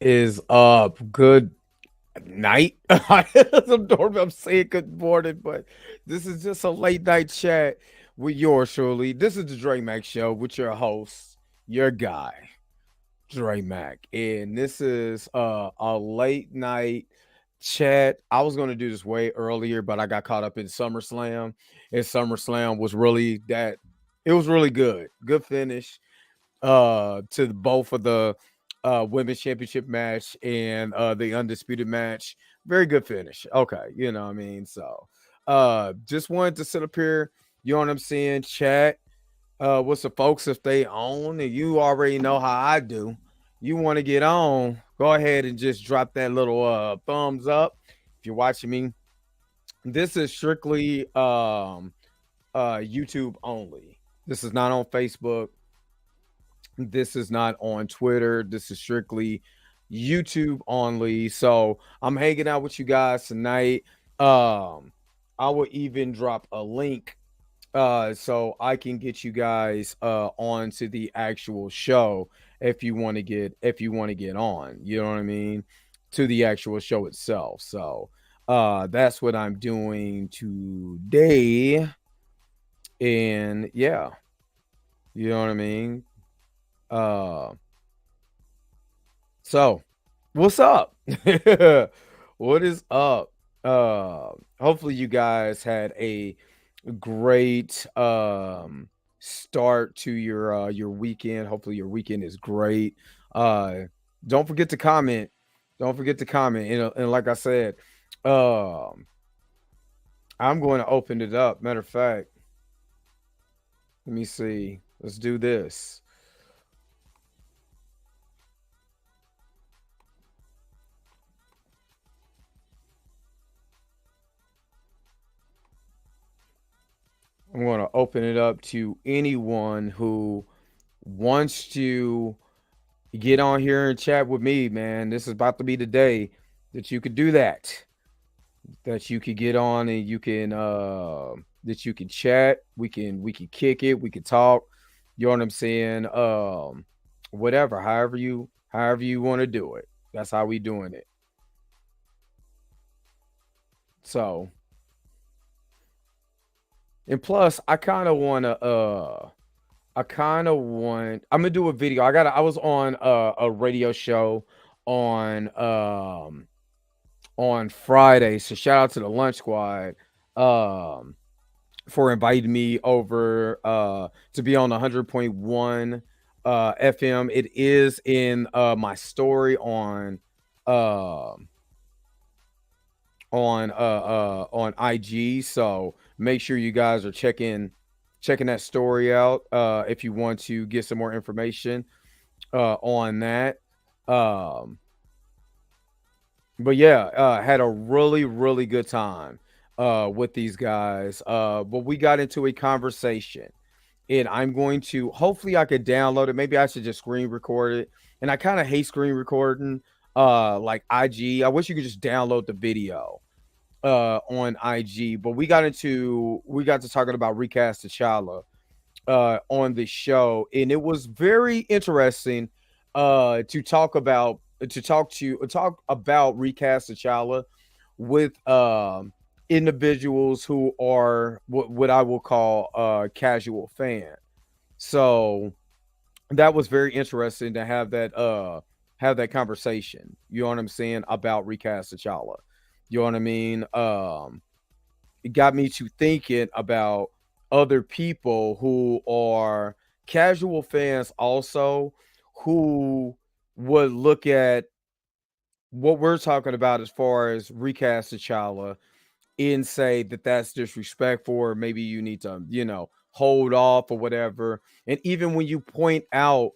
Is up? Good night. I'm saying good morning, but this is just a late night chat with yours truly. This is the Dre Mac Show with your host, your guy, Dre Mac. And this is a late night chat. I was gonna do this way earlier, but I got caught up in SummerSlam. And SummerSlam was really that it was really good. Good finish to both of the women's championship match and the undisputed match. Very good finish. Okay, you know what I mean? So just wanted to sit up here, you know what I'm saying, chat with the folks if they own, and you already know how I do. You want to get on, go ahead and just drop that little thumbs up if you're watching me. This is strictly YouTube only. This is not on Facebook. This is not on Twitter. This is strictly YouTube only. So I'm hanging out with you guys tonight. I will even drop a link so I can get you guys onto the actual show if you want to get on. You know what I mean? To the actual show itself. So that's what I'm doing today. And yeah, you know what I mean? Uh So, what's up? What is up? Hopefully you guys had a great start to your weekend. Hopefully your weekend is great. Uh don't forget to comment. Don't forget to comment. And like I said, um I'm going to open it up. Matter of fact, let me see. Let's do this. I'm going to open it up to anyone who wants to get on here and chat with me, man. This is about to be the day that you could do that. That you could get on and you can that you can chat. We can kick it, we can talk. You know what I'm saying? Whatever, however you want to do it. That's how we doing it. So, and plus I'm gonna do a video. I was on a radio show on on Friday. So shout out to the Lunch Squad um for inviting me over to be on 100.1 FM. It is in my story um on IG. So make sure you guys are checking that story out if you want to get some more information on that. Um, but yeah, had a really good time with these guys. But we got into a conversation, and I'm going to hopefully I could download it. Maybe I should just screen record it. And I kind of hate screen recording like IG. I wish you could just download the video on IG. But we got to talking about recast T'Challa on the show, and it was very interesting to talk about recast T'Challa with individuals who are what I will call casual fan. So that was very interesting to have that conversation. You know what I'm saying about recast T'Challa. You know what I mean? It got me to thinking about other people who are casual fans also who would look at what we're talking about as far as recast T'Challa and say that that's disrespectful or maybe you need to, hold off or whatever. And even when you point out,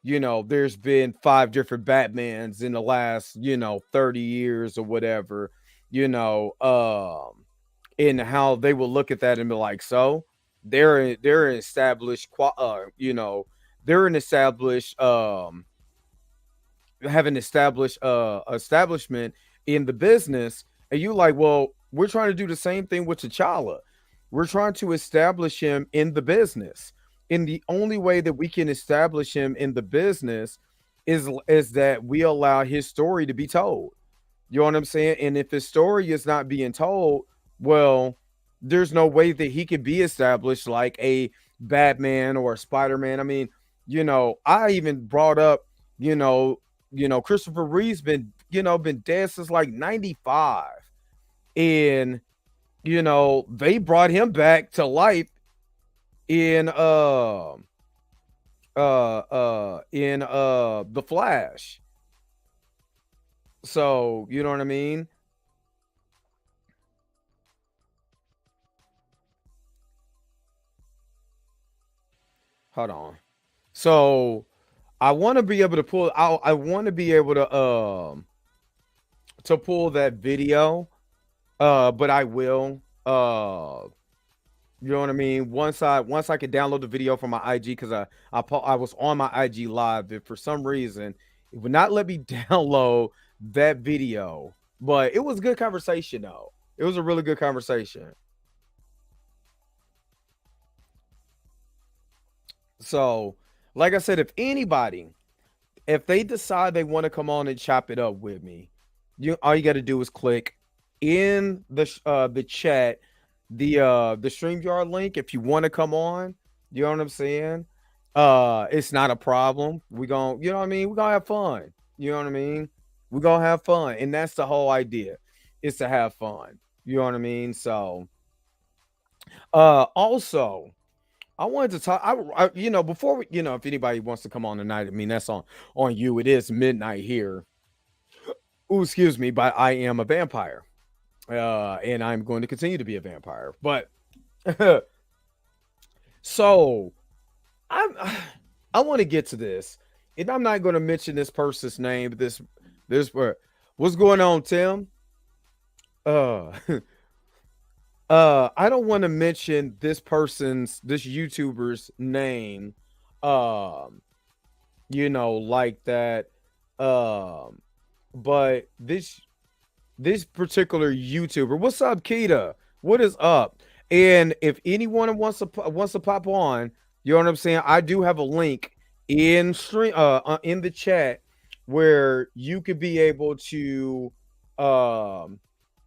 there's been five different Batmans in the last, 30 years or whatever, you know, and how they will look at that and be like, so they're an established, they're an established, have an established establishment in the business, and you like, well, we're trying to do the same thing with T'Challa. We're trying to establish him in the business. And the only way that we can establish him in the business is that we allow his story to be told. You know what I'm saying? And if his story is not being told, well, there's no way that he could be established like a Batman or a Spider-Man. I mean, I even brought up, you know, Christopher Reeve's been dead since like 95. And, they brought him back to life in The Flash. So, you know what I mean? Hold on. So, I want to be able to pull out I want to be able to pull that video, but I will. You know what I mean? Once I could download the video from my IG, because I was on my IG live, and for some reason it would not let me download that video. But it was a good conversation though. It was a really good conversation. So, like I said, if they decide they want to come on and chop it up with me, all you got to do is click in the chat, the StreamYard link. If you want to come on, you know what I'm saying? It's not a problem. We going you know what I mean? We're gonna have fun. You know what I mean? We're gonna have fun. And that's the whole idea, is to have fun. You know what I mean? So also, I wanted to talk. Before we, if anybody wants to come on tonight, I mean, that's on you. It is midnight here. Ooh, excuse me, but I am a vampire, and I'm going to continue to be a vampire. But so I'm, I want to get to this, and I'm not going to mention this person's name. But this what's going on, Tim? Uh, I don't want to mention this YouTuber's name, um, like that. Um, but this particular YouTuber, what's up, Kita? What is up? And if anyone wants to pop on, you know what I'm saying? I do have a link in the chat where you could be able to um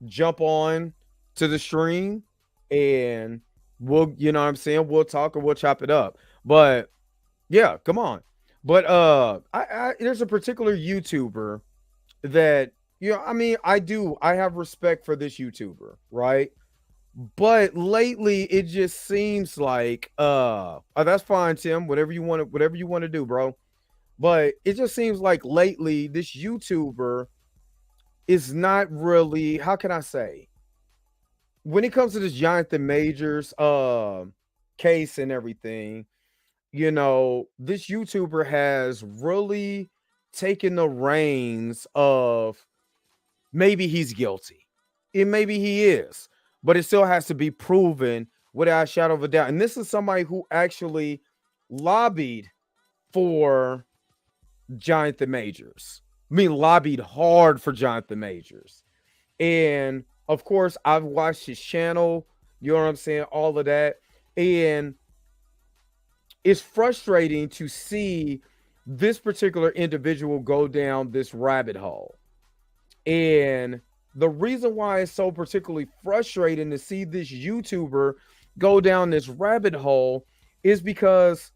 jump on to the stream, and you know what I'm saying, we'll talk or we'll chop it up. But yeah, come on. But there's a particular YouTuber that, I mean, I have respect for this YouTuber, right? But lately it just seems like that's fine, Tim, whatever you want to do, bro. But it just seems like lately this YouTuber is not really, how can I say, when it comes to this Jonathan Majors case and everything, this YouTuber has really taken the reins of, maybe he's guilty. And maybe he is, but it still has to be proven without a shadow of a doubt. And this is somebody who actually lobbied for Jonathan Majors. I mean, lobbied hard for Jonathan Majors. And of course, I've watched his channel, you know what I'm saying, all of that. And it's frustrating to see this particular individual go down this rabbit hole. And the reason why it's so particularly frustrating to see this YouTuber go down this rabbit hole is because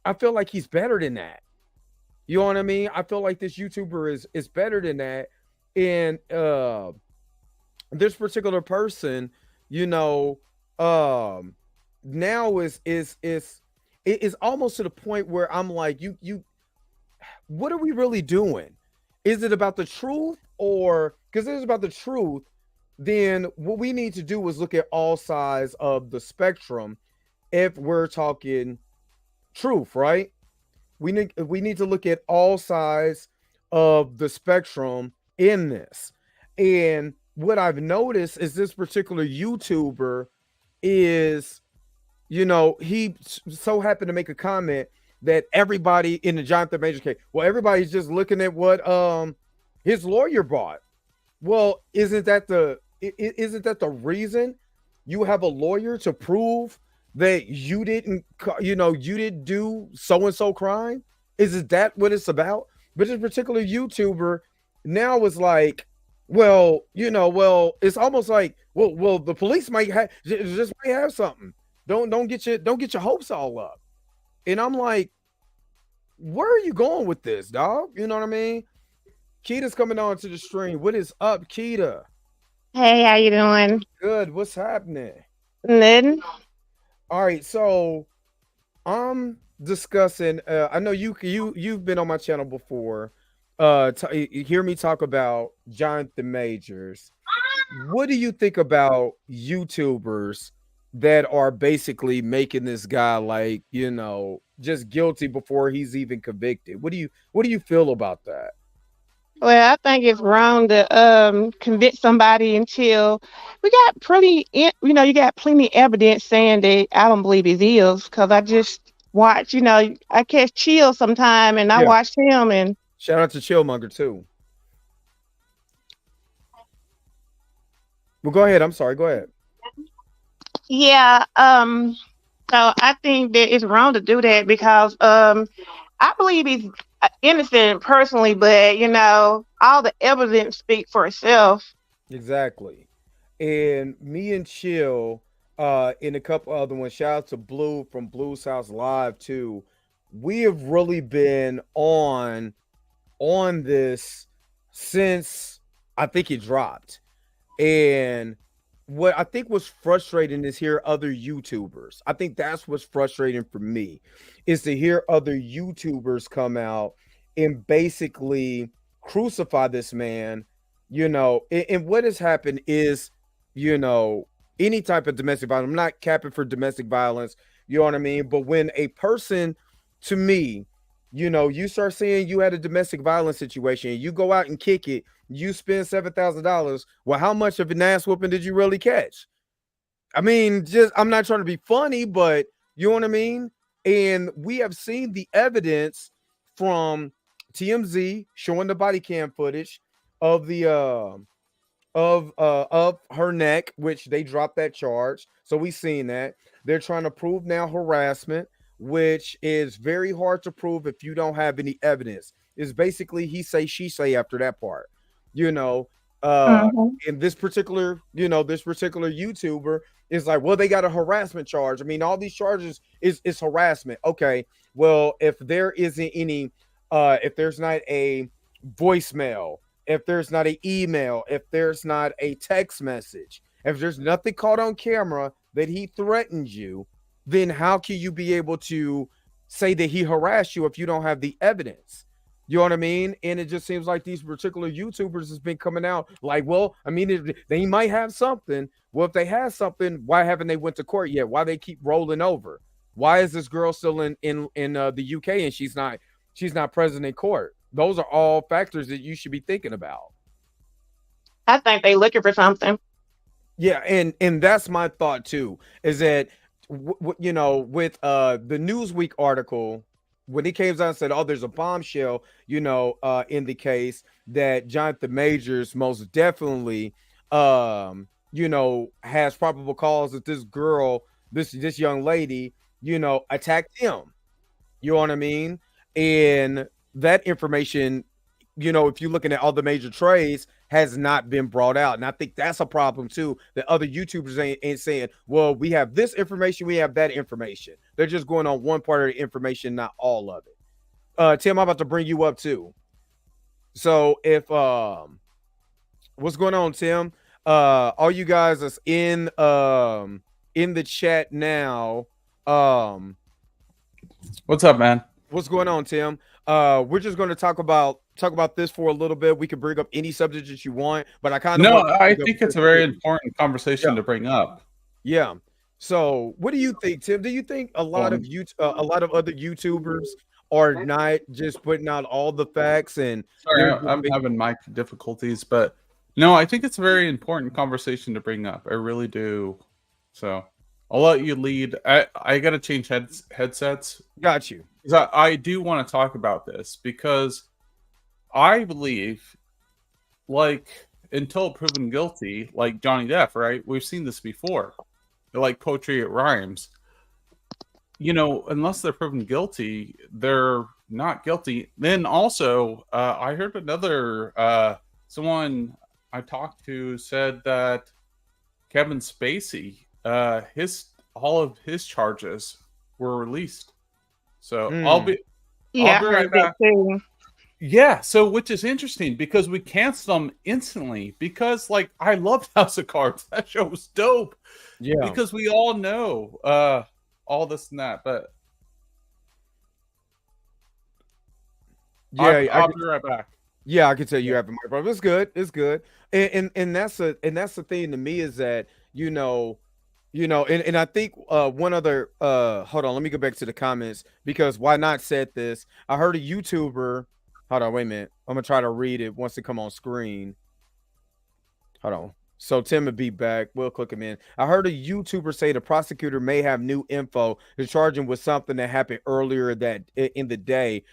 I feel like he's better than that. You know what I mean? I feel like this YouTuber is better than that. And this particular person, now it is almost to the point where I'm like, what are we really doing? Is it about the truth? Or because it is about the truth, then what we need to do is look at all sides of the spectrum. If we're talking truth, right? We need to look at all sides of the spectrum in this. And what I've noticed is this particular YouTuber is, he so happened to make a comment that everybody in the Jonathan Major case, well, everybody's just looking at what his lawyer bought. Well, isn't that the reason you have a lawyer, to prove that you didn't do so and so crime? Is that what it's about? But this particular YouTuber now is like, well, well, it's almost like, well, the police might have just might have something. Don't get your hopes all up. And I'm like, where are you going with this, dog? You know what I mean? Keita's coming on to the stream. What is up, Keita? Hey, how you doing? Good. What's happening? Good. All right, so I'm discussing. I know you've been on my channel before. You hear me talk about Jonathan Majors. What do you think about YouTubers that are basically making this guy like just guilty before he's even convicted? What do you feel about that? Well, I think it's wrong to convict somebody until we got you got plenty evidence saying that I don't believe it is because I just watch, I catch chills sometime and I Yeah. watch him and Shout out to Chillmonger too. Well, go ahead. I'm sorry. Go ahead. yeah, so I think that it's wrong to do that because I believe he's innocent personally, but all the evidence speak for itself. Exactly. And me and Chill, and a couple other ones. Shout out to Blue from Blue's House Live too. We have really been on this since I think it dropped. And what I think was frustrating is hear other YouTubers. I think that's what's frustrating for me is to hear other YouTubers come out and basically crucify this man. And what has happened is, you know, any type of domestic violence. I'm not capping for domestic violence, you know what I mean? But when a person, to me, you start saying you had a domestic violence situation, you go out and kick it, you spend $7,000. Well, how much of an ass whooping did you really catch? I mean, just I'm not trying to be funny, but you know what I mean? And we have seen the evidence from TMZ showing the body cam footage of the of her neck, which they dropped that charge. So we seen that. They're trying to prove now harassment, which is very hard to prove if you don't have any evidence. It's basically he say she say after that part. You know, uh Hmm. in this particular YouTuber is like, well, they got a harassment charge. I mean, all these charges is harassment. Okay. Well, if there isn't any if there's not a voicemail, if there's not an email, if there's not a text message, if there's nothing caught on camera that he threatened you, then how can you be able to say that he harassed you if you don't have the evidence? You know what I mean? And it just seems like these particular YouTubers has been coming out like, well, I mean, they might have something. Well, if they have something, why haven't they went to court yet? Why they keep rolling over? Why is this girl still in the UK and she's not present in court? Those are all factors that you should be thinking about. I think they looking for something. Yeah, and that's my thought too. Is that with the Newsweek article when he came out and said, "Oh, there's a bombshell," in the case that Jonathan Majors most definitely, has probable cause that this girl, this young lady, attacked him. You know what I mean? And that information, if you're looking at all the major trades, has not been brought out. And I think that's a problem too. That other YouTubers ain't saying, well, we have this information, we have that information. They're just going on one part of the information, not all of it. Tim, I'm about to bring you up too. So if what's going on, Tim? All you guys that's in the chat now. What's up, man? What's going on, Tim? We're just going to talk about this for a little bit. We can bring up any subject that you want, but I kind of No, want to I bring up think it's this a very here. important conversation Yeah, to bring up. yeah. So, what do you think, Tim? Do you think Well, a lot of other YouTubers are not just putting out all the facts and they're sorry, just I'm having mic difficulties, but no, I think it's a very important conversation to bring up. I really do. So I'll let you lead. I got to change headsets got you? because I do want to talk about this because I believe, like, until proven guilty, like Johnny Depp, right? We've seen this before. Like poetry, it rhymes. Unless they're proven guilty, they're not guilty. Then also, I heard another someone I talked to said that Kevin Spacey, all of his charges were released. So Mm. I'll Yeah, be I right heard that back. too. Yeah, so which is interesting because we canceled them instantly because like I loved House of Cards. That show was dope. Yeah. Because we all know all this and that, but Yeah, I'll be right back. yeah, I can tell Yeah. you have a microphone. It's good. It's good. And that's the thing to me is that, and I think one other hold on, let me go back to the comments because why not said this. I heard a YouTuber. Hold on, wait a minute. I'm gonna try to read it once it come on screen. Hold on. So Tim would be back. We'll click him in. I heard a YouTuber say the prosecutor may have new info to charge him with something that happened earlier that in the day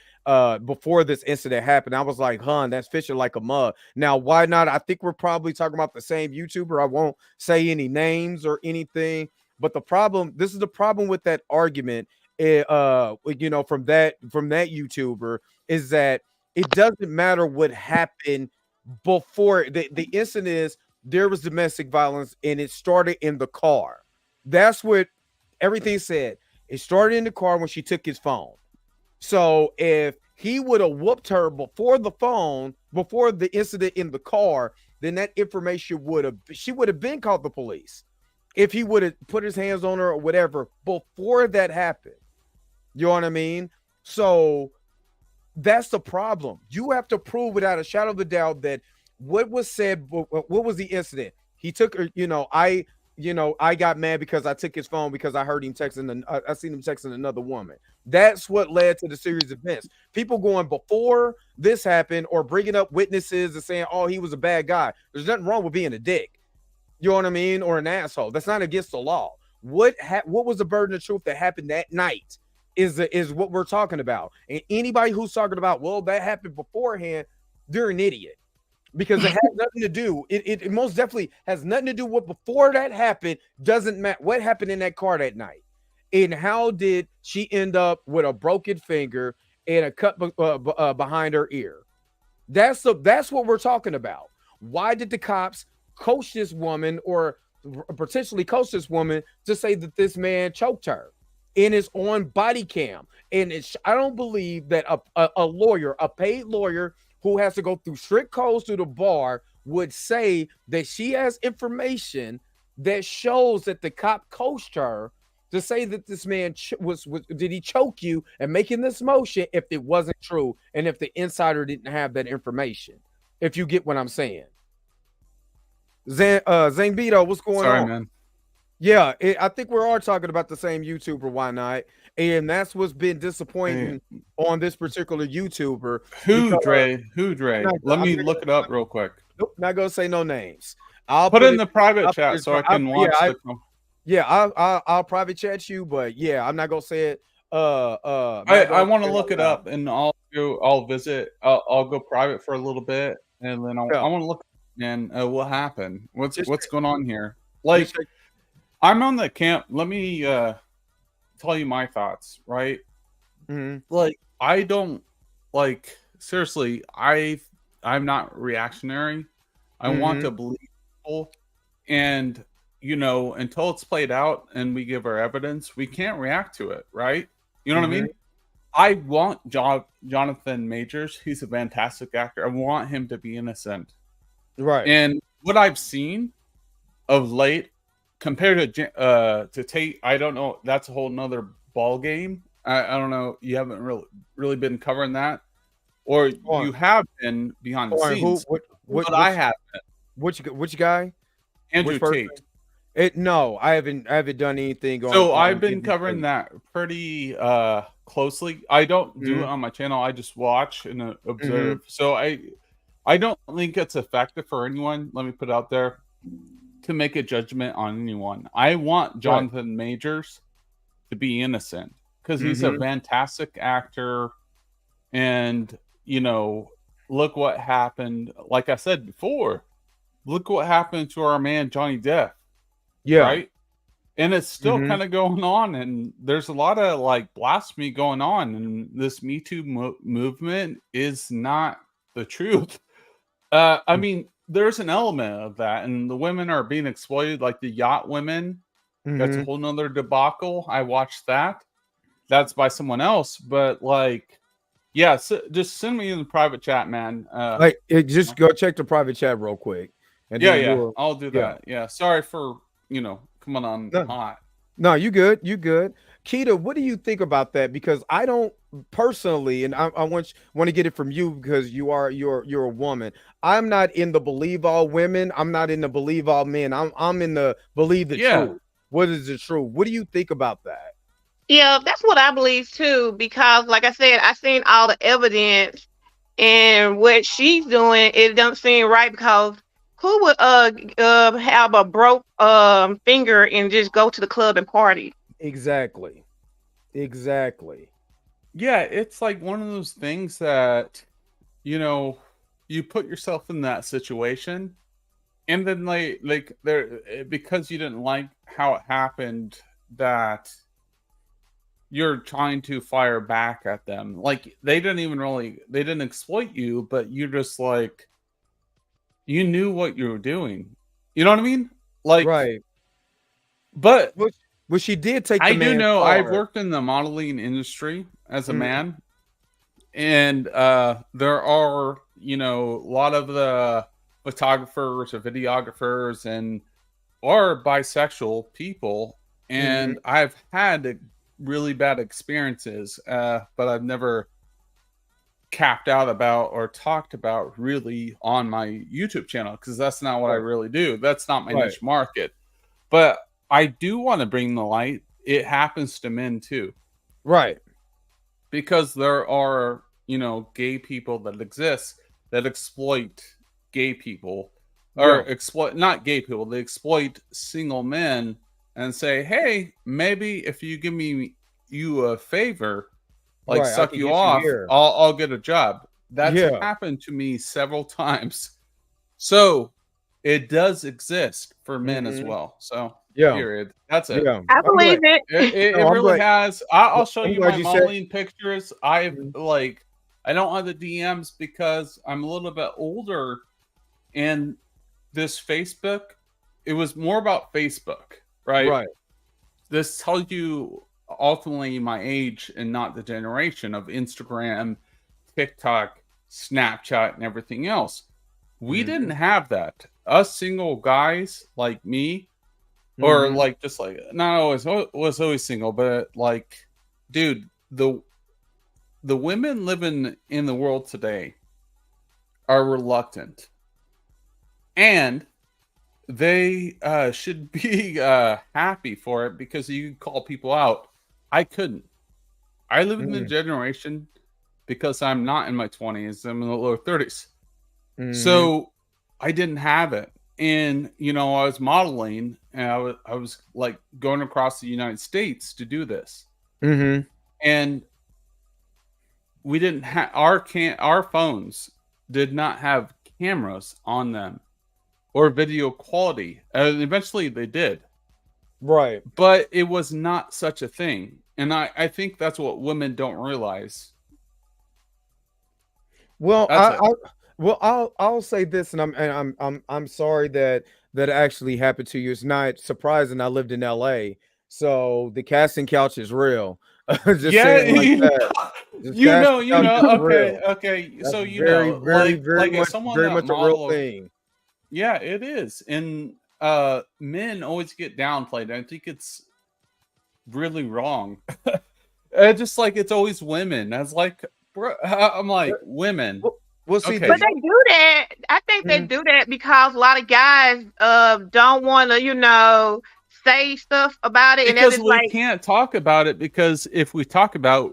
before this incident happened. I was like, that's fishing like a mug. Now, why not? I think we're probably talking about the same YouTuber. I won't say any names or anything, but this is the problem with that argument, from that YouTuber is that it doesn't matter what happened before the incident is there was domestic violence and it started in the car. That's what everything said. It started in the car when she took his phone. So if he would have whooped her before the incident in the car, then that information she would have been called the police. If he would have put his hands on her or whatever before that happened. You know what I mean? So that's the problem. You have to prove without a shadow of a doubt that what was said, what was the incident? He took her, I got mad because I took his phone because I heard him texting, I seen him texting another woman. That's what led to the series of events. People going before this happened or bringing up witnesses and saying, oh, he was a bad guy. There's nothing wrong with being a dick. You know what I mean? Or an asshole. That's not against the law. What was the burden of truth that happened that night is what we're talking about. And anybody who's talking about, well, that happened beforehand, they're an idiot. Because it has nothing to do. It most definitely has nothing to do with before that happened. Doesn't matter what happened in that car that night, and how did she end up with a broken finger and a cut behind her ear? That's what we're talking about. Why did the cops coach this woman or potentially coach this woman to say that this man choked her in his on body cam? And I don't believe that a lawyer, a paid lawyer, who has to go through strict codes through the bar would say that she has information that shows that the cop coached her to say that this man did he choke you and making this motion if it wasn't true and if the insider didn't have that information. If you get what I'm saying. Zangbito, what's going on? Man. Yeah, I think we're all talking about the same YouTuber, why not? And that's what's been disappointing on this particular YouTuber. Who Dre? Let me look it up real quick. Nope, not gonna say no names. I'll put it in the private chat so I can watch. I'll private chat you, but yeah, I'm not gonna say it. I want to look it up, and I'll visit. I'll go private for a little bit, and then I want to look and what happened. What's going on here? Like, I'm on the camp. Let me tell you my thoughts, right? Mm-hmm. Like, I don't like seriously. I'm not reactionary. I want to believe people, and until it's played out and we give our evidence, we can't react to it, right? You know what I mean? I want Jonathan Majors. He's a fantastic actor. I want him to be innocent, right? And what I've seen of late, compared to Tate, I don't know. That's a whole nother ball game. I don't know. You haven't really been covering that, or you have been behind the scenes. But I haven't. Which guy? Andrew Tate. No, I haven't done anything. So I've been covering that pretty closely. I don't do it on my channel. I just watch and observe. So I don't think it's effective for anyone. Let me put it out there to make a judgment on anyone. I want Jonathan Majors to be innocent because he's a fantastic actor, and look what happened. Like I said before, look what happened to our man Johnny Depp. Yeah. Right. and it's still Mhm. kind of going on, and there's a lot of like blasphemy going on, and this Me Too movement is not the truth. I mean, there's an element of that, and the women are being exploited, like the yacht women. That's a Mhm. whole nother debacle. I watched that. That's by someone else, but like, yeah, just send me in the private chat, man. Like, just go check the private chat real quick, and Yeah, then yeah, you'll I'll do yeah. that. Yeah, sorry for coming on No, hot. no, you good, you good. Keita, what do you think about that? Because I don't personally, and I want to get it from you because you're a woman. I'm not in the believe all women. I'm not in the believe all men. I'm in the believe the Yeah, truth. What is the truth? What do you think about that? Yeah, that's what I believe too, because like I said, I seen all the evidence and what she's doing, it don't seem right because who would have a broke finger and just go to the club and party? Exactly. Exactly. yeah, it's like one of those things that you know you put yourself in that situation, and then like there because you didn't like how it happened, that you're trying to fire back at them. Like they didn't exploit you, but you just like you knew what you were doing. You know what I mean? Like, Right. but Which she did take the I do man's know I've card. worked in the modeling industry as a Mhm. man, and there are a lot of the photographers or videographers and or bisexual people, Mhm. and I've had really bad experiences, but I've never capped out about or talked about really on my YouTube channel because that's not what I Right. really do. That's not my Right. niche market. But I do want to bring the light. It happens to men too, Right. because there are, gay people that exist that exploit gay people, Yeah. or exploit not gay people, they exploit single men and say, "Hey, maybe if you give me you a favor, like Right. I suck can you get you off, here. I'll get a job." That's Yeah. happened to me several times. So, it does exist for men as Mhm. well. So, Yeah. period. That's it. Yeah. I I'm believe glad. it. It No, I'm really glad. has. I'll show I'm you glad my you said. modeling pictures. I've Mhm. like I don't have the DMs because I'm a little bit older, and this Facebook, it was more about Facebook, right? Right. This tells you ultimately my age and not the generation of Instagram, TikTok, Snapchat, and everything else. We didn't Mhm. have that. Us single guys like me, or Mhm. like just like not always was always single, but like, dude, the women living in the world today are reluctant, and they should be happy for it because you call people out. I couldn't. I live in the Mhm. generation because I'm not in my 20s. I'm in the lower 30s. Mhm. So I didn't have it. And I was modeling, and I was like going across the United States to do this. Mhm. And we didn't have our phones did not have cameras on them or video quality. Eventually they did, Right. but it was not such a thing. And I think that's what women don't realize. Well, That's it. I'll say this, and I'm sorry that that actually happened to you. It's not surprising. I lived in LA, so the casting couch is real. Just Yeah, saying like that. This casting couch is okay, real. okay. That's So very, very, like as someone very that much a real model, thing. yeah, it is. And men always get downplayed. I think it's really wrong. Just like it's always women. That's like, bro, I'm Uh, like, women. Well, see, Okay, But this. they do that. I think they Mhm. do that because a lot of guys don't want to, say stuff about it, and they're because just we like, can't talk about it, because if we talk about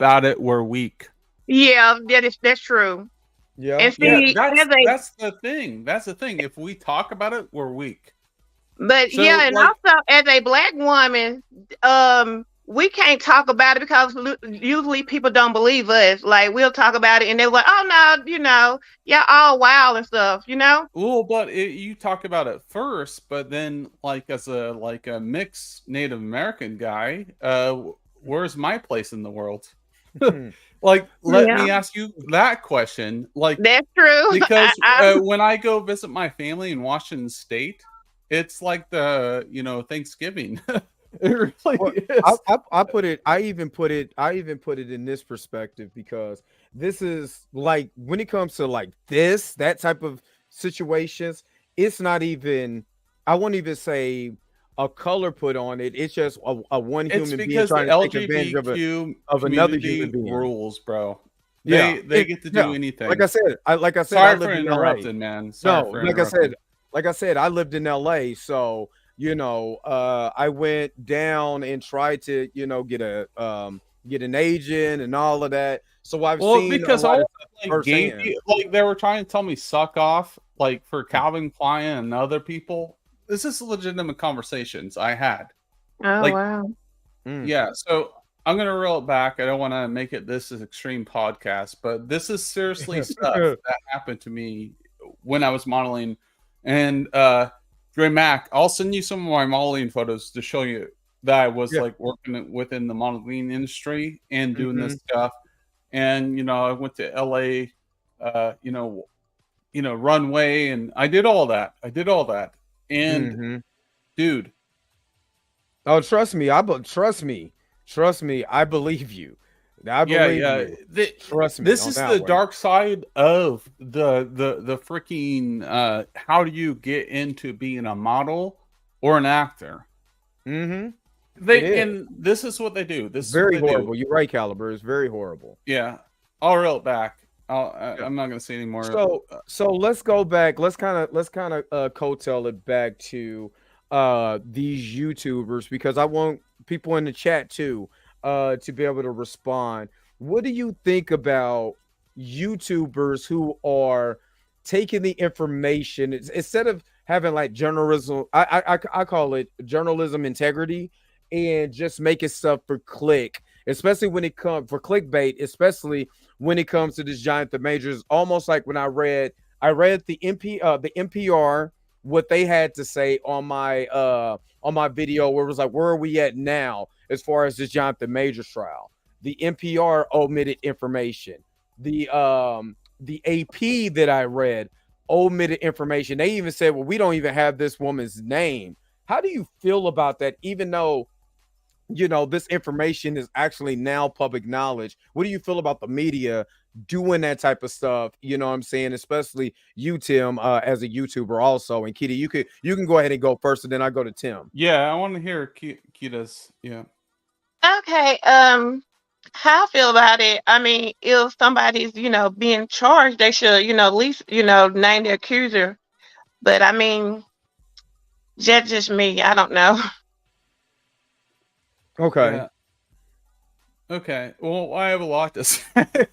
it, we're weak. yeah, that's true. Yeah, And Yeah, yeah. see, as a that's the thing. That's the thing. If we talk about it, we're weak. but So yeah, and like, also as a black woman, um, we can't talk about it because usually people don't believe us. Like we'll talk about it and they're like, "Oh no, y'all all wild and stuff," Well, but you talk about it first, but then like as a mixed Native American guy, where's my place in the world? Like, let Yeah, me ask you that question. Like, that's true. because I when I go visit my family in Washington State, it's like Thanksgiving. It really Well, is. I put it. I even put it in this perspective because this is like when it comes to like that type of situations. It's not even. I won't even say a color put on it. It's just a one It's human being because the trying to take advantage LGBTQ of another human community being. rules, bro. Yeah, They get to do yeah. Like anything. I said, I Sorry for lived in LA. interrupting, man. Sorry No, for interrupting. like I said, I lived in LA, so I went down and tried to, get an agent and all of that. So I've Well, seen a because lot all of stuff like gay firsthand. like they were trying to tell me suck off, like for Calvin Klein and other people. This is legitimate conversations I had. Oh Like, wow. Mm. yeah, so I'm gonna reel it back. I don't want to make it this is extreme podcast, but this is seriously stuff that happened to me when I was modeling. And Dre Mac, I'll send you some of my modeling photos to show you that I was Yeah. like working within the modeling industry and doing Mhm. this stuff. And I went to LA, runway, and I did all that. And Mhm. dude, Oh, trust me. I believe you. I yeah, believe yeah. you. Trust me This on is that the one. dark side of the freaking how do you get into being a model or an actor? Mhm. It They is. and this is what they do. This It's is what very they do. horrible. You're right, Caliber. It's very horrible. Yeah, I'll reel it back. Yeah. I'm not gonna say anymore. So let's go back. Let's kind of coattail it back to these YouTubers because I want people in the chat too to be able to respond. What do you think about YouTubers who are taking the information instead of having like journalism? I call it journalism integrity and just making stuff for click, especially when it comes for clickbait, especially when it comes to this giant the majors. Almost like when I read the NPR what they had to say on my video where it was like, where are we at now as far as this Jonathan Majors trial? The NPR omitted information. The AP that I read omitted information. They even said, well, we don't even have this woman's name. How do you feel about that, even though this information is actually now public knowledge? What do you feel about the media doing that type of stuff? You know what I'm saying? Especially you, Tim, as a YouTuber also. And Kitty, you can go ahead and go first, and then I go to Tim. Yeah, I want to hear Kita's. Yeah. Okay. How I feel about it? I mean, if somebody's, being charged, they should, at least, name the accuser. But I mean, that's just me. I don't know. Okay. Yeah. Okay. Well, I have a lot to say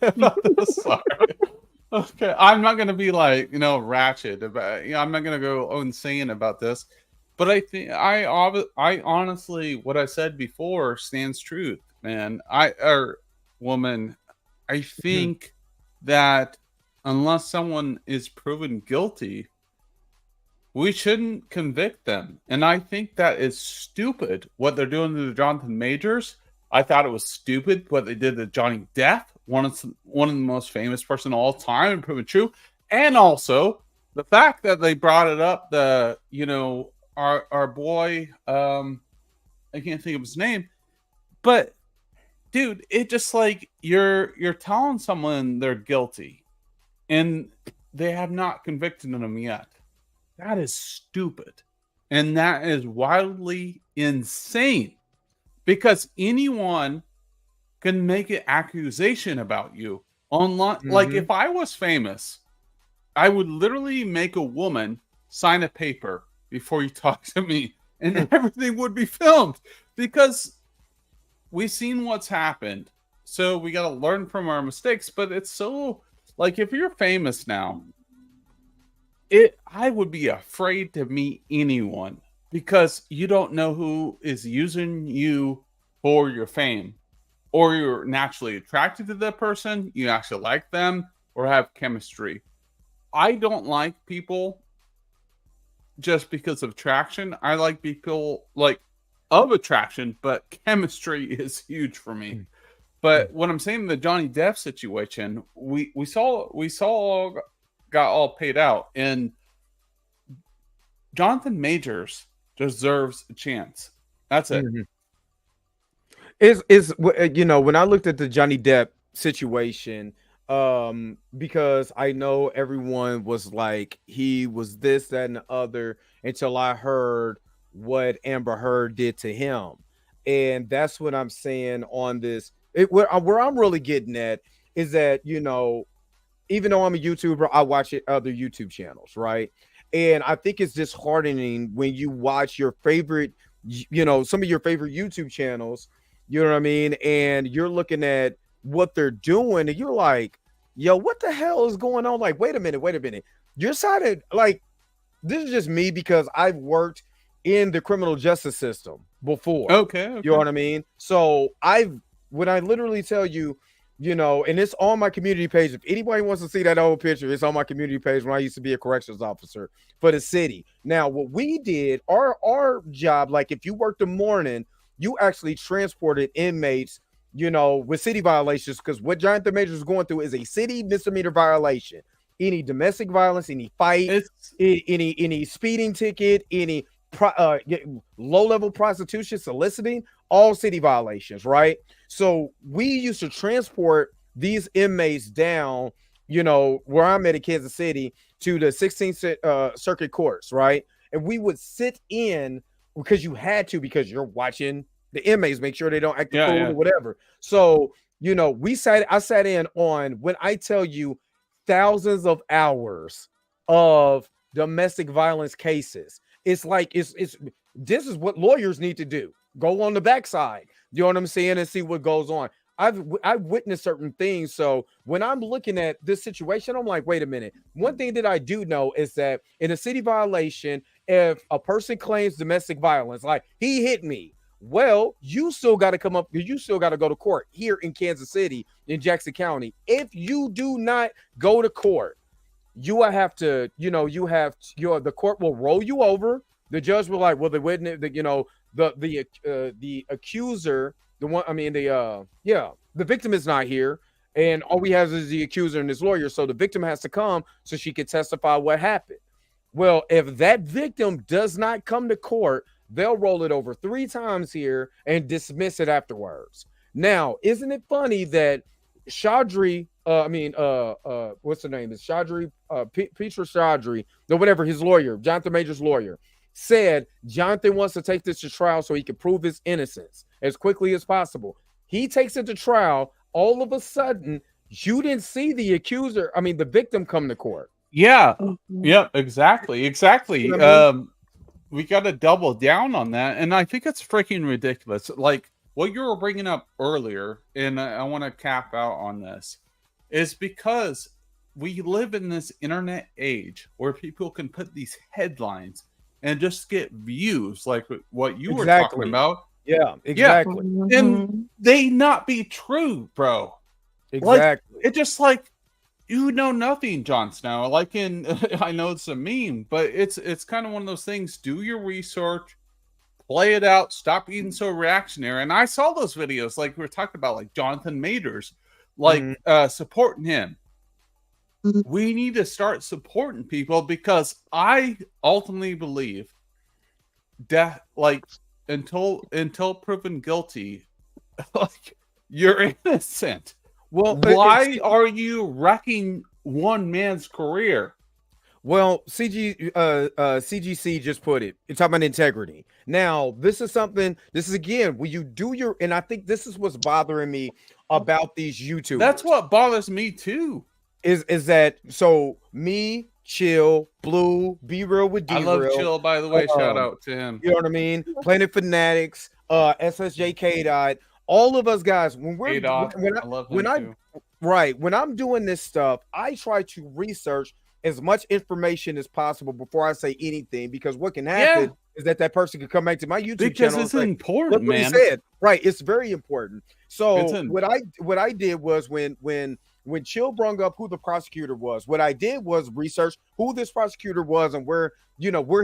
about this. Sorry. Okay. I'm not going to be like, ratchet about, I'm not going to go insane about this, but I think I honestly, what I said before stands truth, man. Or woman, I Mhm. think that unless someone is proven guilty, we shouldn't convict them. And I think that is stupid what they're doing to the Jonathan Majors. I thought it was stupid what they did to Johnny Depp, one of the most famous person of all time, and proven true. And also the fact that they brought it up, our boy, I can't think of his name, but dude, it just like you're telling someone they're guilty and they have not convicted them yet. That is stupid. And that is wildly insane because anyone can make an accusation about you online. Like Mhm. if I was famous, I would literally make a woman sign a paper before you talk to me and everything would be filmed because we've seen what's happened. So we got to learn from our mistakes, but it's so like if you're famous now, I would be afraid to meet anyone because you don't know who is using you for your fame, or you're naturally attracted to that person, you actually like them, or have chemistry. I don't like people just because of attraction. I like people like of attraction, but chemistry is huge for me. But what I'm saying, the Johnny Depp situation, we saw got all paid out, and Jonathan Majors deserves a chance. That's it. Mhm. You know, when I looked at the Johnny Depp situation, because I know everyone was like he was this, that, and the other until I heard what Amber Heard did to him. And that's what I'm saying on this. Where I'm really getting at is that, you know, even though I'm a YouTuber, I watch other YouTube channels, right? And I think it's disheartening when you watch your favorite, you know, some of your favorite YouTube channels, you know what I mean? And you're looking at what they're doing, and you're like, yo, what the hell is going on? Like, wait a minute. You're sided, like, this is just me because I've worked in the criminal justice system before. Okay. You know what I mean? So when I literally tell you, you know, and it's on my community page. If anybody wants to see that old picture, it's on my community page when I used to be a corrections officer for the city. Now, what we did, our job, like if you worked the morning, you actually transported inmates, you know, with city violations, because what Jonathan Majors is going through is a city misdemeanor violation. Any domestic violence, any fight, any speeding ticket, any low-level prostitution, soliciting, all city violations, right? So we used to transport these inmates down, you know, where I'm at in Kansas City to the 16th Circuit Courts, right? And we would sit in because you had to, because you're watching the inmates, make sure they don't act a fool or whatever. So, you know, I sat in on, when I tell you, thousands of hours of domestic violence cases. It's like this is what lawyers need to do. Go on the backside, you know what I'm saying, and see what goes on. I've witnessed certain things. So when I'm looking at this situation, I'm like, wait a minute. One thing that I do know is that in a city violation, if a person claims domestic violence, like he hit me, well, you still got to come up, you still got to go to court here in Kansas City, in Jackson County. If you do not go to court, you will have to, you know, the court will roll you over. The judge will like, well, the witness, you know, the accuser, the victim is not here, and all we have is the accuser and his lawyer. So the victim has to come so she can testify what happened. Well, if that victim does not come to court, they'll roll it over 3 times here and dismiss it afterwards. Now, isn't it funny that Chaudhry, what's the name? It's Chaudhry, Peter Chaudhry, or whatever, his lawyer, Jonathan Major's lawyer, said Jonathan wants to take this to trial so he can prove his innocence as quickly as possible. He takes it to trial. All of a sudden, you didn't see the victim come to court. Yeah. Yeah, exactly. You know, we got to double down on that. And I think it's freaking ridiculous. Like what you were bringing up earlier, and I want to cap out on this, is because we live in this internet age where people can put these headlines and just get views, like what you were talking about. Yeah, exactly. Yeah. And they not be true, bro. Exactly. Like, it just like, you know nothing, Jon Snow. Like I know it's a meme, but it's kind of one of those things. Do your research, play it out, stop being so reactionary. And I saw those videos, like we were talking about, like Jonathan Majors, like supporting him. We need to start supporting people, because I ultimately believe death, like until proven guilty, like you're innocent. Well, why are you wrecking one man's career? Well, CGC just put it. It's talking about integrity. Now, this is again, when you do and I think this is what's bothering me about these YouTubers. That's what bothers me too. Is that so? Me, Chill, Blue, Be Real with D. I love Chill, by the way. Shout out to him. You know what I mean? Planet Fanatics, SSJK. All of us guys, when I'm doing this stuff, I try to research as much information as possible before I say anything, because what can Yeah, happen is that person could come back to my YouTube because channel and it's say, important, look what he man. said. Right. It's very important. It's So in. what I did was when Chill brung up who the prosecutor was, what I did was research who this prosecutor was and where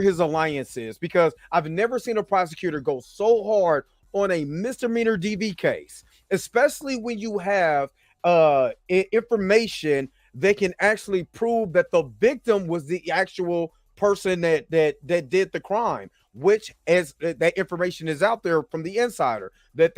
his alliance is, because I've never seen a prosecutor go so hard on a misdemeanor DV case, especially when you have information that can actually prove that the victim was the actual person that did the crime, which, as that information is out there from the insider, that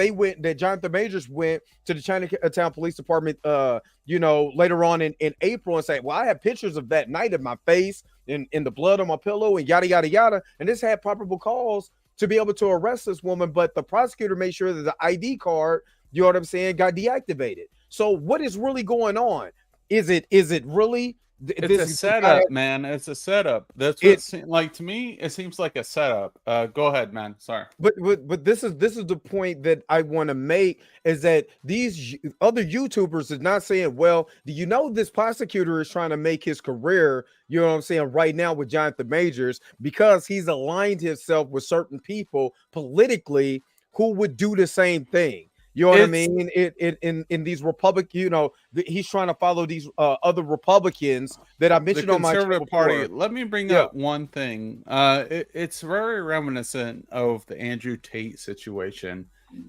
Jonathan Majors went to the Chinatown Police Department later on in April and said, well, I have pictures of that night of my face in the blood on my pillow and yada yada yada, and this had probable cause to be able to arrest this woman, but the prosecutor made sure that the ID card, you know what I'm saying, got deactivated. So what is really going on? Is it really It's a setup, man. It's a setup. That's what it seems like to me. It seems like a setup. Go ahead, man. Sorry. But this is the point that I want to make, is that these other YouTubers is not saying, well, do you know this prosecutor is trying to make his career, you know what I'm saying, right now with Jonathan Majors, because he's aligned himself with certain people politically who would do the same thing. You know what I mean? In these Republican, he's trying to follow these other Republicans that I mentioned on my Conservative Party. before. Let me bring up one thing. It's very reminiscent of the Andrew Tate situation,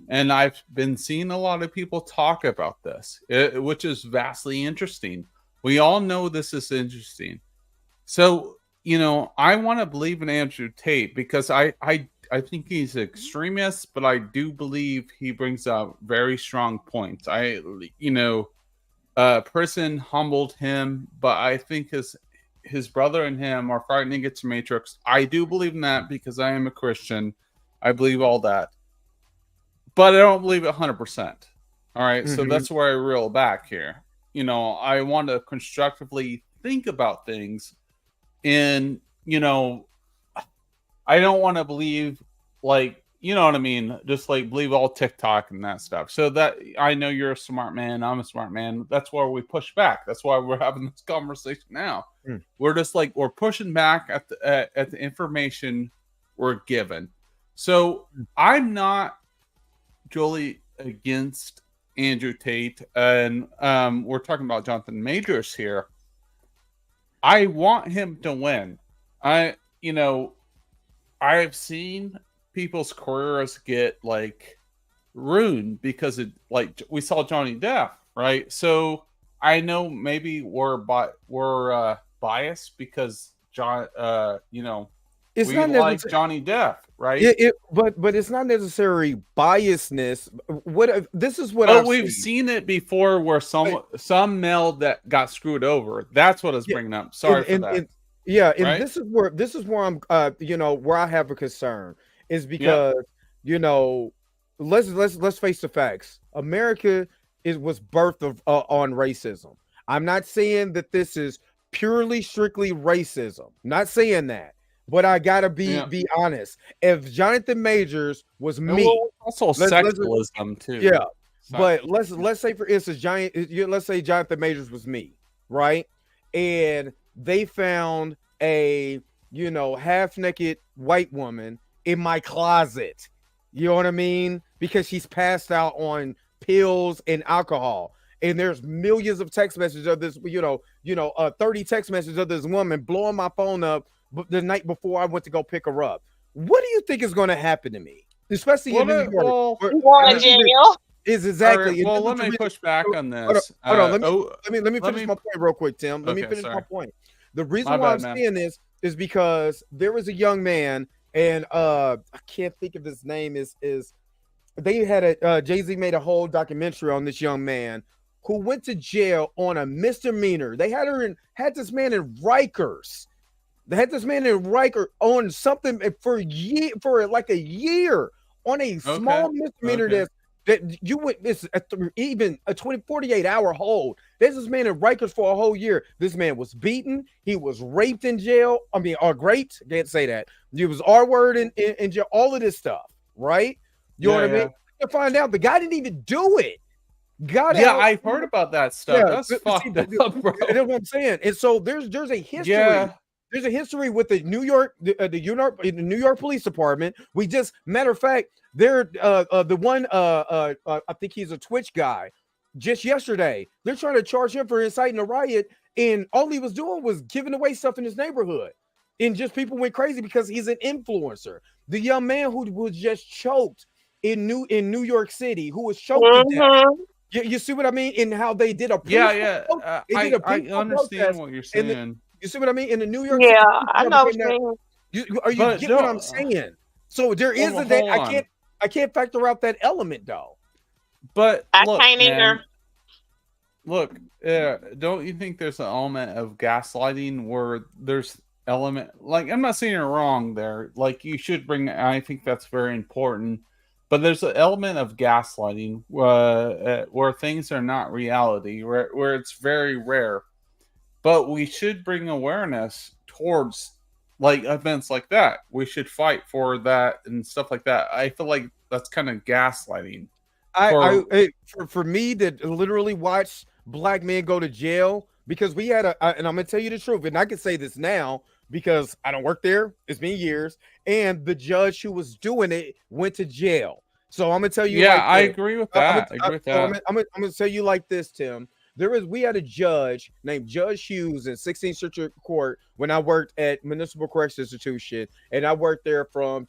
and I've been seeing a lot of people talk about this, which is vastly interesting. We all know this is interesting. So, I want to believe in Andrew Tate because I think he's an extremist, but I do believe he brings up very strong points. Prison humbled him, but I think his brother and him are fighting against the Matrix. I do believe in that because I am a Christian. I believe all that, but I don't believe it 100%. All right, so that's where I reel back here. I want to constructively think about things, and I don't want to believe, like, you know what I mean? Just like believe all TikTok and that stuff. So that I know you're a smart man. I'm a smart man. That's why we push back. That's why we're having this conversation now. We're just like, we're pushing back at the information we're given. So I'm not Julie against Andrew Tate. And we're talking about Jonathan Majors here. I want him to win. I've seen people's careers get like ruined because we saw Johnny Depp, right? So I know maybe we're biased because It's we not like Johnny Depp, right? But it's not necessarily biasness. This is what we've seen it before, where some male that got screwed over. That's what I was bringing up. Sorry for that. And this is where I'm where I have a concern, is because let's face the facts. America was birthed on racism. I'm not saying that this is purely strictly racism. not saying that, but I gotta be honest. If Jonathan Majors was me, also sexualism too. Yeah, but let's say for instance, let's say Jonathan Majors was me, right? And they found a half-naked white woman in my closet. You know what I mean? Because she's passed out on pills and alcohol. And there's millions of text messages of this, 30 text messages of this woman blowing my phone up the night before I went to go pick her up. What do you think is going to happen to me? Especially in New York. Is exactly. Right, let me push back on this. Hold on. Let me finish my point real quick, Tim. Let me finish my point. The reason why I'm saying this is because there was a young man, and I can't think of his name. Is they had Jay-Z made a whole documentary on this young man who went to jail on a misdemeanor. They had this man in Rikers. They had this man in Riker on something for like a year on a small misdemeanor that you would even a 48-hour hold. There's this man in Rikers for a whole year. This man was beaten. He was raped in jail. Raped. Can't say that. He was R-word in jail. All of this stuff, right? You know what I mean? You find out the guy didn't even do it. got Yeah, out. I've heard about that stuff. Yeah, That's see, fucked up, bro. that's what I'm saying. And so there's a history. Yeah. There's a history with the New York New York Police Department. We just, matter of fact, they're the one I think he's a Twitch guy. Just yesterday, they're trying to charge him for inciting a riot, and all he was doing was giving away stuff in his neighborhood, and just people went crazy because he's an influencer. The young man who was just choked in New York City, who was choked to death. You see what I mean? And how they did a I understand what you're saying. You see what I mean? In the New York Yeah, City, I know what you're saying. are you getting what I'm saying? So there is a day I can't factor out that element though. But I look, can't man, either. look, don't you think there's an element of gaslighting where there's element, like, I'm not saying you're wrong there, like you should bring, I think that's very important, but there's an element of gaslighting where things are not reality, where it's very rare. But we should bring awareness towards like events like that. We should fight for that and stuff like that. I feel like that's kind of gaslighting. For me to literally watch black men go to jail, because we had and I'm gonna tell you the truth, and I can say this now because I don't work there. It's been years, and the judge who was doing it went to jail. So I'm gonna tell you. Yeah, I agree with that. I'm gonna tell you like this, Tim. We had a judge named Judge Hughes in 16th Circuit Court when I worked at Municipal Correctional Institution, and I worked there from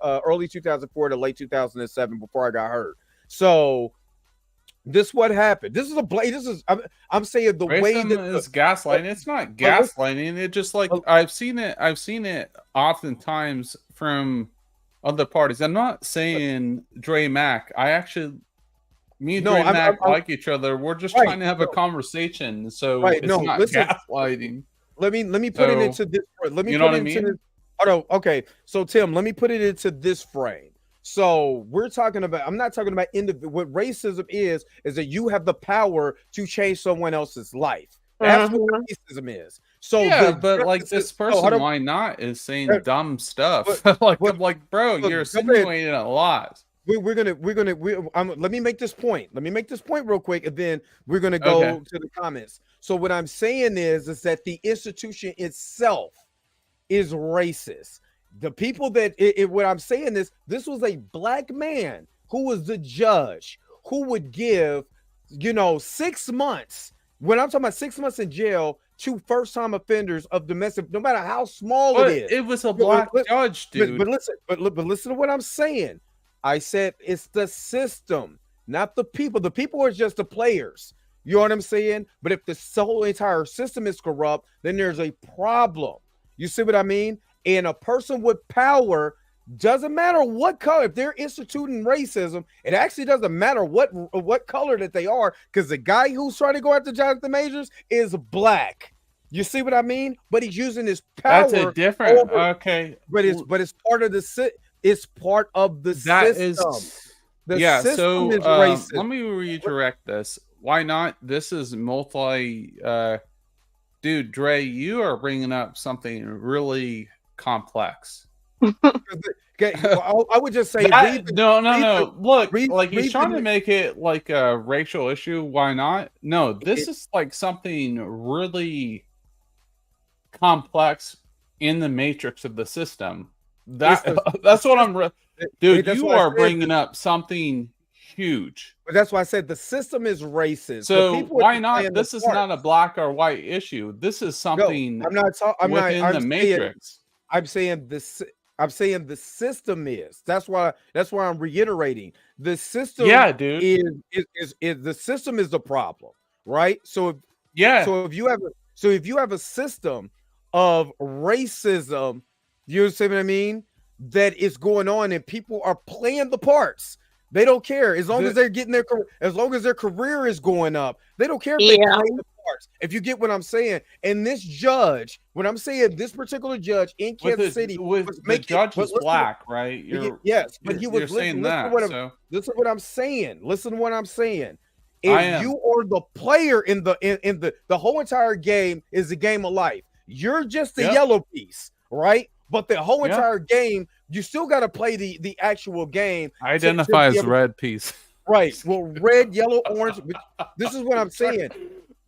early 2004 to late 2007 before I got hurt. So this what happened. This is I'm saying the racism way that is gaslighting. It's not gaslighting. It just like I've seen it oftentimes from other parties. I'm not saying Dre Mack. Me and Dre Mack like each other. We're just trying to have a conversation. So it's not gaslighting. Let me put it into this. Let me put it into this. Oh, no, okay. So Tim, let me put it into this frame. So we're talking about, I'm not talking about what racism is that you have the power to change someone else's life. That's what racism is. So yeah, but like this person, why not, is saying dumb stuff. I'm like, bro, you're insinuating a lot. Let me make this point. Let me make this point real quick, and then we're gonna go to the comments. So what I'm saying is that the institution itself is racist. The people that what I'm saying is, this was a black man who was the judge who would give, 6 months. When I'm talking about 6 months in jail to first-time offenders of domestic, no matter how small it is. It was a black judge, dude. But listen to what I'm saying. I said it's the system, not the people. The people are just the players. You know what I'm saying? But if the whole entire system is corrupt, then there's a problem. You see what I mean? And a person with power, doesn't matter what color, if they're instituting racism, it actually doesn't matter what color that they are, because the guy who's trying to go after Jonathan Majors is black. You see what I mean? But he's using his power. That's a different But it's part of the It's part of the system. The system is racist. Let me redirect this. Why not? This is dude, Dre, you are bringing up something really complex. I would just say no. Look, he's trying to make it like a racial issue. Why not? No, this is like something really complex in the matrix of the system. That's what I'm. Dude, you are bringing up something huge. But that's why I said the system is racist. So why not? This is not a black or white issue. This is something. I'm within the matrix. I'm saying the system is. That's why I'm reiterating. The system. Yeah, dude. Is the system is the problem, right? So if you have a system of racism, you see what I mean? That is going on, and people are playing the parts. They don't care as long as they're getting as long as their career is going up. They don't care if they play the parts. If you get what I'm saying. And this judge, what I'm saying, this particular judge in Kansas City, the judge is black, right? Yes, but he was saying that. Listen to what I'm saying. Listen to what I'm saying. If you are the player in the whole entire game is the game of life. You're just the yellow piece, right? But the whole entire game, you still got to play the actual game. I identify as red piece. Right. Well, red, yellow, orange. This is what I'm saying.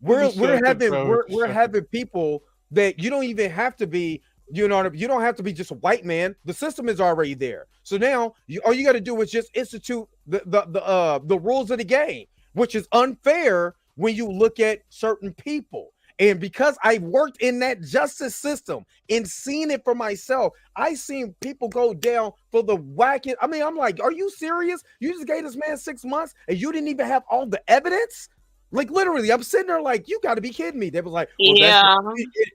We're having people that you don't even have to be. You don't have to be just a white man. The system is already there. So now all you got to do is just institute the rules of the game, which is unfair when you look at certain people. And because I worked in that justice system and seen it for myself, I seen people go down for the whackest. I mean, I'm like, are you serious? You just gave this man 6 months and you didn't even have all the evidence? Like, literally, I'm sitting there like, you got to be kidding me. They was like, well, Yeah.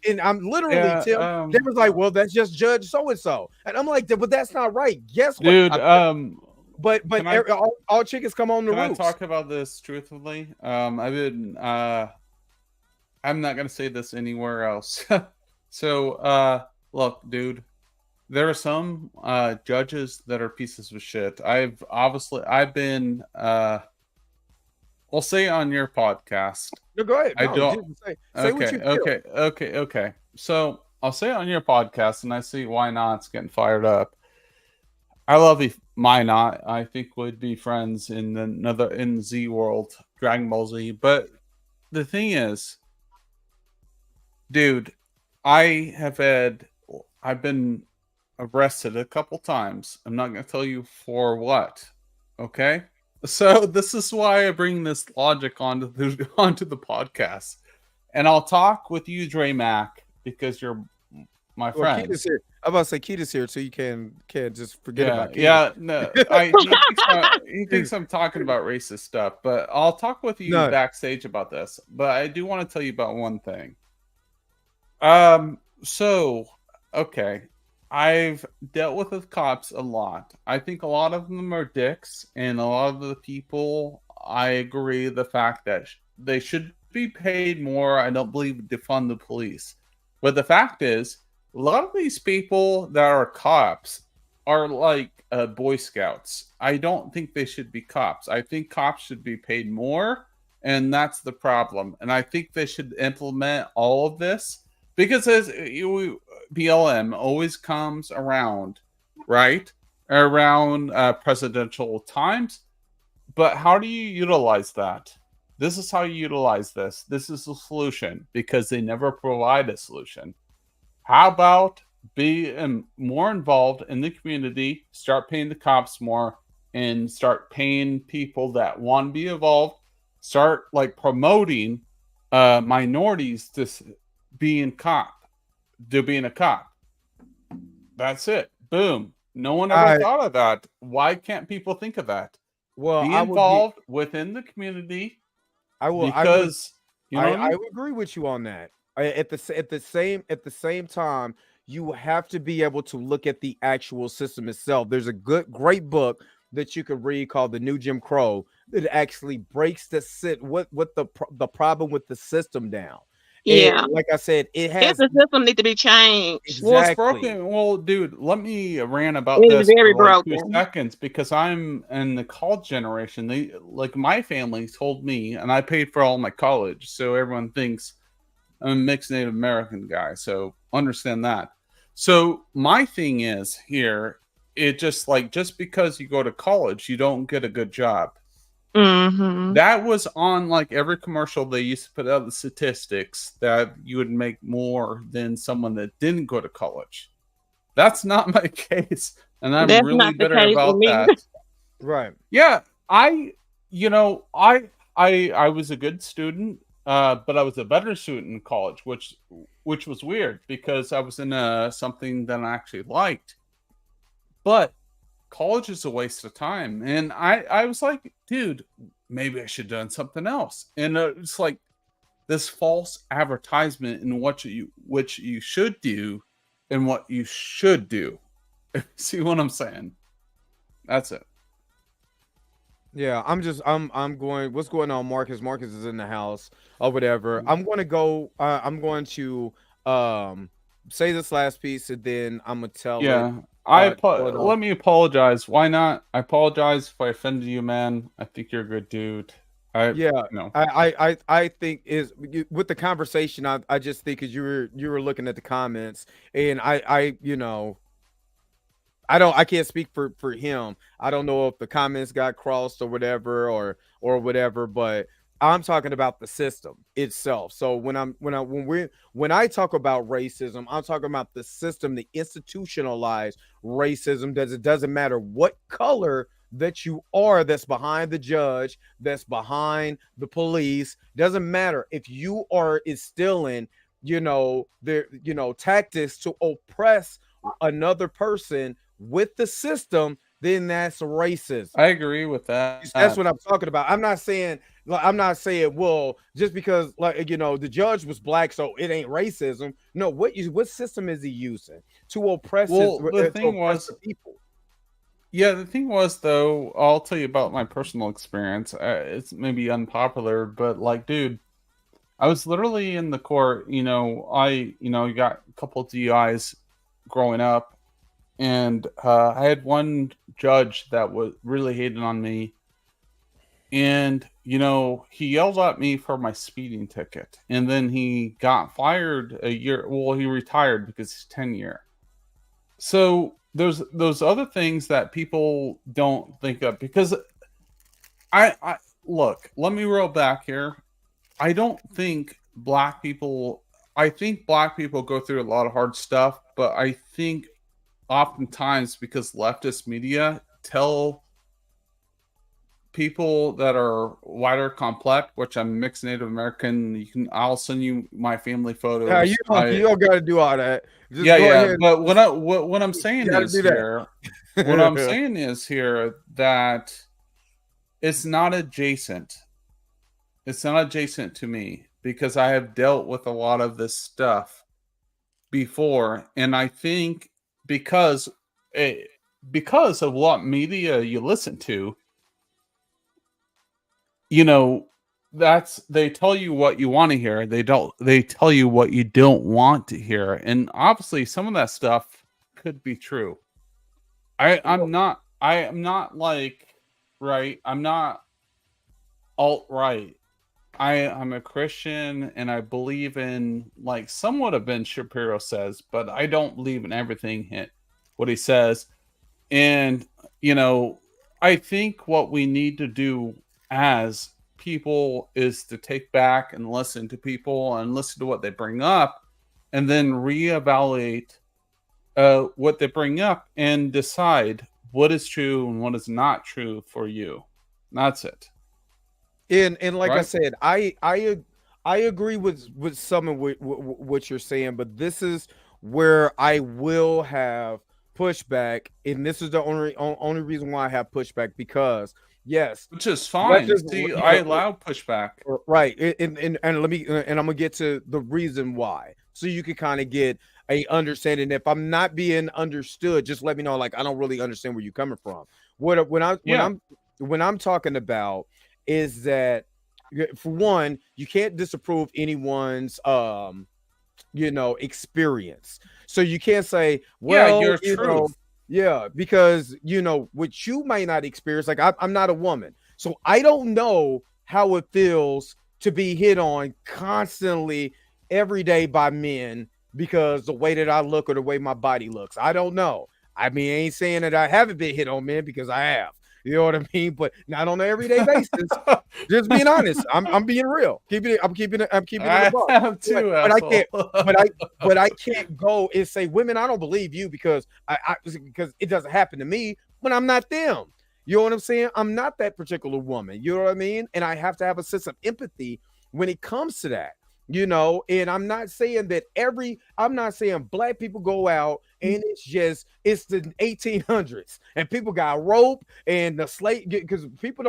and I'm literally, Tim, they was like, well, that's just Judge so-and-so. And I'm like, but that's not right. Guess what? Dude, but all chickens come on the roof. Can I talk about this truthfully? I'm not going to say this anywhere else. So, look, dude, there are some judges that are pieces of shit. I've been, we'll say on your podcast. No, go ahead. I don't say what you feel. Okay. So I'll say it on your podcast, and I see why not getting fired up. I love Minot. I think we'd be friends in Z world, Dragon Ball Z. But the thing is, dude, I've been arrested a couple times. I'm not going to tell you for what. Okay? So this is why I bring this logic onto the podcast. And I'll talk with you, Dre Mac, because you're my friend. Keita's here. I'm about to say Keita's here, so you can't just forget about Keita. Yeah, no. He thinks I'm talking about racist stuff, but I'll talk with you backstage about this. But I do want to tell you about one thing. So, okay. I've dealt with the cops a lot. I think a lot of them are dicks, and a lot of the people, I agree the fact that they should be paid more. I don't believe defund the police. But the fact is, a lot of these people that are cops are like Boy Scouts. I don't think they should be cops. I think cops should be paid more, and that's the problem. And I think they should implement all of this. Because as BLM always comes around, right? Around presidential times. But how do you utilize that? This is how you utilize this. This is the solution because they never provide a solution. How about be more involved in the community, start paying the cops more, and start paying people that want to be involved, start like promoting minorities to being a cop. That's it. Boom. No one ever thought of that. Why can't people think of that? Well, be involved within the community. I will because I would agree with you on that. At the same time, you have to be able to look at the actual system itself. There's a great book that you could read called The New Jim Crow that actually breaks the problem with the system down. Yeah, and like I said, the system needs to be changed. Exactly. Well, it's broken. Well, dude, let me rant about this for broken. 2 seconds because I'm in the college generation. My family told me, and I paid for all my college, so everyone thinks I'm a mixed Native American guy. So understand that. So my thing is here, it just because you go to college, you don't get a good job. Mm-hmm. That was on like every commercial. They used to put out the statistics that you would make more than someone that didn't go to college. That's not my case, and I'm really bitter about that. Right? Yeah, I was a good student, but I was a better student in college, which was weird because I was in something that I actually liked, but college is a waste of time. And I was like, dude, maybe I should have done something else. And it's like this false advertisement in which you should do and what you should do. See what I'm saying? That's it. Yeah, I'm going, what's going on, Marcus? Marcus is in the house or whatever. I'm going to say this last piece and then I'm going to tell let me apologize. Why not? I apologize if I offended you, man. I think you're a good dude. I think with the conversation, I just think because you were looking at the comments and I can't speak for him. I don't know if the comments got crossed or whatever or whatever, but I'm talking about the system itself. So when I talk about racism, I'm talking about the system, the institutionalized racism. It doesn't matter what color that you are, that's behind the judge, that's behind the police. Doesn't matter if you are instilling, tactics to oppress another person with the system, then that's racism. I agree with that. That's what I'm talking about. I'm not saying, well, just because the judge was black, so it ain't racism. No, what system is he using to oppress the people? Yeah, the thing was, though, I'll tell you about my personal experience. It's maybe unpopular, but like, dude, I was literally in the court. I got a couple of DUIs growing up, and I had one judge that was really hating on me, and he yelled at me for my speeding ticket, and then he got fired a year. Well, he retired because he's tenure. So there's those other things that people don't think of, because I look. Let me roll back here. I don't think black people. I think black people go through a lot of hard stuff, but I think oftentimes because leftist media tell people that are whiter complex, which I'm mixed Native American. I'll send you my family photos. Yeah, you don't got to do all that. Just go ahead. But what I'm saying is here, what I'm saying is here that it's not adjacent. It's not adjacent to me because I have dealt with a lot of this stuff before, and I think because of what media you listen to, they tell you what you want to hear. They tell you what you don't want to hear. And obviously some of that stuff could be true. I'm not like right. I'm not alt-right. I'm a Christian and I believe in like somewhat of Ben Shapiro says, but I don't believe in everything what he says. And I think what we need to do as people is to take back and listen to people and listen to what they bring up, and then reevaluate what they bring up and decide what is true and what is not true for you. That's it. And like right? I said, I agree with some of what you're saying, but this is where I will have pushback, and this is the only reason why I have pushback, because yes, which is fine. I allow pushback, right? And I'm gonna get to the reason why, so you can kind of get a understanding. If I'm not being understood, just let me know. Like, I don't really understand where you're coming from. When I'm talking about is that, for one, you can't disapprove anyone's experience. So you can't say, well, your truth. Because what you might not experience, like I'm not a woman, so I don't know how it feels to be hit on constantly every day by men because the way that I look or the way my body looks. I don't know. I mean, I ain't saying that I haven't been hit on men, because I have. You know what I mean? But not on an everyday basis. Just being honest. I'm being real. I'm keeping it above. But I can't go and say, women, I don't believe you because because it doesn't happen to me, when I'm not them. You know what I'm saying? I'm not that particular woman. You know what I mean? And I have to have a sense of empathy when it comes to that. And I'm not saying black people go out and it's the 1800s and people got rope and the slave, because people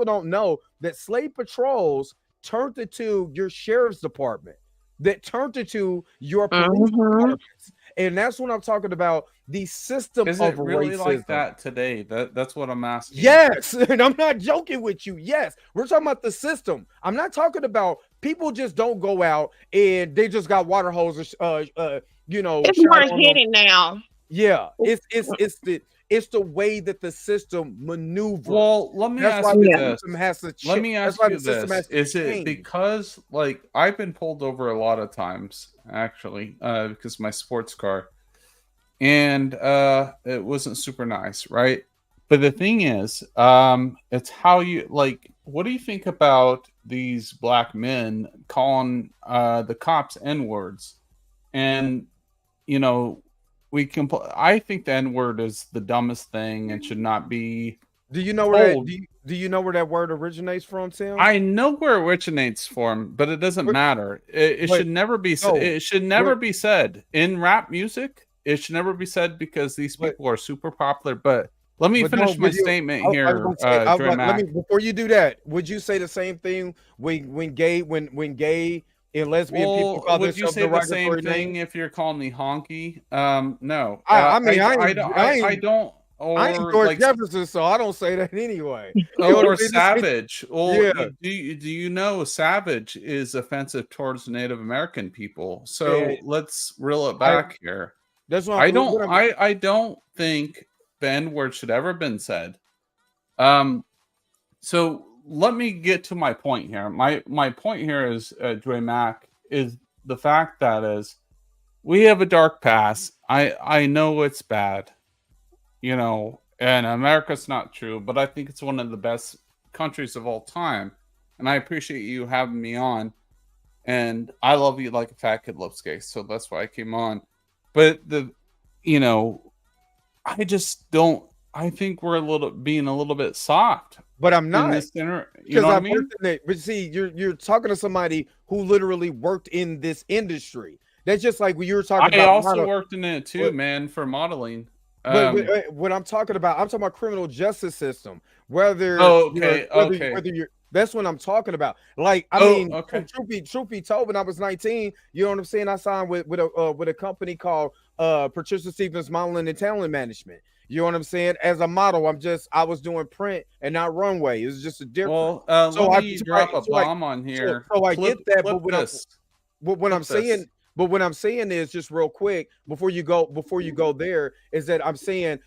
don't know that slave patrols turned into your sheriff's department, that turned into your police departments. And that's what I'm talking about. The system is of it really racism. Like that today? That's what I'm asking. Yes, and I'm not joking with you. Yes, we're talking about the system. I'm not talking about people just don't go out and they just got water hoses. It's more hidden now. Yeah, it's the way that the system maneuvers. Well, let me ask you this. Is it because, like, I've been pulled over a lot of times, actually, because of my sports car, and it wasn't super nice, right? But the thing is, it's how you like. What do you think about these black men calling the cops N words? And you know, I think the N word is the dumbest thing and should not be Do you know where that told. do you know where that word originates from, Tim? I know where it originates from, but it doesn't But, matter. It but should never be. no, It should but never be said in rap music. It should never be said because these but people are super popular. But let me but no, finish my but you statement I was here, gonna say I was Dre like, let me Mac. before you do that, would you say the same thing when gay and lesbian people Well, call would you themselves say the same derogatory thing names? if you're calling me honky? No. I mean I don't, I ain't or George like, Jefferson, so I don't say that anyway. You know what I or mean? savage. Well, Yeah, do you know savage is offensive towards Native American people? man. So let's reel it I back here. that's I what don't I'm I don't think the N word should ever been said. Um, so let me get to my point here. My point here is, Dre Mac, is the fact that is we have a dark past. I know it's bad, you know, and America's not true, but I think it's one of the best countries of all time. And I appreciate you having me on. And I love you like a fat kid loves cake, so that's why I came on. But you know, I just don't. I think we're being a little bit soft but I'm in not this center. You because know what I I've mean? worked in it. But see, you're talking to somebody who literally worked in this industry. That's just like when you were talking I about also model. worked in it too, But man, for modeling. what I'm talking about, I'm talking about criminal justice system. Whether Oh, you're okay, okay. whether you're that's what I'm talking about. Like, I Oh, mean, okay. truth be told, when I was 19, you know what I'm saying? I signed with a company called Patricia Stevens Modeling and Talent Management. You know what I'm saying? As a model, I was doing print and not runway. It was just a difference. Well, let So I me so drop a I bomb on here. so I Flip, get that, flip this. but what I'm Flip saying, this. but what I'm saying is just real quick before you go there is that I'm saying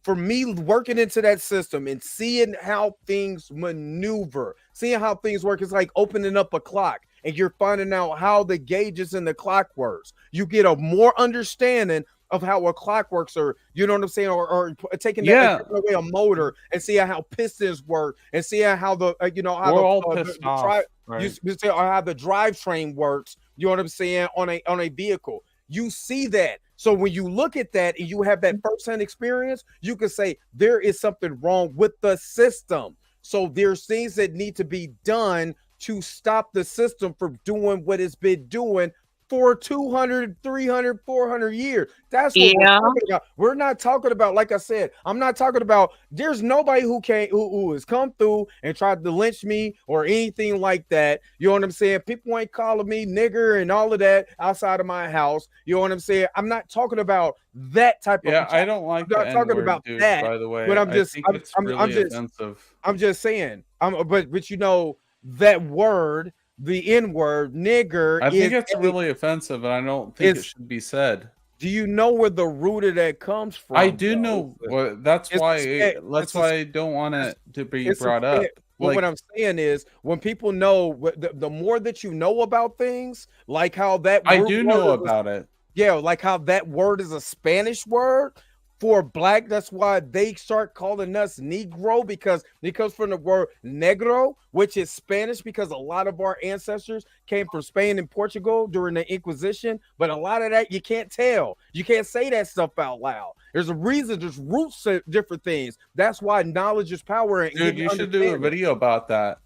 for me working into that system and seeing how things maneuver, seeing how things work, it's like opening up a clock and you're finding out how the gauges in the clock works. You get a more understanding of how a clock works, or you know what I'm saying, or taking Yeah, taking away a motor and seeing how pistons work and seeing how the how we're the all pissed the drive off, right? you say or how the drivetrain works. You know what I'm saying on a vehicle. You see that. So when you look at that and you have that firsthand experience, you can say there is something wrong with the system. So there's things that need to be done to stop the system from doing what it's been doing for 200, 300, 400 years. That's what we're Yeah. talking about. We're not talking about, like I said, I'm not talking about there's nobody who has come through and tried to lynch me or anything like that. You know what I'm saying? People ain't calling me nigger and all of that outside of my house. You know what I'm saying? I'm not talking about that type of Yeah, I talk. don't I'm like the not N talking word, about dude. that. By the But way, I think it's really offensive. I'm just saying. But you know that word, the N word, nigger I think is it's a really offensive, and I don't think it is. should be said. Do you know where the root of that comes I from? do Though know. Well, that's it's why. suspect. That's why I don't want It's it to be it's brought up. suspect. But what Like, I'm saying is, when people know, the more that you know about things, like how that I root do word know is about it. yeah, like how that word is a Spanish word for black. That's why they start calling us Negro because it comes from the word negro, which is Spanish because a lot of our ancestors came from Spain and Portugal during the Inquisition. But a lot of that you can't tell. You can't say that stuff out loud. There's a reason, there's roots to different things. That's why knowledge is power and Dude, getting you should do a understanding. video about that.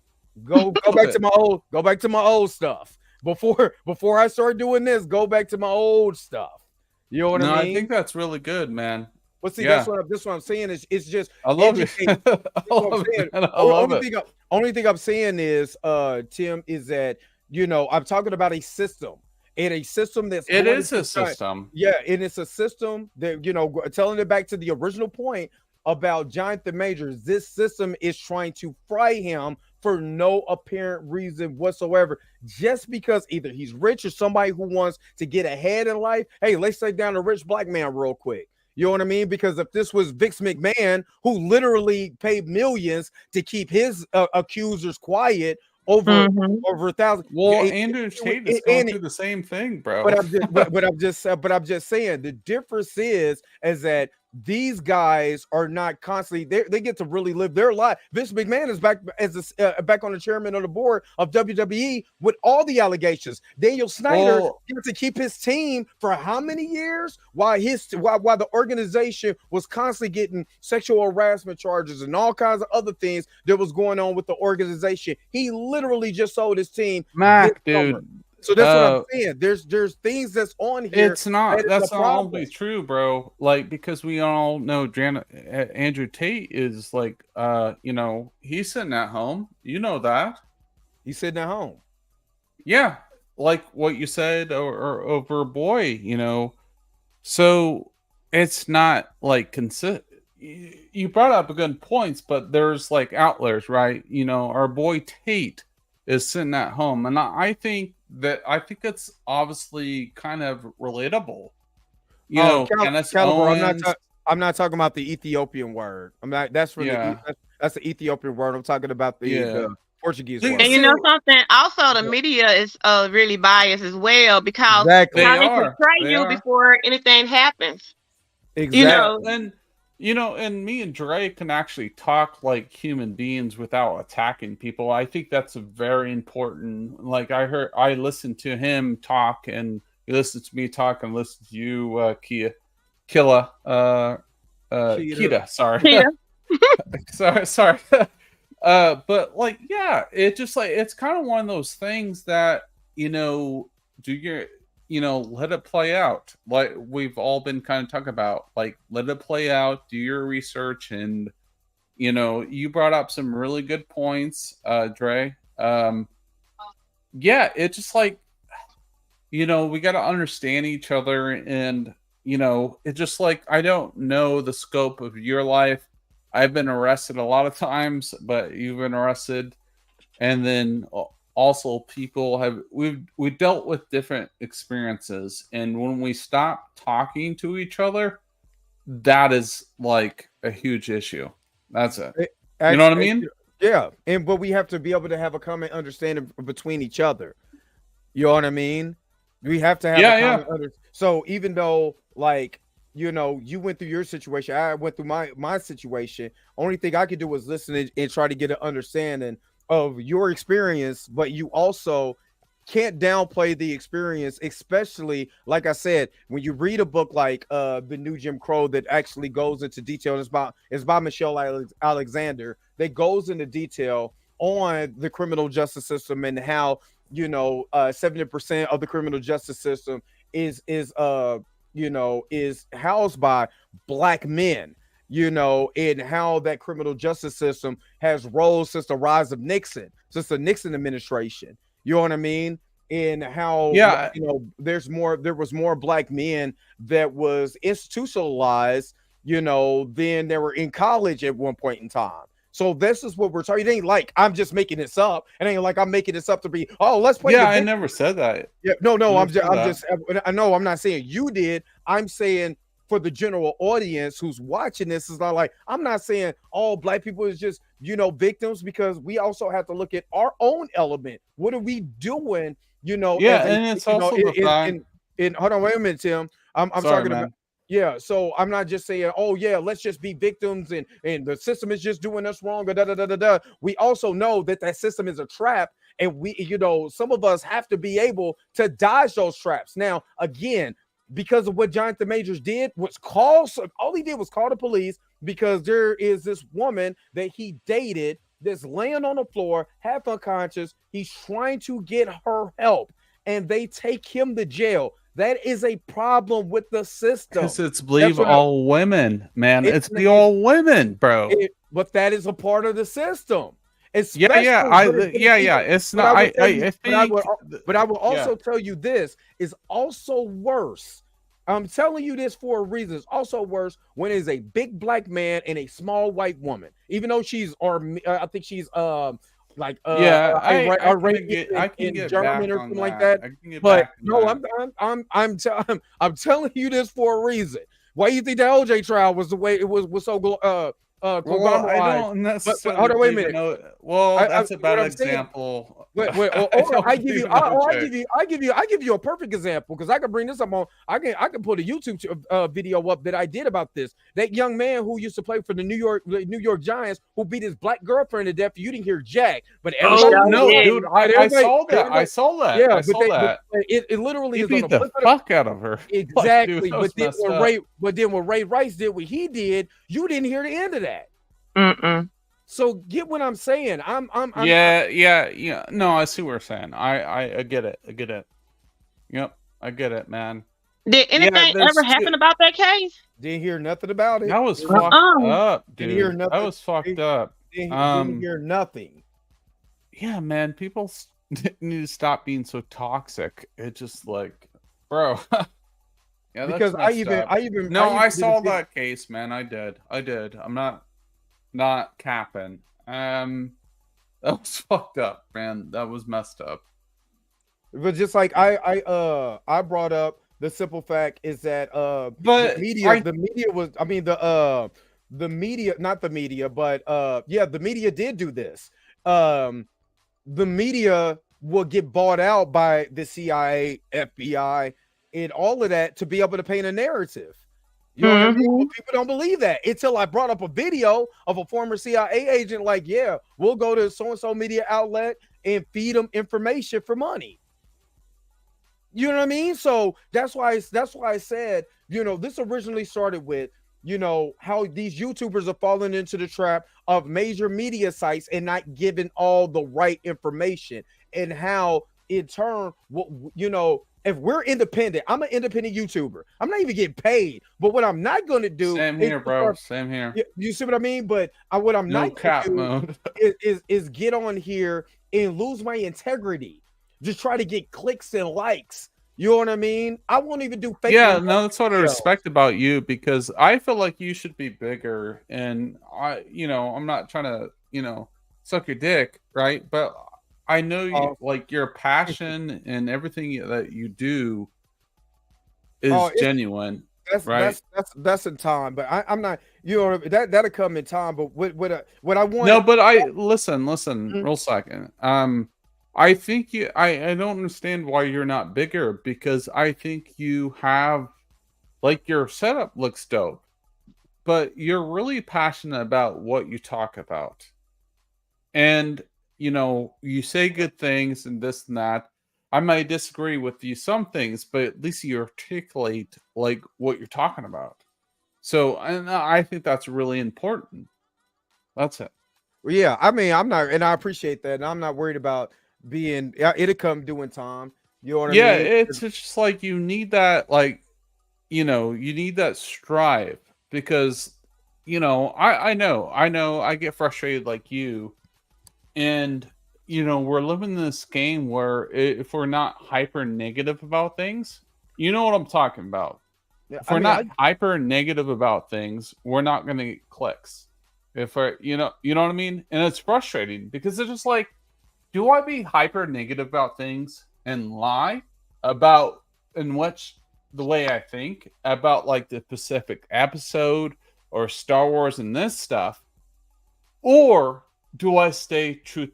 Go back to my old stuff. Before I start doing this, go back to my old stuff. You know what I No, I mean? think that's really good, man. But see, Yeah, that's what I'm saying is it's just I love it. educate. I That's what I'm love saying. it, man. I love it. Only thing I'm saying is, Tim, is that I'm talking about a system and a system that's It going is to a system. yeah, and it's a system that telling it back to the original point about Jonathan Majors. This system is trying to fry him for no apparent reason whatsoever, just because either he's rich or somebody who wants to get ahead in life. Hey, let's take down a rich black man real quick. You know what I mean? Because if this was Vince McMahon, who literally paid millions to keep his accusers quiet, over Mhm. 1,000. Well, And, Andrew Tate is going through the same thing, bro. but I'm just saying the difference is that these guys are not constantly they get to really live their life. Vince McMahon is back back on the chairman of the board of WWE with all the allegations. Daniel Snyder got to keep his team for how many years while the organization was constantly getting sexual harassment charges and all kinds of other things that was going on with the organization. He literally just sold his team Mac, dude. So that's what I'm saying. There's things that's on here. That's not always true, bro. Like, because we all know Andrew Tate is like, he's sitting at home. You know that. He's sitting at home. Yeah. Like what you said or over a boy, So it's not like you brought up a good points, but there's like outliers, right? Our boy Tate is sitting at home. And I think it's obviously kind of relatable. Caliber, I'm not talking about the Ethiopian word. I'm not. That's for that's the Ethiopian word. I'm talking about the Portuguese word. And you know something? Also, the media is really biased as well because exactly. how they portray you before anything happens. Exactly. And me and Dre can actually talk like human beings without attacking people. I think that's a very important. Like I listened to him talk, and he listened to me talk, and listened to you, Kita. Sorry, sorry. But like, yeah, it just like it's kind of one of those things that let it play out. Like we've all been kind of talking about, like, let it play out, do your research. And, you brought up some really good points, Dre. It's just like, we got to understand each other. And, it's just like, I don't know the scope of your life. I've been arrested a lot of times, but you've been arrested. And then also people we dealt with different experiences, and when we stop talking to each other, that is like a huge issue. That's it. You know what I mean? Yeah. But we have to be able to have a common understanding between each other. You know what I mean? We have to have a common understanding. So even though, like, you went through your situation, I went through my situation, only thing I could do was listen and try to get an understanding of your experience, but you also can't downplay the experience, especially, like I said, when you read a book like The New Jim Crow that actually goes into detail. It's by Michelle Alexander, that goes into detail on the criminal justice system and how 70% of the criminal justice system is housed by Black men. In how that criminal justice system has rolled since the rise of Nixon, since the Nixon administration. You know what I mean? And how there was more Black men that was institutionalized, than they were in college at one point in time. So this is what we're talking. It ain't like I'm just making this up. It ain't like I'm making this up to be, let's play. Yeah, I never said that. Yeah, no, I know I'm not saying you did. I'm saying for the general audience who's watching this, is not like, I'm not saying all Black people is just, victims, because we also have to look at our own element. What are we doing? And it's also hold on, wait a minute, Tim. I'm Sorry, talking man. about. Yeah, so I'm not just saying, let's just be victims and the system is just doing us wrong. We also know that system is a trap, and we, some of us have to be able to dodge those traps. Now, again, because of what Jonathan Majors did, all he did was call the police, because there is this woman that he dated that's laying on the floor, half unconscious. He's trying to get her help, and they take him to jail. That is a problem with the system. Because it's all women, man. It's all women, bro. But that is a part of the system. It's It's not. I think. But I will also tell you this is also worse. I'm telling you this for a reason. It's also worse when it's a big Black man and a small white woman. Even though I think she's I can get German or something like that. But no, I'm telling you this for a reason. Why do you think the OJ trial was the way it was so Well, conglomerate. I don't But necessarily hold on, wait a even minute. know. Well, that's a What bad I'm saying. example. Wait, I don't I give you, even know, Jay. I give you a perfect example because I can bring this up on. I can put a YouTube video up that I did about this. That young man who used to play for the New York Giants who beat his black girlfriend to death. You didn't hear Jack, but Oh, everybody. No, yeah. dude, I saw that. I saw that. Yeah, I saw that. but it literally He is on a beat the blip of fuck out of her. Like, dude, exactly. that was messed up. When Ray Rice did what he did, you didn't hear the end of that. Mm-mm. So get what I'm saying. Yeah. No, I see what you're saying. I get it. I get it. Yep, I get it, man. Did anything ever happen about that case? Didn't hear nothing about it. That was fucked up, dude. Didn't hear nothing. That was fucked up. Didn't hear nothing. Yeah, man. People need to stop being so toxic. It's just like, bro. Yeah, because I saw that case, man. I did. I'm not capping. That was fucked up, man. That was messed up. But just like I brought up, the simple fact is that but the media was, I mean, the media, not the media, but the media did do this. The media will get bought out by the CIA, FBI, and all of that to be able to paint a narrative. You know what I mean? Well, people don't believe that until I brought up a video of a former CIA agent. Like, yeah, we'll go to so-and-so media outlet and feed them information for money. You know what I mean? So that's why I said, this originally started with, how these YouTubers are falling into the trap of major media sites and not giving all the right information, and how in turn, if we're independent, I'm an independent YouTuber. I'm not even getting paid. But what I'm not going to do, same here, bro. Same here. You see what I mean? But what I'm not going to do is get on here and lose my integrity. Just try to get clicks and likes. You know what I mean? I won't even do fake. Yeah, no, that's what I respect about you, because I feel like you should be bigger. And I'm not trying to, suck your dick, right? But I know you, like, your passion and everything that you do is genuine. That's in time, but I'm not. That'll come in time. But what I want. No, but listen, real second. I think I don't understand why you're not bigger, because I think you have, like, your setup looks dope, but you're really passionate about what you talk about. And, you say good things and this and that. I might disagree with you some things, but at least you articulate, like, what you're talking about. So, and I think that's really important. That's it. Well, yeah, I mean, I'm not, and I appreciate that, and I'm not worried about being. It'll come doing time. You know what I mean? Yeah, it's just like you need that, like, you need that strive, because, I know I get frustrated like you, and we're living in this game where if we're not hyper negative about things, you know what I'm talking about. Yeah, if we're not hyper negative about things, we're not going to get clicks. If we're, you know what I mean? And it's frustrating because it's just like, do I be hyper negative about things and lie about and watch the way I think about, like, the Pacific episode or Star Wars and this stuff? Or do I stay truth?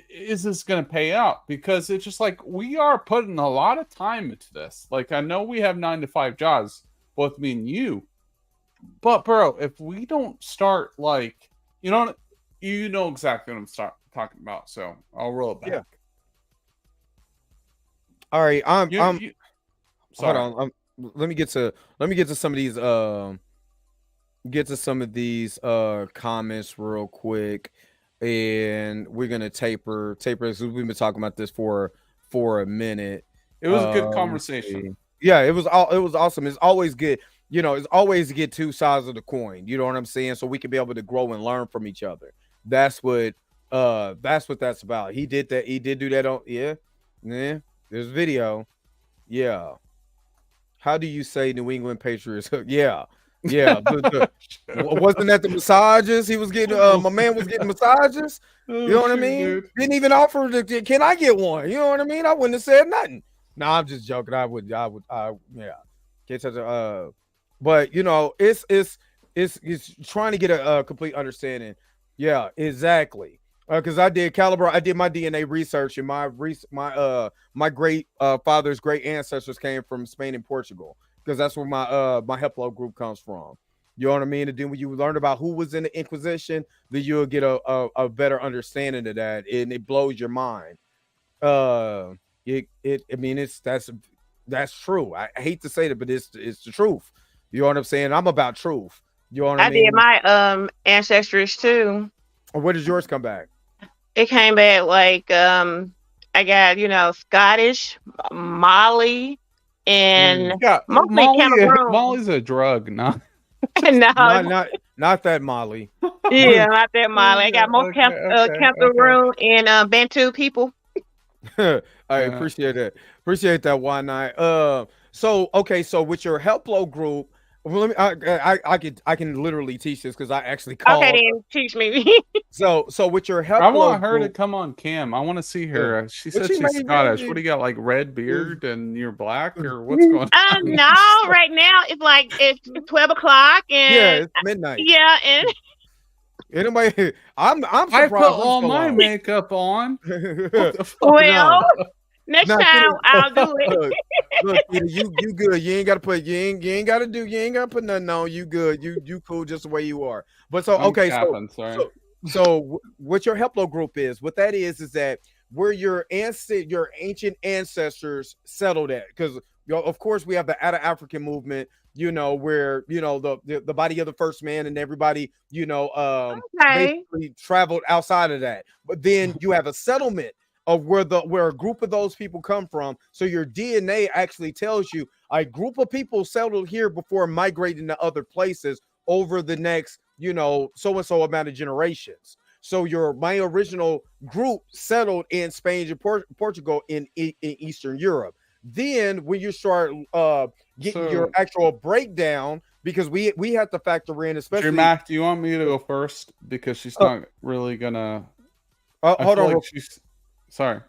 Is this going to pay out? Because it's just like, we are putting a lot of time into this. Like, I know we have 9 to 5 jobs, both me and you. But, bro, if we don't start, like, you know exactly what I'm talking about. So I'll roll it back. Yeah. All right. Sorry. Hold on. Let me get to some of these comments real quick, and we're gonna taper because we've been talking about this for a minute. It was a good conversation. Yeah, it was awesome. It's always good. It's always to get two sides of the coin. You know what I'm saying? So we can be able to grow and learn from each other. That's what that's about. He did that. He did do that on there's video. Yeah. How do you say New England Patriots? Yeah. Wasn't that the massages he was getting? My man was getting massages. You know what I mean? Dude. Didn't even offer can I get one? You know what I mean? I wouldn't have said nothing. No, I'm just joking. I would. Yeah. Can't touch it. But it's It's trying to get a complete understanding. Yeah, exactly. Because I did my DNA research, and my great father's great ancestors came from Spain and Portugal, because that's where my Heplo group comes from. You know what I mean? And then when you learn about who was in the Inquisition, then you'll get a better understanding of that, and it blows your mind. Uh, I mean, that's true. I hate to say that, but it's the truth. You know what I'm saying? I'm about truth. You know what I I did mean? my ancestors too. Where does yours come back? It came back like I got, Scottish, Mali, and Yeah, mostly Cameroon. Molly's a drug, not No, Not that Molly. yeah, not that Mali. I got most okay. Cameroon and Bantu people. I Yeah. appreciate that one night. So okay, so with your Helplo group, well, I can literally teach this because I actually Okay, called. then teach me. So with your I Helplo want her to group, come on cam. I want to see her. She what said she she's made, Scottish. What do you got, like red beard and you're black, or what's going on? No, right now it's 12 o'clock, yeah, and it's midnight. yeah, and Anybody, I'm I put surprised I'm all still my on. makeup on. What the fuck? well, No, next no, time I'll do it. look, Peter, you good. You ain't gotta put nothing on. You good. You cool just the way you are. But so I'm okay, capping, sorry. what your Heplo group is, what that is that where your ancient ancestors settled at. Because of course we have the out of African movement, where the body of the first man and everybody, Okay. basically traveled outside of that. But then you have a settlement of where a group of those people come from. So your DNA actually tells you a group of people settled here before migrating to other places over the next, so and so amount of generations. So my original group settled in Spain and Portugal in Eastern Europe. Then when you start getting your actual breakdown, because we have to factor in, especially. Mac, do you want me to go first? Because she's not really gonna. Hold on, sorry.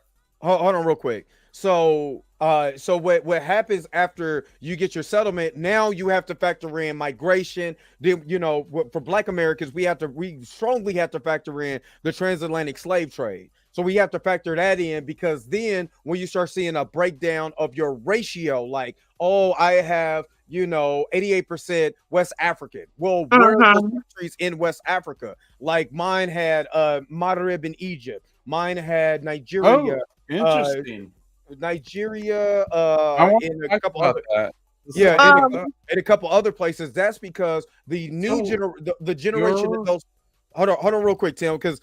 Hold on real quick. So what happens after you get your settlement? Now you have to factor in migration. Then for Black Americans, we strongly have to factor in the transatlantic slave trade. So we have to factor that in, because then when you start seeing a breakdown of your ratio, like, oh, I have 88% West African. Well, where are those countries in West Africa? Like mine had Maghreb in Egypt. Mine had Nigeria. Oh, interesting. Nigeria, in a couple other that. in a couple other places. That's because the new the generation of those. Hold on, real quick, Tim, because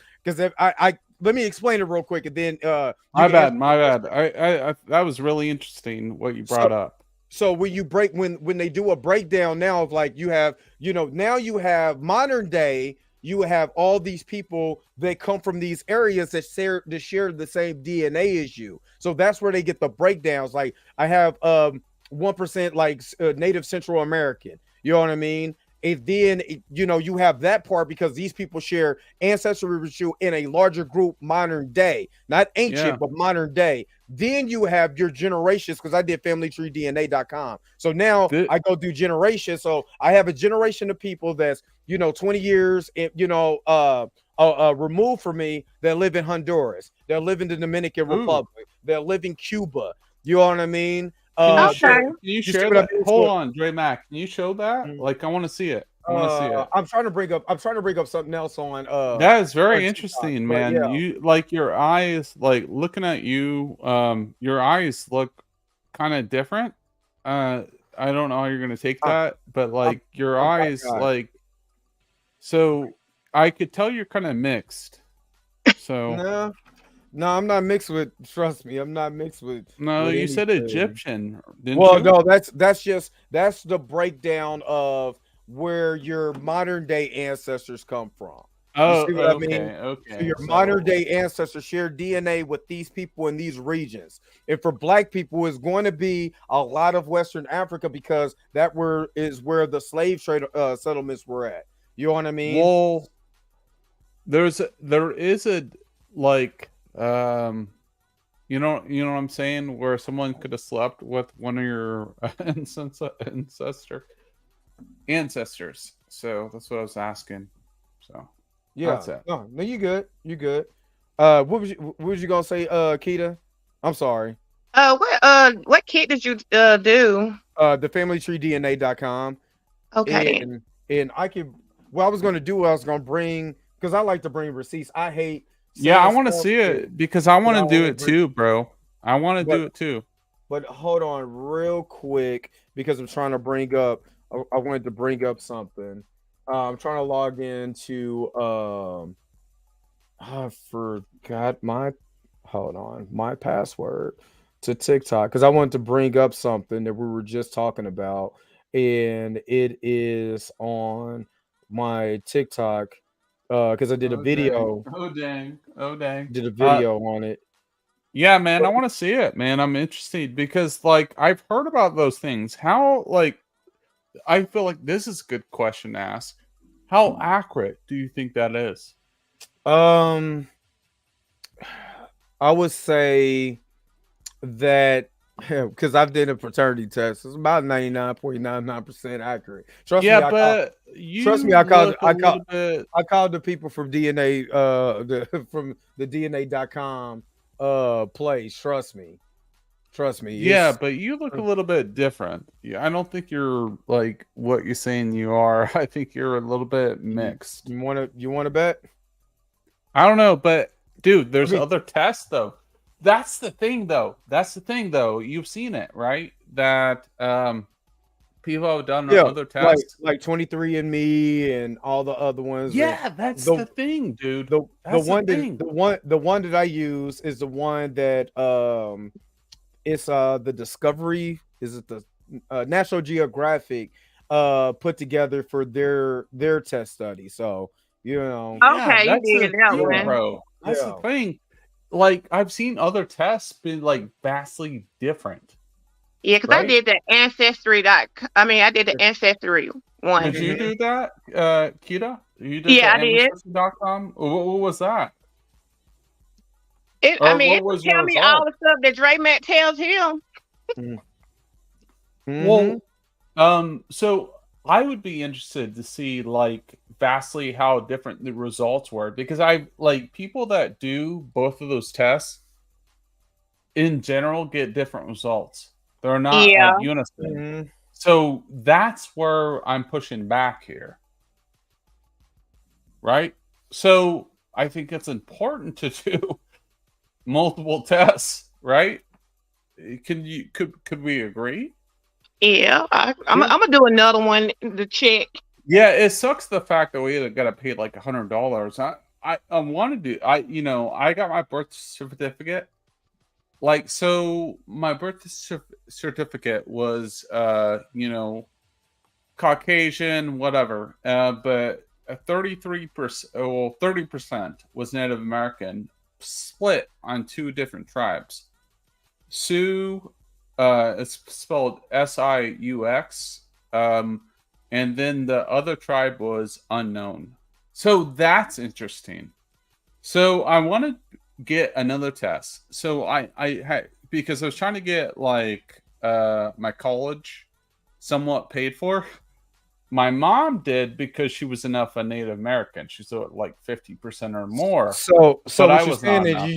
I let me explain it real quick, and then my bad. I that was really interesting what you brought up. So when they do a breakdown now of, like, you have now you have modern day. You have all these people that come from these areas that share the same DNA as you. So that's where they get the breakdowns. Like I have 1% like Native Central American. You know what I mean? And then you have that part because these people share ancestry with you in a larger group, modern day, not ancient, but modern day. Then you have your generations, because I did familytreedna.com. So now I go do generations. So I have a generation of people that's 20 years removed from me that live in Honduras. They live in the Dominican Republic. They live in Cuba. You know what I mean? Okay. You share that? Hold on, Dre Mac. Can you show that? Like, I want to see it. I want to see it. I'm trying to bring up something else on. That is very interesting, man. Yeah. You like your eyes, like looking at you. Your eyes look kind of different. I don't know how you're gonna take that, but like your eyes, like. So I could tell you're kind of mixed. So. No, I'm not mixed with. Trust me, I'm not mixed with. No, with you anything. said Egyptian. Well, no, that's the breakdown of where your modern day ancestors come from. Oh, you see what I mean? Okay. So your modern day ancestors share DNA with these people in these regions. And for Black people, it's going to be a lot of Western Africa, because is where the slave trade settlements were at. You know what I mean? Well, there is a like. You know what I'm saying, where someone could have slept with one of your ancestors. So that's what I was asking. So Yeah. that's it. No, you good. You good. What was you gonna say, Keita? I'm sorry. What kit did you do? TheFamilyTreeDNA.com. Okay. And I could what I was gonna do, I was gonna bring because I like to bring receipts. I hate Yeah, I saying want to stuff see that, it because I that want I to do only it bring, too, bro. I want to but do it too. but hold on real quick because I'm trying to bring up I wanted to bring up something. I'm trying to log into I forgot my hold on, my password to TikTok because I wanted to bring up something that we were just talking about, and it is on my TikTok because I did a Oh dang! video, Oh dang! Oh dang! did a video on it. Yeah, man, I But want to see it, man. I'm interested because, like, I've heard about those things. How, like, I feel like this is a good question to ask. How accurate do you think that is? um, I would say that because I've did a fraternity test, it's about 99.99% accurate. Trust Yeah, me, but trust me, you look a little bit. I called the people from DNA from the DNA.com place. Trust me. Trust me. Yeah, It's but you look a little bit different. Yeah, I don't think you're like what you're saying you are. I think you're a little bit you, mixed. you wanna bet? I don't know, but dude, I there's mean, other tests though. That's the thing though. That's the thing though. You've seen it, right? That people have done yeah, other tests. like 23 and Me and all the other ones and Yeah, that's the the thing, dude. the That's the one that thing. the one that I use is the one that it's the Discovery, is it the National Geographic put together for their test study. So, you know, Yeah, Okay, you that's did the that thing, yeah, one. bro. That's the yeah. thing. Like I've seen other tests be like vastly different, Yeah, because I right? did the ancestry dot. I mean, I did the ancestry one. Did you Mhm. do that, Kita? You did the Yeah, I did. ancestry.com? What was that? I Or mean, what it would was your tell me all result? the stuff that Dre Matt tells him. Mhm. Mhm. Well, so I would be interested to see like vastly how different the results were because I like people that do both of those tests in general get different results. They're not like Yeah. unison. Mhm. So that's where I'm pushing back here, right? So I think it's important to do multiple tests, right? Could we agree? Yeah, I'm Yeah. gonna do another one to check. Yeah, it sucks the fact that we either gotta pay like $100. I wanted to I got my birth certificate. Like so my certificate was Caucasian, whatever. But 33%, well, 30% was Native American, split on two different tribes. Sioux, it's spelled Siux, and then the other tribe was unknown. So that's interesting. So I want to get another test. So I had because I was trying to get like my college somewhat paid for. My mom did because she was enough a Native American. She's like 50% or more, So but I what you're was not saying is enough.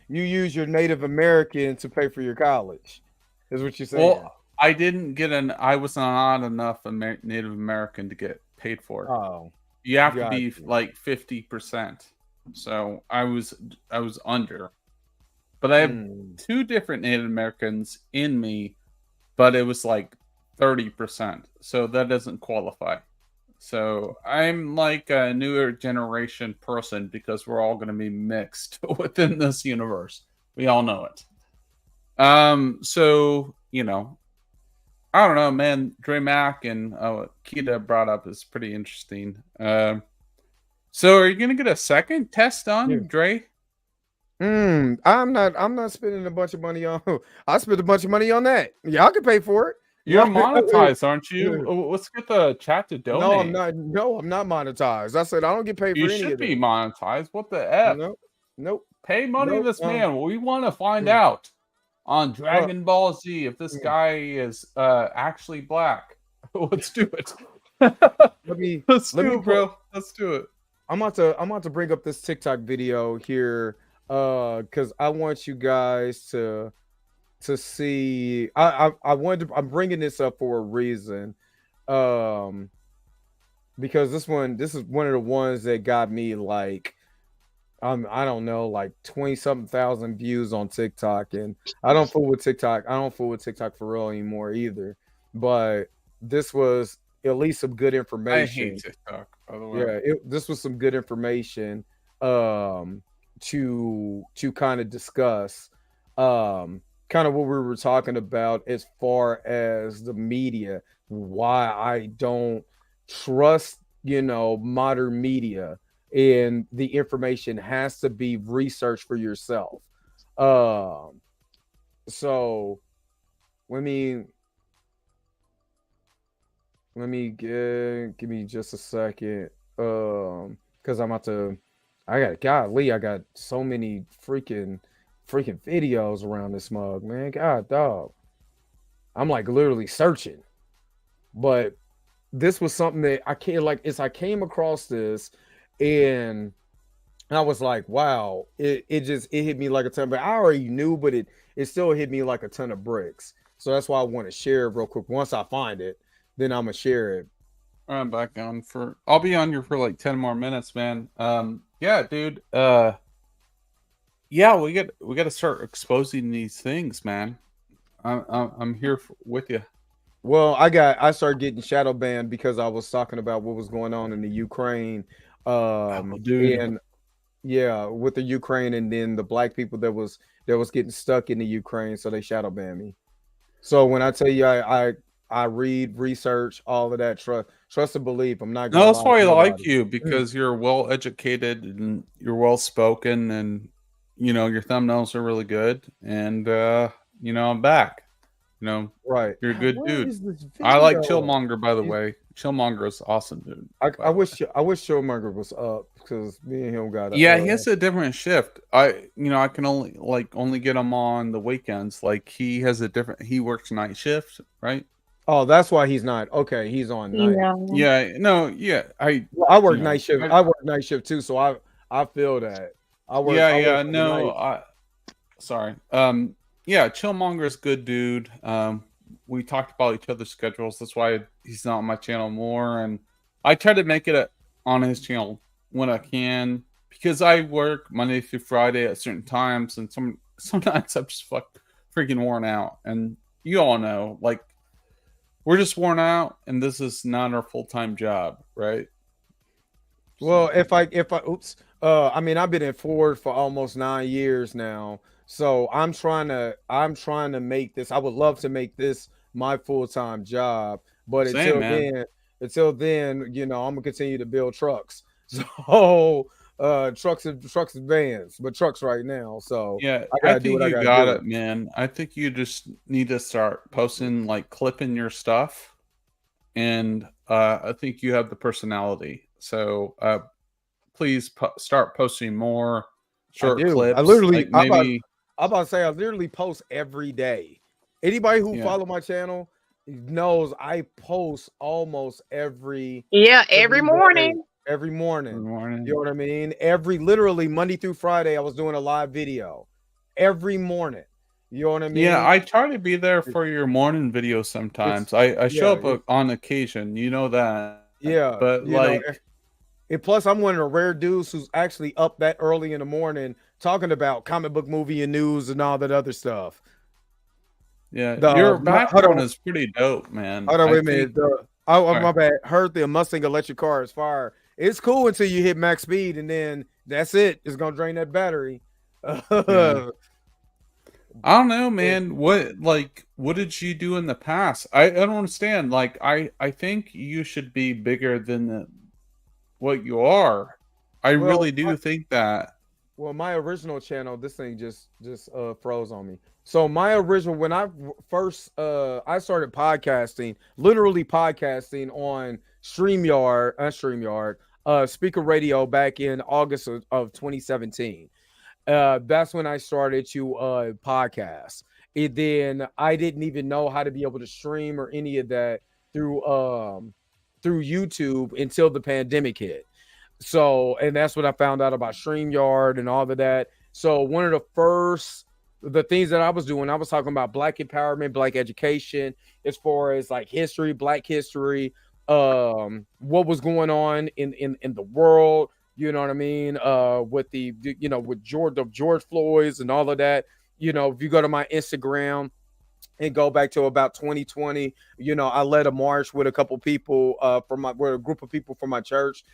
you use your Native American to pay for your college. Is what you're saying. Well, I didn't get I was not enough Native American to get paid for. Oh, You have to got be you. like 50%. So I was under. But I have Mm. two different Native Americans in me, but it was like 30%. So that doesn't qualify. So I'm like a newer generation person because we're all going to be mixed within this universe. We all know it. So, I don't know, man. Dre Mack and Kita brought up is pretty interesting. So are you gonna get a second test Yeah. done, Dre? I'm not spending a bunch of money on I spent a bunch of money on that. Y'all can pay for it. You're Y'all monetized, aren't you? Let's get the chat to No, I'm donate. not. No, I'm not monetized. I said I don't get paid You for any should of be this. monetized. What the F? Nope. Nope. Pay money to Nope. this man. We want to find Mm, out on uh, Dragon Ball Z if this mm. guy is actually black. Let's do it. let me Let's let do me it, bro. Let's do it. I'm about to bring up this TikTok video here, because I want you guys to see. I wanted to, I'm bringing this up for a reason, um, because this is one of the ones that got me like, I don't know, like 20 something thousand views on TikTok, and I don't fool with TikTok. I don't fool with TikTok for real anymore either. But this was at least some good I hate information. TikTok, by the way. Yeah, this was some good information, um, to kind of discuss, kind of what we were talking about as far as the media, why I don't trust, modern media, and the information has to be researched for yourself. Um, so let me give me just a second. Because I'm about to I got so many freaking videos around this mug, man. God dog. I'm like literally searching. But this was something that I can't like as I came across this, and I was like, wow, it hit me like a ton, but I already knew, but it still hit me like a ton of bricks. So that's why I want to share it real quick. Once I find it, then I'm gonna share it. I'm back on for. I'll be on here for like 10 more minutes, man. Yeah, dude. Yeah, we got to start exposing these things, man. I'm here with you. Well, I started getting shadow banned because I was talking about what was going on in the Ukraine, Oh, dude. and yeah, with the Ukraine, and then the black people that was getting stuck in the Ukraine, so they shadow banned me. So when I tell you I read, research, all of that, trust and believe. I'm not No, gonna that's lie to why I like nobody. you because you're well educated and you're well spoken, and your thumbnails are really good. And I'm back. Right. You're a God, good where dude. is this I like video? Chillmonger, by the He's- way. Chillmonger is awesome, dude. By I the way. wish Showmonger was up because me and him got a Yeah, he has a different shift. I can only get him on the weekends. Like he works night shift, right? oh, that's why he's not okay. He's on night. Yeah. Yeah, no, yeah. Well, I work You night know, shift. I, I work night shift too, so I feel that. I work yeah, no, overnight. sorry. Yeah, Chillmonger's good dude. We talked about each other's schedules. That's why he's not on my channel more, and I try to make it on his channel when I can because I work Monday through Friday at certain times, and sometimes I'm just freaking worn out. And you all know, like we're just worn out, and this is not our full time job, right? Well, So if I oops, I mean I've been in Ford for almost 9 years now, so I'm trying to make this. I would love to make this my full time job, but same, man. until then, I'm gonna continue to build trucks. So trucks and vans, but trucks right now. So Yeah, I I gotta do think what I you gotta got do. it, man. I think you just need to start posting, like clipping your stuff, and I think you have the personality. So please start posting more I short do. clips, like maybe, I'm about to say I literally post every day. Anybody who yeah, follow my channel knows I post almost Yeah, every every day, morning. every good morning. You know morning. what I mean? Every literally Monday through Friday, I was doing a live video every morning. You know what I Yeah, mean? I try to be there It- for your morning videos It's sometimes. I show yeah, up on occasion, you know that, yeah. but like, And plus, I'm one of the rare dudes who's actually up that early in the morning talking about comic book movie and news and all that other stuff. yeah, The your hold background on, is pretty dope, man. hold on, I wait a think. minute. Oh, All right. my bad. Heard the Mustang electric car is fire. It's cool until you hit max speed, and then that's it. It's gonna drain that battery. Yeah. But I don't know, man. What did you do in the past? I don't understand. Like I think you should be bigger than what you are. I well, really do think that. my original channel, this thing just froze on me. So my original when I first I started podcasting, literally podcasting on StreamYard, Speaker Radio back in August of 2017. That's when I started to podcast. And then I didn't even know how to be able to stream or any of that through through YouTube until the pandemic hit. So, and that's what I found out about StreamYard and all of that. So, one of the things that I was doing, I was talking about Black empowerment, Black education, as far as like history, Black history, what was going on in the world. You know what I mean? With with George Floyd's and all of that. If you go to my Instagram and go back to about 2020, I led a march with a couple people with a group of people from my church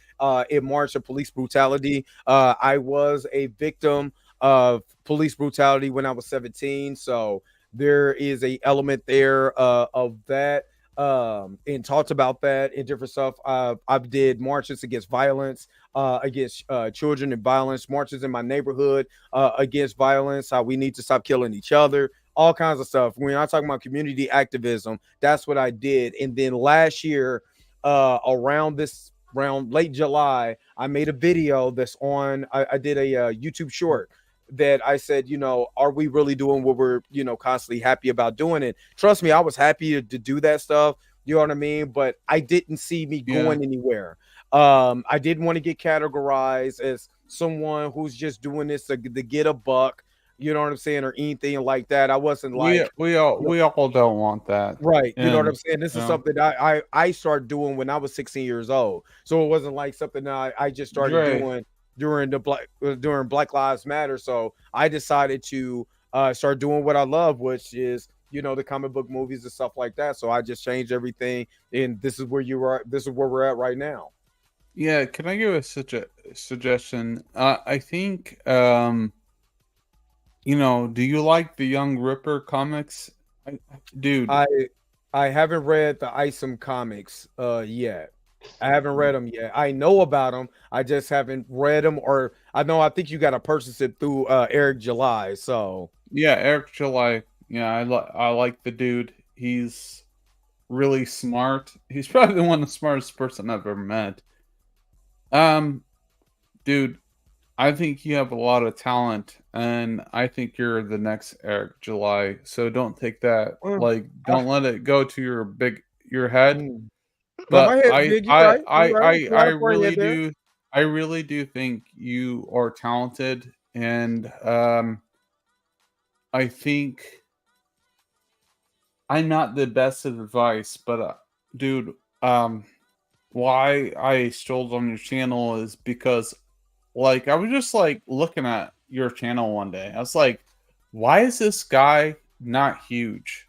in March of police brutality. I was a victim of police brutality when I was 17, so there is a element there of that, and talked about that and different stuff. I did marches against violence, against children and violence, marches in my neighborhood against violence, how we need to stop killing each other, all kinds of stuff. When I'm talking about community activism, that's what I did. And then last year, around late July, I made a video that's on. I did a YouTube short that I said, are we really doing what we're, constantly happy about doing it? Trust me, I was happy to do that stuff. You know what I mean? But I didn't see me going anywhere. I didn't want to get categorized as someone who's just doing this to get a buck. You know what I'm saying, or anything like that. I wasn't like we all don't want that, right? You know what I'm saying. This is something I started doing when I was 16 years old, so it wasn't like something that I just started doing during Black Lives Matter. So I decided to start doing what I love, which is the comic book movies and stuff like that. So I just changed everything, and this is where this is where we're at right now. Yeah, can I give a suggestion? I think do you like the Young Ripper comics? Dude, I haven't read the Isom comics yet. I haven't read them yet. I know about them. I just haven't read them, or I think you got to purchase it through Eric July. So yeah, Eric July. Yeah, I like the dude. He's really smart. He's probably the smartest person I've ever met. Dude, I think you have a lot of talent, and I think you're the next Eric July. So don't take that don't let it go to your head. But I really do think you are talented, and I think I'm not the best of advice, but dude, why I strolled on your channel is because I was just looking at your channel one day. I was like, why is this guy not huge?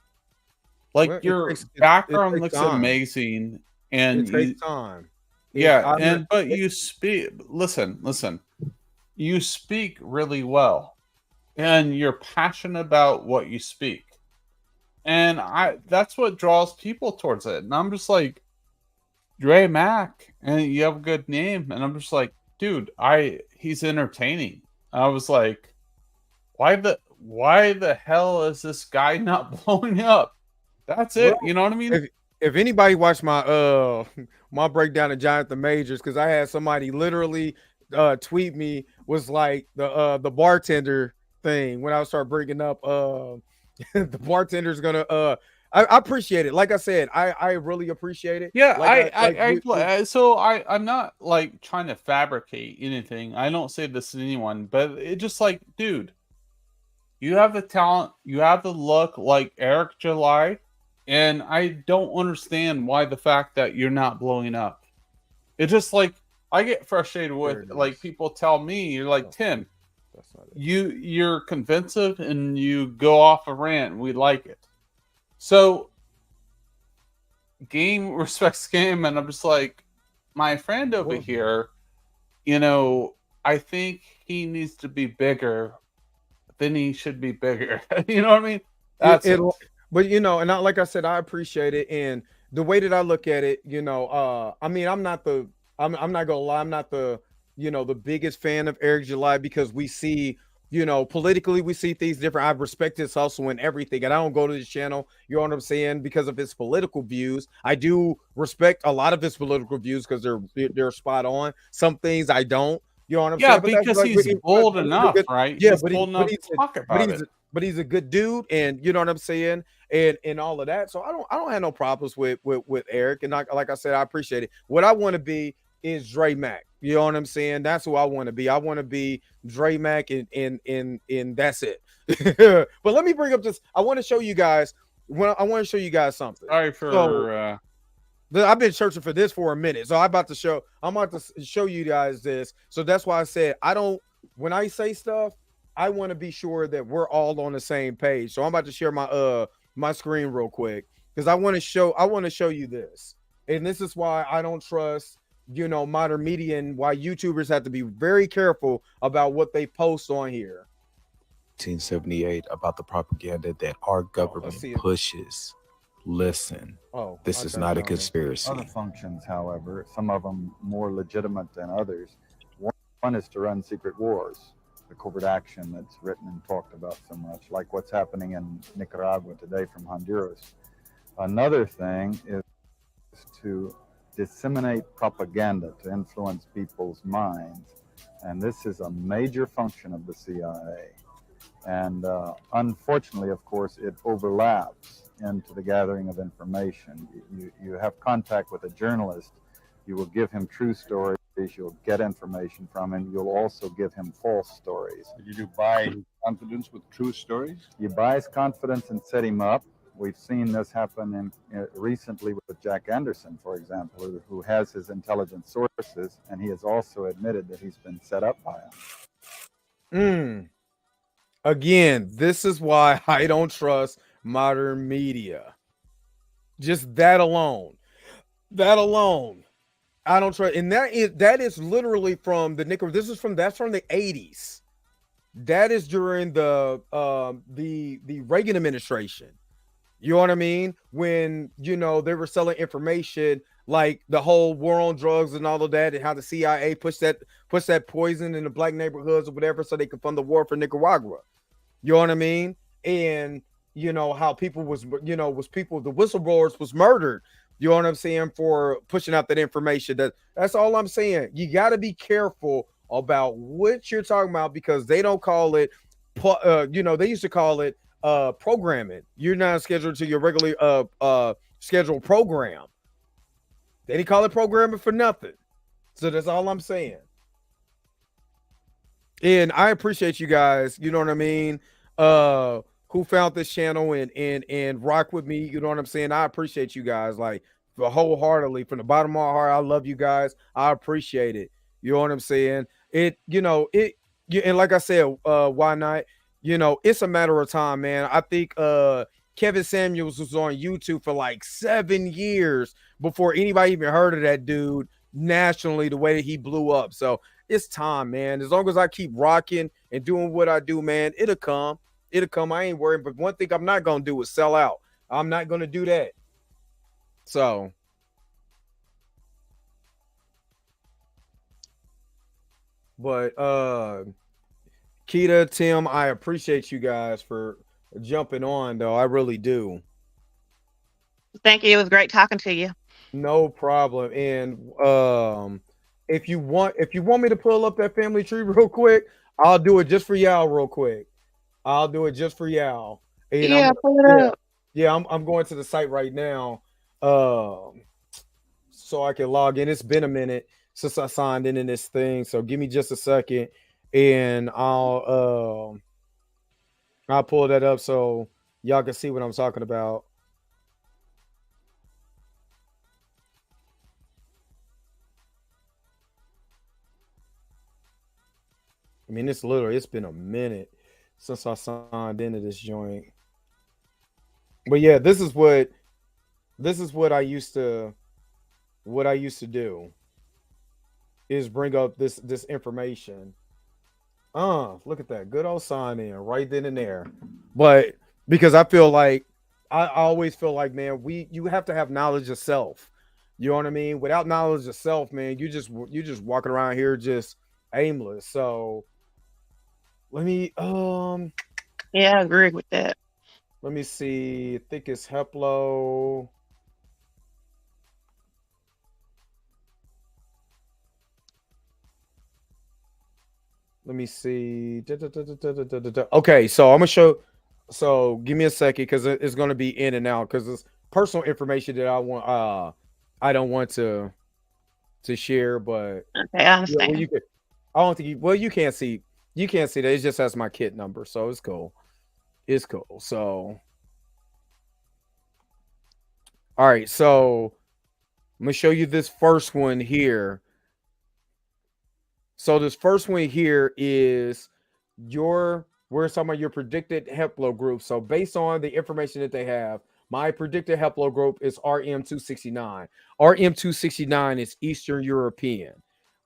Your background looks amazing, and it takes time. But you speak. Listen. You speak really well, and you're passionate about what you speak, and that's what draws people towards it. And I'm just like, Dre Mack, and you have a good name, and I'm just like, dude, he's entertaining. I was like, why the hell is this guy not blowing up? That's it. You know what I mean? If anybody watched my my breakdown of Jonathan Majors, because I had somebody literally tweet me, was like the bartender thing when I started bringing up the bartender's gonna I appreciate it. Like I said, I really appreciate it. Yeah, I'm not trying to fabricate anything. I don't say this to anyone, but it's just dude, you have the talent, you have the look like Eric July, and I don't understand why the fact that you're not blowing up. It's just I get frustrated with people tell me, you're like, Tim, you're convincing and you go off a rant, and we like it. So game respects game, and I'm just like, my friend over here, I think he needs to be bigger than he should be bigger. You know what I mean? That's it. But and like I said, I appreciate it, and the way that I look at it, I mean, I'm not gonna lie, I'm not the the biggest fan of Eric July, because we see, politically we see things different. I respect his hustle and everything, and I don't go to his channel, you know what I'm saying, because of his political views. I do respect a lot of his political views because they're spot on. Some things I don't, you know what I'm saying? Yeah, because he's bold enough, right? Yeah, he's bold enough to talk about it. but he's a good dude, and you know what I'm saying, and all of that. So I don't have no problems with Eric, and like I said, I appreciate it. What I want to be is Dre Mac. You know what I'm saying? That's who I want to be. I want to be Dre Mac, and that's it. But let me bring up this. I want to show you guys. I want to show you guys something. Sorry for. I've been searching for this for a minute, so I'm about to show you guys this. So that's why I said when I say stuff, I want to be sure that we're all on the same page. So I'm about to share my screen real quick because I want to show you this. And this is why I don't trust, modern media, and why YouTubers have to be very careful about what they post on here. 1978 about the propaganda that our government pushes. Listen, this is not a conspiracy. Other functions, however, some of them more legitimate than others. One is to run secret wars, the covert action that's written and talked about so much, like what's happening in Nicaragua today from Honduras. Another thing is to disseminate propaganda to influence people's minds, and this is a major function of the CIA. And unfortunately, of course, it overlaps into the gathering of information. You have contact with a journalist, you will give him true stories, you'll get information from him, you'll also give him false stories. Did you buy confidence with true stories? You buy his confidence and set him up. We've seen this happen recently with Jack Anderson, for example, who has his intelligence sources, and he has also admitted that he's been set up by him. Again, this is why I don't trust modern media. Just that alone. I don't trust. And that is literally from the that's from the 80s. That is during the Reagan administration. You know what I mean? When, they were selling information like the whole war on drugs and all of that, and how the CIA pushed that poison in the black neighborhoods or whatever so they could fund the war for Nicaragua. You know what I mean? And how people the whistleblowers was murdered. You know what I'm saying? For pushing out that information. That's all I'm saying. You got to be careful about what you're talking about, because they don't call it, they used to call it programming. You're not scheduled to your regularly scheduled program. They didn't call it programming for nothing. So that's all I'm saying. And I appreciate you guys, you know what I mean, who found this channel and rock with me, you know what I'm saying? I appreciate you guys, like, wholeheartedly, from the bottom of my heart. I love you guys. I appreciate it. You know what I'm saying? And like I said, why not? It's a matter of time, man. I think Kevin Samuels was on YouTube for like 7 years before anybody even heard of that dude nationally, the way that he blew up. So it's time, man. As long as I keep rocking and doing what I do, man, it'll come. I ain't worried. But one thing I'm not going to do is sell out. I'm not going to do that. So. But Keita, Tim, I appreciate you guys for jumping on, though. I really do. Thank you. It was great talking to you. No problem. And if you want me to pull up that family tree real quick, I'll do it just for y'all real quick. I'll do it just for y'all. And yeah, pull it up. Yeah, I'm going to the site right now, so I can log in. It's been a minute since I signed in this thing, so give me just a second, and I'll pull that up so y'all can see what I'm talking about. I mean, it's been a minute since I signed into this joint. But yeah, this is what I used to do, is bring up this information. Look at that. Good old sign in right then and there. But because I always feel like, man, you have to have knowledge of self. You know what I mean? Without knowledge of self, man, you just walking around here just aimless. So let me yeah, I agree with that. Let me see. I think it's Heplo. Let me see. Okay, so I'm gonna show. So give me a second because it's going to be in and out because it's personal information that I don't want to share, but Okay, I yeah, well, understand. you could. I don't think you can't see that. It just has my kit number, so it's cool. It's cool. So, all right. So I'm gonna show you this first one here. So this first one here is we're talking about your predicted Heplo group. So based on the information that they have, my predicted Heplo group is RM269. RM269 is Eastern European.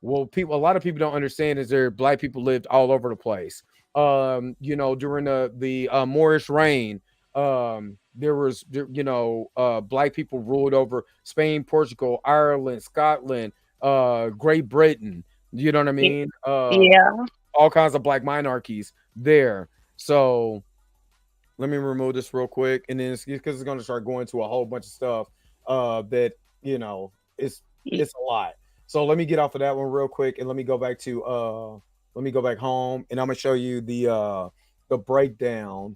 Well, a lot of people don't understand is there black people lived all over the place. During the Moorish reign, there was black people ruled over Spain, Portugal, Ireland, Scotland, Great Britain. You know what I mean? Yeah. All kinds of black monarchies there. So let me remove this real quick, and then because it's going to start going to a whole bunch of stuff that it's a lot. So let me get off of that one real quick, and let me go back home, and I'm gonna show you the breakdown.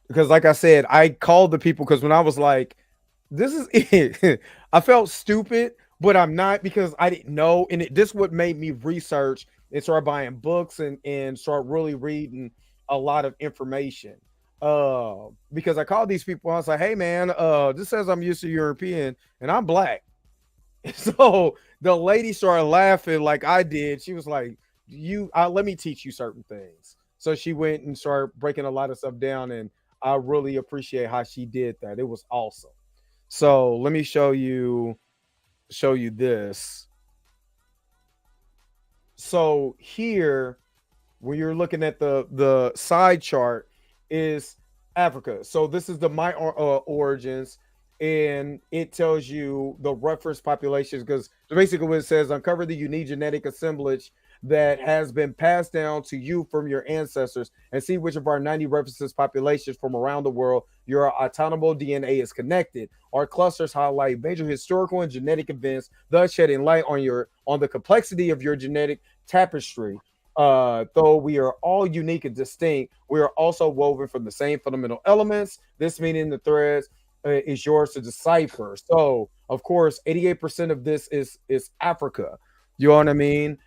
Because like I said, I called the people because when I was like, this is it, I felt stupid, but I'm not because I didn't know. And this what made me research and start buying books and start really reading a lot of information. Because I called these people, I was like, hey man, this says I'm Eastern European and I'm black. So the lady started laughing like I did. She was like, let me teach you certain things. So she went and started breaking a lot of stuff down, and I really appreciate how she did that. It was awesome. So let me show you this. So here, when you're looking at the side chart, is Africa. So this is the my origins, and it tells you the reference populations because basically what it says: uncover the unique genetic assemblage that has been passed down to you from your ancestors and see which of our 90 references populations from around the world your autonomous DNA is connected. Our clusters highlight major historical and genetic events, thus shedding light on the complexity of your genetic tapestry. Though we are all unique and distinct, we are also woven from the same fundamental elements. This meaning the threads is yours to decipher. So, of course, 88% of this is Africa. You know what I mean?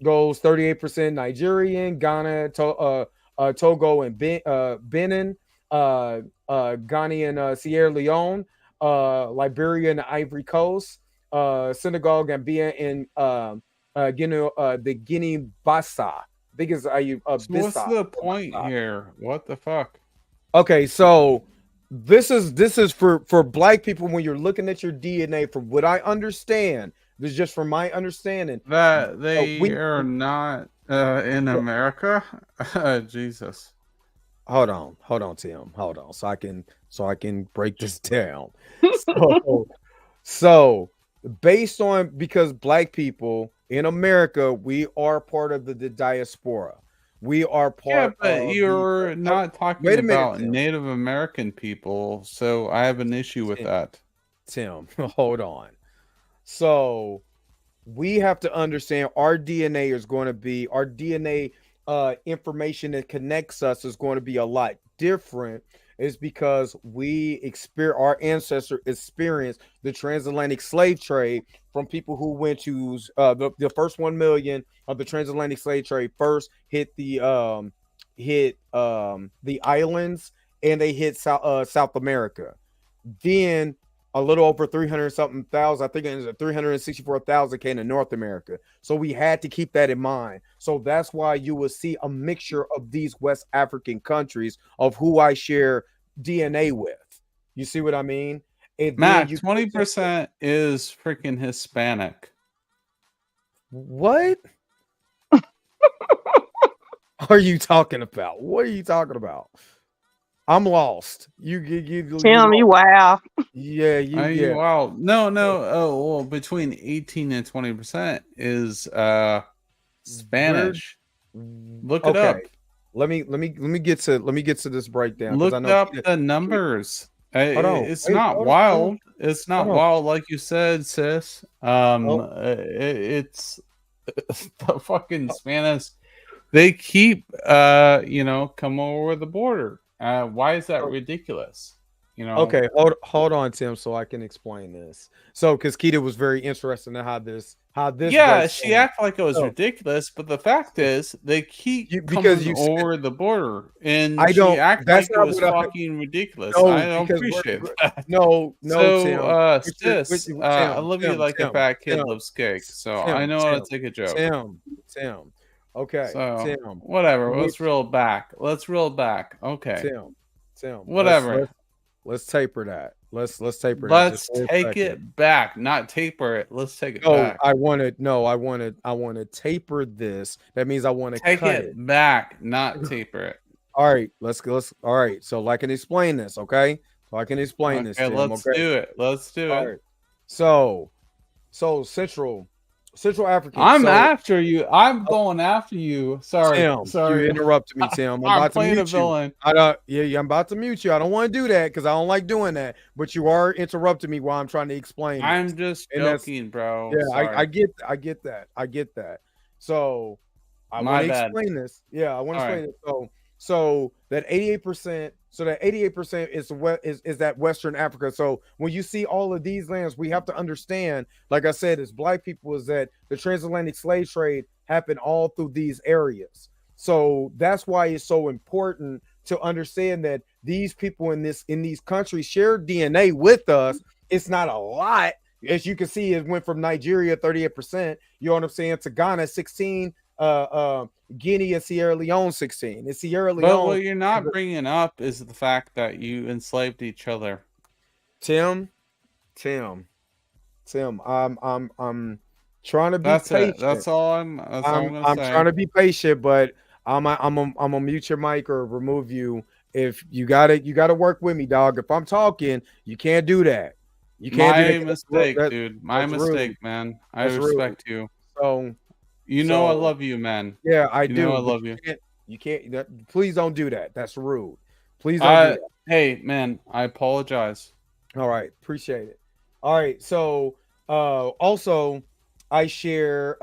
Goes 38% Nigerian, Ghana, Togo, and Benin, Ghana and Sierra Leone, Liberia and the Ivory Coast, Senegal, Gambia, and the Guinea-Bissau. I think it's So what's the point here? What the fuck? Okay, so this is for black people when you're looking at your DNA. From what I understand, this is just from my understanding that they are not in America. Jesus. Hold on, Tim. Hold on, so I can break this down. So based on because black people in America, we are part of the diaspora. We are part. Yeah, but you're not talking about Tim. Native American people, so I have an issue with that. Tim, hold on. So we have to understand our DNA is going to be our DNA information that connects us is going to be a lot different. Is because our ancestors experienced the transatlantic slave trade from people who went to the first 1 million of the transatlantic slave trade first hit the islands, and they hit South America. Then a little over 300 something thousand, I think it was 364,000 came to North America. So we had to keep that in mind. So that's why you will see a mixture of these West African countries of who I share DNA with. You see what I mean? And Matt, 20% is freaking Hispanic. What are you talking about? What are you talking about? I'm lost. Tim, you wow. Yeah, you wow. No. Oh, well, between 18 and 20% is Spanish. Look it up. Let me get to this breakdown. Look up the numbers. It's not wild. It's not wild like you said, sis. It's the fucking they keep come over the border. Why is that ridiculous? Okay, hold on, Tim, so I can explain this. So, because Keita was very interested in how this Yeah, breaks she down. acted like it was ridiculous, but the fact is they keep because coming you said, over the border, and I she don't. acted That's like it not was what I. fucking ridiculous. I No, don't because appreciate we're that. no, So, Tim. sis, I love you like a fat kid Tim, loves cake. So I Tim, know how Tim, to take a joke. Tim. Okay, So Tim. whatever. Which Let's reel back. Okay. Tim. Whatever. Let's taper that. Let's taper that just Let's for a take second. it back, not taper it. Let's take it No, back. I want to taper this. That means I want to Take cut it back, not taper it. All right, let's all right. So I can explain this, okay? So I can explain this, Tim. Let's do it. Let's do All it. right. So Central African. I'm so, after you. I'm going after you. Sorry. Tim, Sorry. you interrupted me, Tim. I'm playing a villain. I'm about to mute you. I don't want to do that because I don't like doing that. But you are interrupting me while I'm trying to explain. I'm just joking, bro. Yeah, I get that. So I want to explain this. Yeah, I want to explain it. So that 88%, is that Western Africa. So when you see all of these lands, we have to understand, like I said, as Black people, is that the transatlantic slave trade happened all through these areas. So that's why it's so important to understand that these people in these countries share DNA with us. It's not a lot. As you can see, it went from Nigeria 38%, you know what I'm saying, to Ghana 16, Guinea and Sierra Leone 16. And Sierra Leone. But what you're not bringing up is the fact that you enslaved each other. Tim, I'm trying to be patient. That's all I'm gonna say. I'm trying to be patient, but I'm gonna mute your mic or remove you. If you gotta work with me, dog. If I'm talking, you can't do that. You can't do that. My mistake, dude. My mistake, man. I respect you. So I love you, man. Yeah, I do. I love you. You can't. Please don't do that. That's rude. Please don't do that. Hey, man, I apologize. All right, appreciate it. All right, so also I share,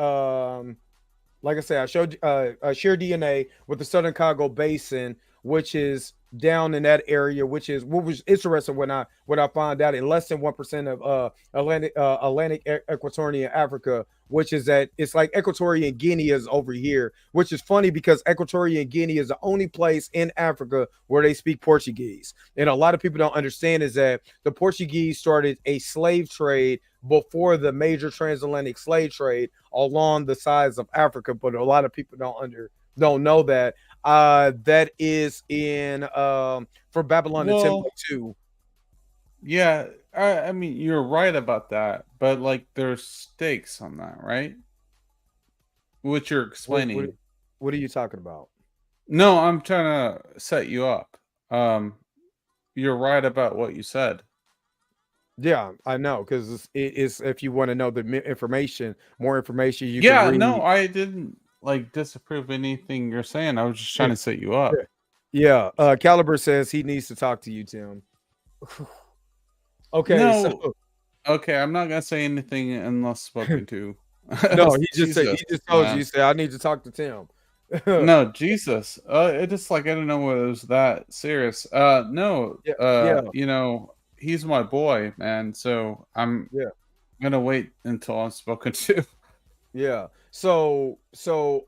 like I said, I share DNA with the Southern Congo Basin, which is down in that area, which is what was interesting when I found out, in less than 1% of Atlantic Equatorial Africa, which is that it's like Equatorial Guinea is over here, which is funny because Equatorial Guinea is the only place in Africa where they speak Portuguese. And a lot of people don't understand is that the Portuguese started a slave trade before the major transatlantic slave trade along the sides of Africa, but a lot of people don't know that. That is in for Babylon and Timbuktu. Yeah, I mean, you're right about that, but like there's stakes on that, right? Which you're explaining. What are you talking about? No, I'm trying to set you up. You're right about what you said. Yeah, I know, because it's if you want to know the more information you can read. No, I didn't like disapprove anything you're saying. I was just trying to set you up. Yeah. Caliber says he needs to talk to you, Tim. Okay. No. Okay, I'm not gonna say anything unless spoken to. No, he just told you. He said I need to talk to Tim. No, Jesus. It just like I don't know whether it was that serious. No. He's my boy, man. So I'm gonna wait until I'm spoken to. Yeah. So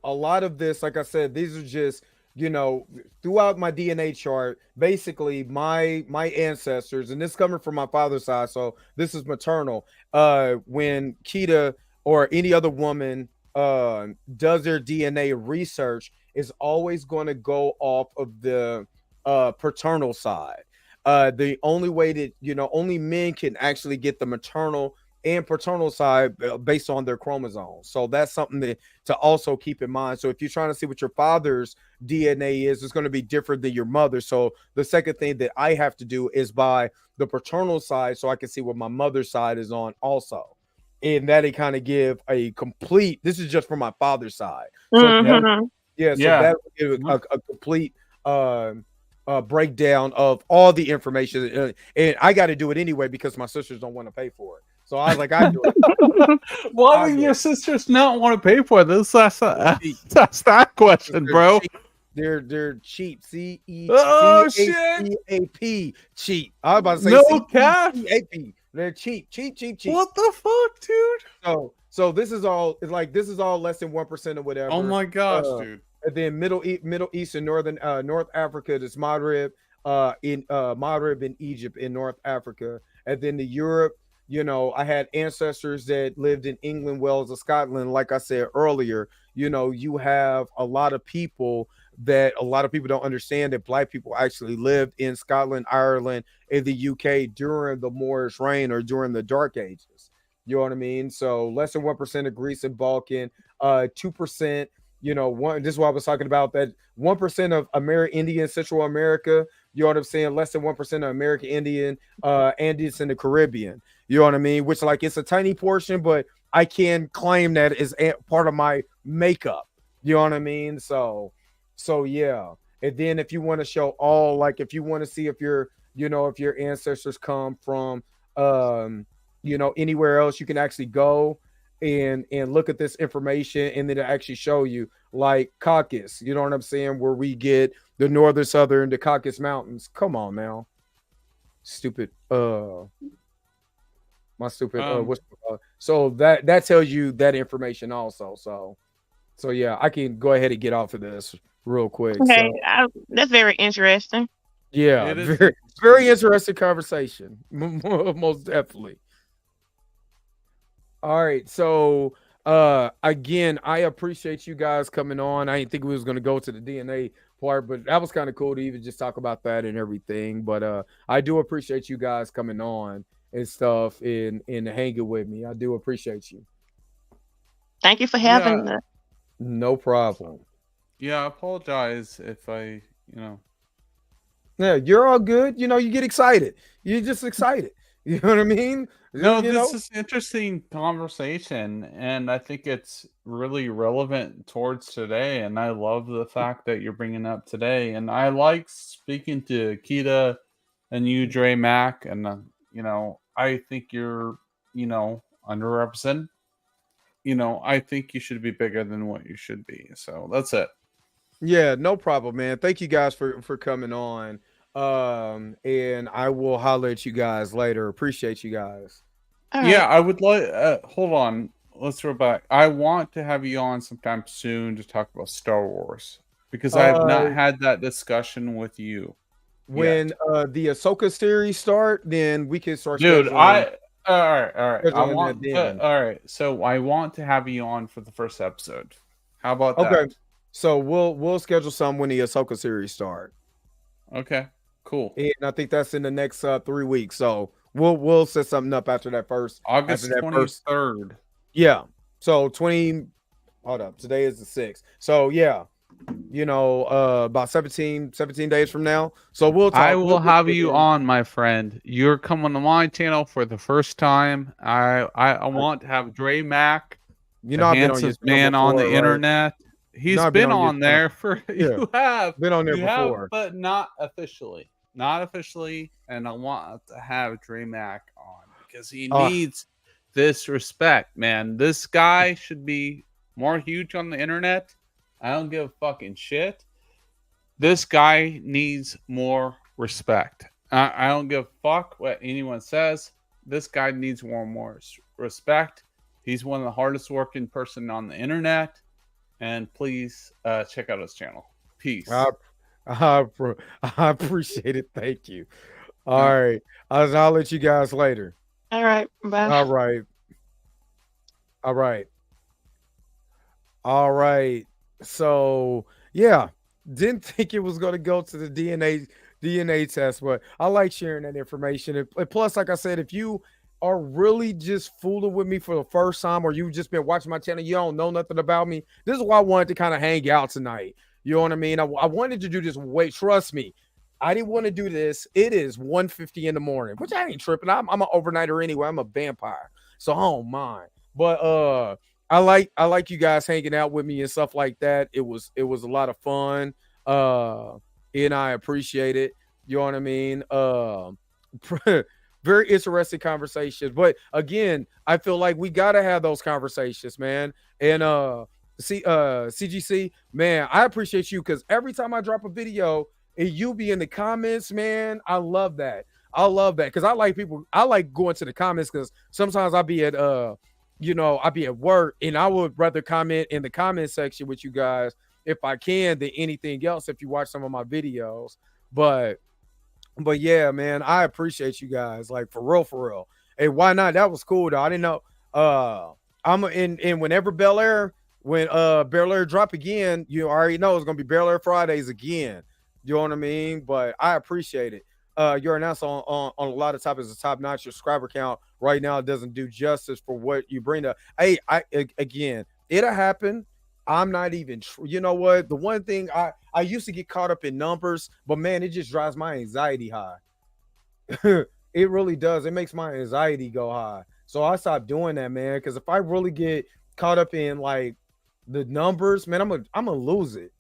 a lot of this, like I said, these are just, throughout my DNA chart, basically my ancestors, and this coming from my father's side, so this is maternal. When Keita or any other woman does their DNA research, is always going to go off of the paternal side. The only way that only men can actually get the maternal and paternal side based on their chromosomes. So that's something to also keep in mind. So if you're trying to see what your father's DNA is, it's going to be different than your mother. So the second thing that I have to do is buy the paternal side so I can see what my mother's side is on also. And that'll kind of give a complete, this is just from my father's side. So that will give a complete breakdown of all the information. And I got to do it anyway because my sisters don't want to pay for it. So I was like, I do it. Why do your sisters not want to pay for this? That's that question, bro. Cheap. They're cheap. C-E-C-A-P. Oh shit! Cheap. I was about to say no cash. C-E-C-A-P. They're cheap. What the fuck, dude? So this is all less than 1% or whatever. Oh my gosh, dude. And then Middle East and North Africa, there's Maghreb, Maghreb in Egypt in North Africa, and then the Europe. You know, I had ancestors that lived in England, Wales, or Scotland. Like I said earlier, you know, you have a lot of people don't understand that Black people actually lived in Scotland, Ireland, and the UK during the Moorish reign or during the Dark Ages. You know what I mean? So less than 1% of Greece and Balkan, 2%. You know, this is what I was talking about, that 1% of Indian, Central America, you know what I'm saying? Less than 1% of American Indian, Andes in the Caribbean. You know what I mean? Which, like, it's a tiny portion, but I can claim that is part of my makeup. You know what I mean? So yeah. And then if you want to show all, like, if you want to see if your ancestors come from, you know, anywhere else, you can actually go and look at this information, and then to actually show you, like, Caucasus, you know what I'm saying, where we get the northern, southern, the Caucasus Mountains. Come on now, stupid. My stupid. So that tells you that information also. So yeah, I can go ahead and get off of this real quick. Okay, So, that's very interesting. yeah, very interesting conversation. Most definitely. All right, so again, I appreciate you guys coming on. I didn't think we was going to go to the DNA part, but that was kind of cool to even just talk about that and everything. But I do appreciate you guys coming on and stuff and hanging with me. I do appreciate you. Thank you for having us. No problem. Yeah, I apologize if I, Yeah, you're all good. You know, you get excited. You're just excited. You know what I mean? No, this is interesting conversation, and I think it's really relevant towards today. And I love the fact that you're bringing up today. And I like speaking to Kita and you, Dre Mac, and I think you're, underrepresented. I think you should be bigger than what you should be. So that's it. Yeah, no problem, man. Thank you guys for coming on. And I will holler at you guys later. Appreciate you guys. Yeah, I would like hold on, let's throw back. I want to have you on sometime soon to talk about Star Wars, because I have not had that discussion with you. When the Ahsoka series start, then we can start. Dude, all right. All right. So I want to have you on for the first episode. How about that? Okay. So we'll schedule some when the Ahsoka series start. Okay. Cool. And I think that's in the next 3 weeks. So we'll set something up after that first August 23rd. Yeah. So hold up. Today is the 6th. So yeah, about 17 days from now. So we'll talk. I will have you on, my friend. You're coming to my channel for the first time. I want to have Dre Mac, the handsomest man on the internet. He's been on there for you have been on there before, but not officially. Not officially, and I want to have Dre Mac on because he needs this respect, man. This guy should be more huge on the internet. I don't give a fucking shit. This guy needs more respect. I don't give a fuck what anyone says. This guy needs more respect. He's one of the hardest working person on the internet. And please check out his channel. Peace. I appreciate it. Thank you. All right. I'll let you guys later. All right. Bye. All right. So yeah, didn't think it was going to go to the DNA test, but I like sharing that information. And plus, like I said, if you are really just fooling with me for the first time, or you've just been watching my channel, you don't know nothing about me, this is why I wanted to kind of hang out tonight. You know what I mean? I wanted to do this. Wait, trust me, I didn't want to do this. It is 1:50 in the morning, which I ain't tripping. I'm an overnighter anyway. I'm a vampire, so I don't mind. But I like you guys hanging out with me and stuff like that. It was a lot of fun. And I appreciate it. You know what I mean? very interesting conversations. But again, I feel like we gotta have those conversations, man. And CGC, man, I appreciate you because every time I drop a video and you be in the comments, man, I love that. I love that because I like going to the comments because sometimes I'll be at I'll be at work and I would rather comment in the comment section with you guys if I can than anything else if you watch some of my videos. But yeah, man, I appreciate you guys. Like for real. Hey, why not? That was cool though. I didn't know. I'm in whenever Bel Air drop again, you already know it's gonna be Bel Air Fridays again. You know what I mean? But I appreciate it. Your announcement on a lot of topics is top notch. Your subscriber count right now doesn't do justice for what you bring up. Hey, again, it'll happen. I'm not even, you know what? The one thing I used to get caught up in numbers, but man, it just drives my anxiety high. It really does. It makes my anxiety go high. So I stopped doing that, man. Because if I really get caught up in like the numbers, man, I'm gonna lose it.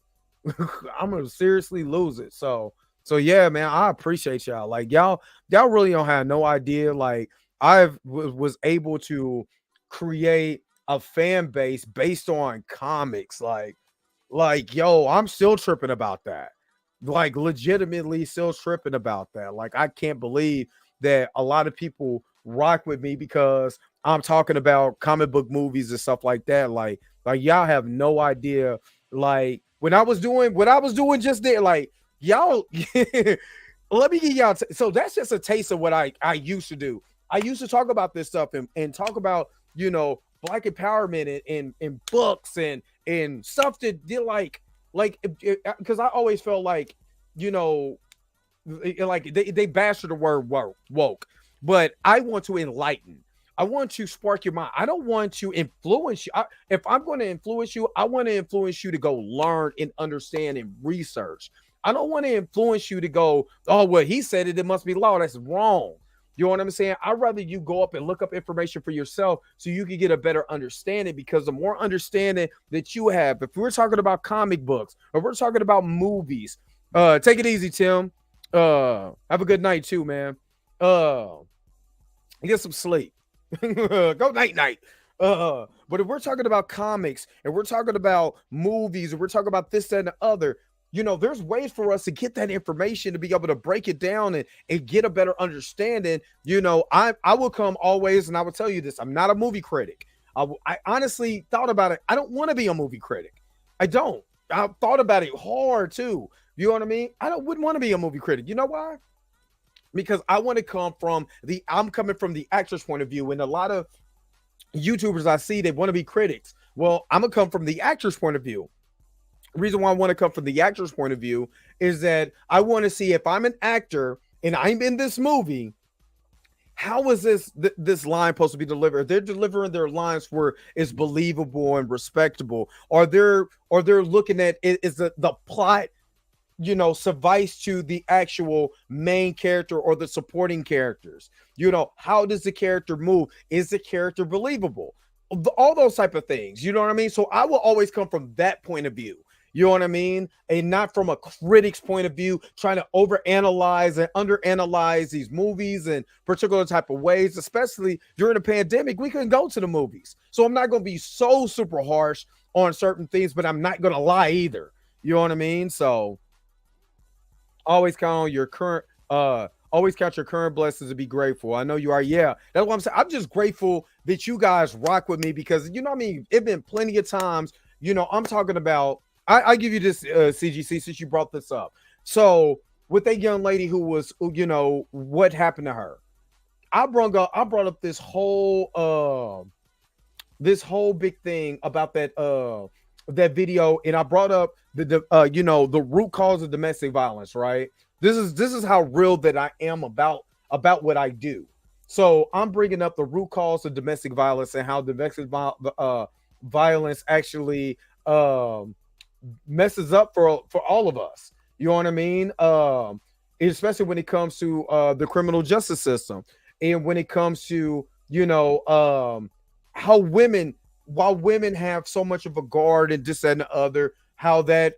I'm gonna seriously lose it. So yeah, man, I appreciate y'all. Like y'all really don't have no idea. Like I was able to create a fan base based on comics. Like yo, I'm still tripping about that. Like legitimately still tripping about that. Like I can't believe that a lot of people rock with me because I'm talking about comic book movies and stuff like that. Like y'all have no idea. Like when I was doing what I was doing just there, like y'all let me give y'all so that's just a taste of what I used to do. I used to talk about this stuff and talk about, Black empowerment and books and stuff that did like because I always felt like, like they bastard the word woke, but I want to enlighten. I want to spark your mind. I don't want to influence you. If I'm going to influence you, I want to influence you to go learn and understand and research. I don't want to influence you to go, oh, well, he said it must be law. That's wrong. You know what I'm saying? I'd rather you go up and look up information for yourself so you can get a better understanding, because the more understanding that you have, if we're talking about comic books or we're talking about movies, take it easy, Tim. Have a good night too, man. Get some sleep. Go night. But if we're talking about comics and we're talking about movies and we're talking about this, that, and the other, there's ways for us to get that information to be able to break it down and get a better understanding. I will come always, and I will tell you this, I'm not a movie critic. I honestly thought about it. I don't want to be a movie critic. I don't. I thought about it hard too. You know what I mean? Wouldn't want to be a movie critic. You know why? Because I want to I'm coming from the actor's point of view, and a lot of YouTubers I see, they want to be critics. Well, I'm gonna come from the actor's point of view. The reason why I want to come from the actor's point of view is that I want to see if I'm an actor and I'm in this movie, how is this line supposed to be delivered? They're delivering their lines where it's believable and respectable, or they're looking at it, is the plot suffice to the actual main character or the supporting characters. How does the character move? Is the character believable? All those type of things. You know what I mean? So I will always come from that point of view. You know what I mean? And not from a critic's point of view, trying to overanalyze and underanalyze these movies in particular type of ways, especially during the pandemic. We couldn't go to the movies. So I'm not going to be so super harsh on certain things, but I'm not going to lie either. You know what I mean? So always count your current blessings to be grateful. I know you are. Yeah, that's what I'm saying. I'm just grateful that you guys rock with me because, what I mean? It's been plenty of times, I'm talking about, I give you this CGC since you brought this up. So with that young lady who was, what happened to her? I brought up this whole big thing about that video, and I brought up the root cause of domestic violence, right? This is how real that I am about what I do. So I'm bringing up the root cause of domestic violence and how domestic violence actually messes up for all of us. You know what I mean? Especially when it comes to the criminal justice system, and when it comes to how while women have so much of a guard and this and the other, how that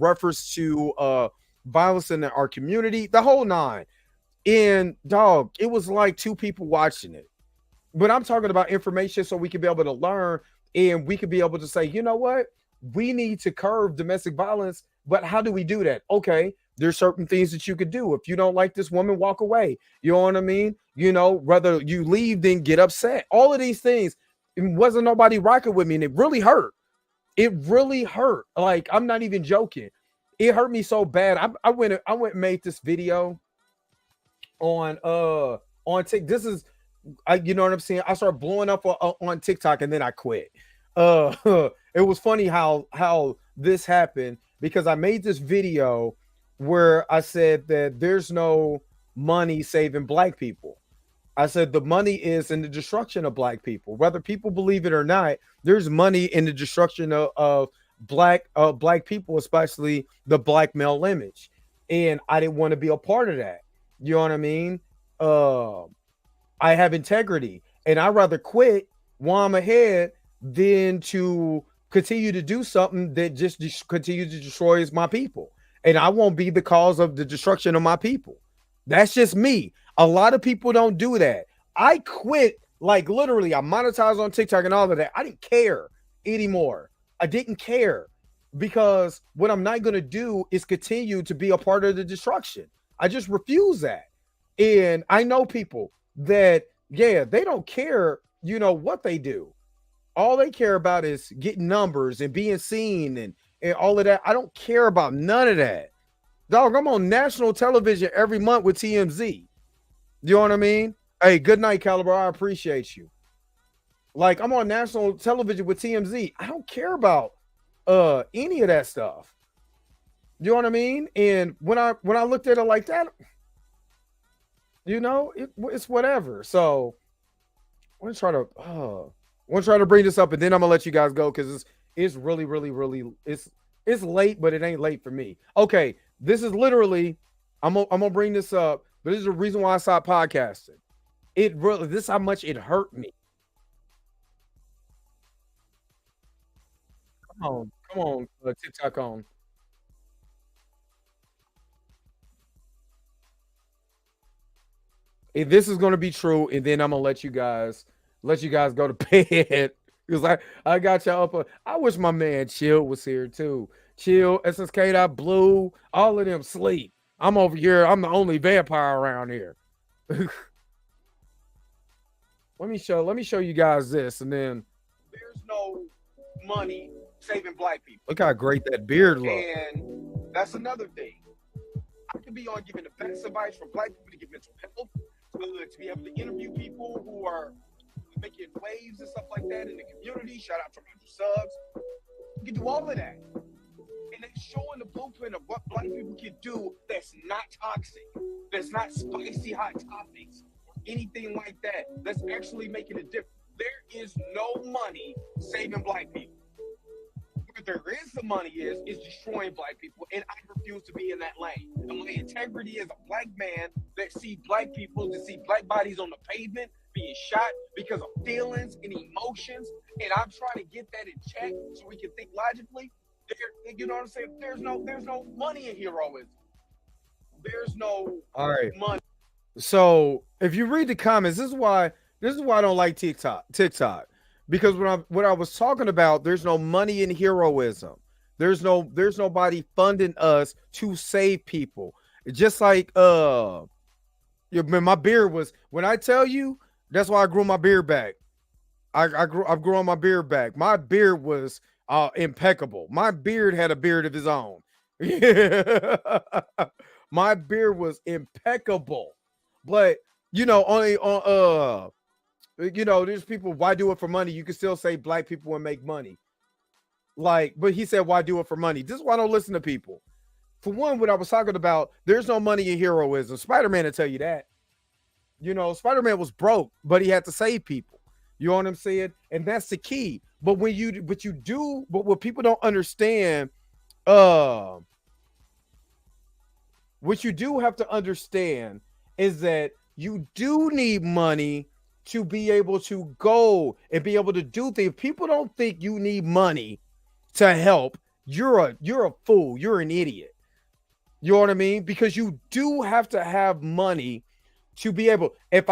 refers to violence in our community, the whole nine. And dog, it was like 2 people watching it. But I'm talking about information so we can be able to learn, and we could be able to say, you know what? We need to curb domestic violence, but how do we do that? Okay, there's certain things that you could do. If you don't like this woman, walk away. You know what I mean? You know, whether you leave, then get upset. All of these things. It wasn't nobody rocking with me, and it really hurt. It really hurt. Like, I'm not even joking. It hurt me so bad. I went and made this video on TikTok. This is, you know what I'm saying? I started blowing up on TikTok, and then I quit. It was funny how this happened, because I made this video where I said that there's no money saving black people. I said the money is in the destruction of black people. Whether people believe it or not, there's money in the destruction of black people, especially the black male image. And I didn't want to be a part of that. You know what I mean? I have integrity, and I'd rather quit while I'm ahead than to continue to do something that just continue to destroys my people. And I won't be the cause of the destruction of my people. That's just me. A lot of people don't do that. I quit, like literally, I monetized on TikTok and all of that. I didn't care anymore. I didn't care, because what I'm not going to do is continue to be a part of the destruction. I just refuse that. And I know people that, yeah, they don't care, you know, what they do. All they care about is getting numbers and being seen and all of that. I don't care about none of that. Dog, I'm on national television every month with TMZ. You know what I mean? Hey, good night, Caliber. I appreciate you. Like, I'm on national television with TMZ. I don't care about any of that stuff. You know what I mean? And when I looked at it like that, you know, it's whatever. So I'm gonna try to bring this up, and then I'm gonna let you guys go, because it's really, really, really, it's late, but it ain't late for me. Okay, this is literally, I'm gonna bring this up, but this is the reason why I stopped podcasting. This is how much it hurt me. Come on, TikTok on. If this is gonna be true, and then I'm gonna let you guys go to bed, because I got y'all up. I wish my man Chill was here too. Chill, SSK, Blue, all of them sleep. I'm over here. I'm the only vampire around here. Let me show you guys this, and then there's no money saving black people. Look how great that beard looks. And that's another thing. I could be on giving the best advice for black people to get mental health, to be able to interview people who are making waves and stuff like that in the community. Shout out to 100 subs. You can do all of that. And it's showing the blueprint of what black people can do that's not toxic, that's not spicy hot topics, or anything like that, that's actually making a difference. There is no money saving black people. What there is the money is destroying black people, and I refuse to be in that lane. And my integrity as a black man that see black people, to see black bodies on the pavement being shot because of feelings and emotions, and I'm trying to get that in check so we can think logically. You know what I'm saying? There's no money in heroism. There's no money. So if you read the comments, this is why I don't like TikTok. Because what I was talking about, there's no money in heroism. There's nobody funding us to save people. Just like my beard was, when I tell you, that's why I grew my beard back. I've grown my beard back. My beard was impeccable. My beard had a beard of his own. My beard was impeccable. But you know, only on you know, there's people, why do it for money? You can still say black people and make money. Like, but he said, why do it for money? This is why I don't listen to people. For one, what I was talking about, there's no money in heroism. Spider-Man will tell you that. You know, Spider-Man was broke, but he had to save people. You know what I'm saying? And that's the key. But what people don't understand, what you do have to understand is that you do need money to be able to go and be able to do things. People don't think you need money to help. You're a fool. You're an idiot. You know what I mean? Because you do have to have money to be able, if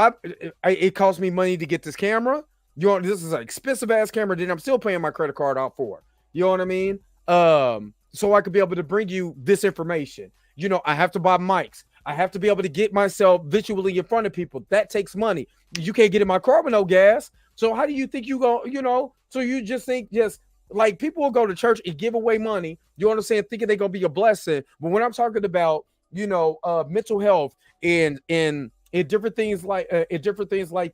it costs me money to get this camera. This is an expensive ass camera that I'm still paying my credit card out for. You know what I mean? So I could be able to bring you this information. I have to buy mics. I have to be able to get myself visually in front of people. That takes money. You can't get in my car with no gas. So how do you think you go, so you just think like people will go to church and give away money, you understand, thinking they're going to be a blessing. But when I'm talking about, mental health and different things like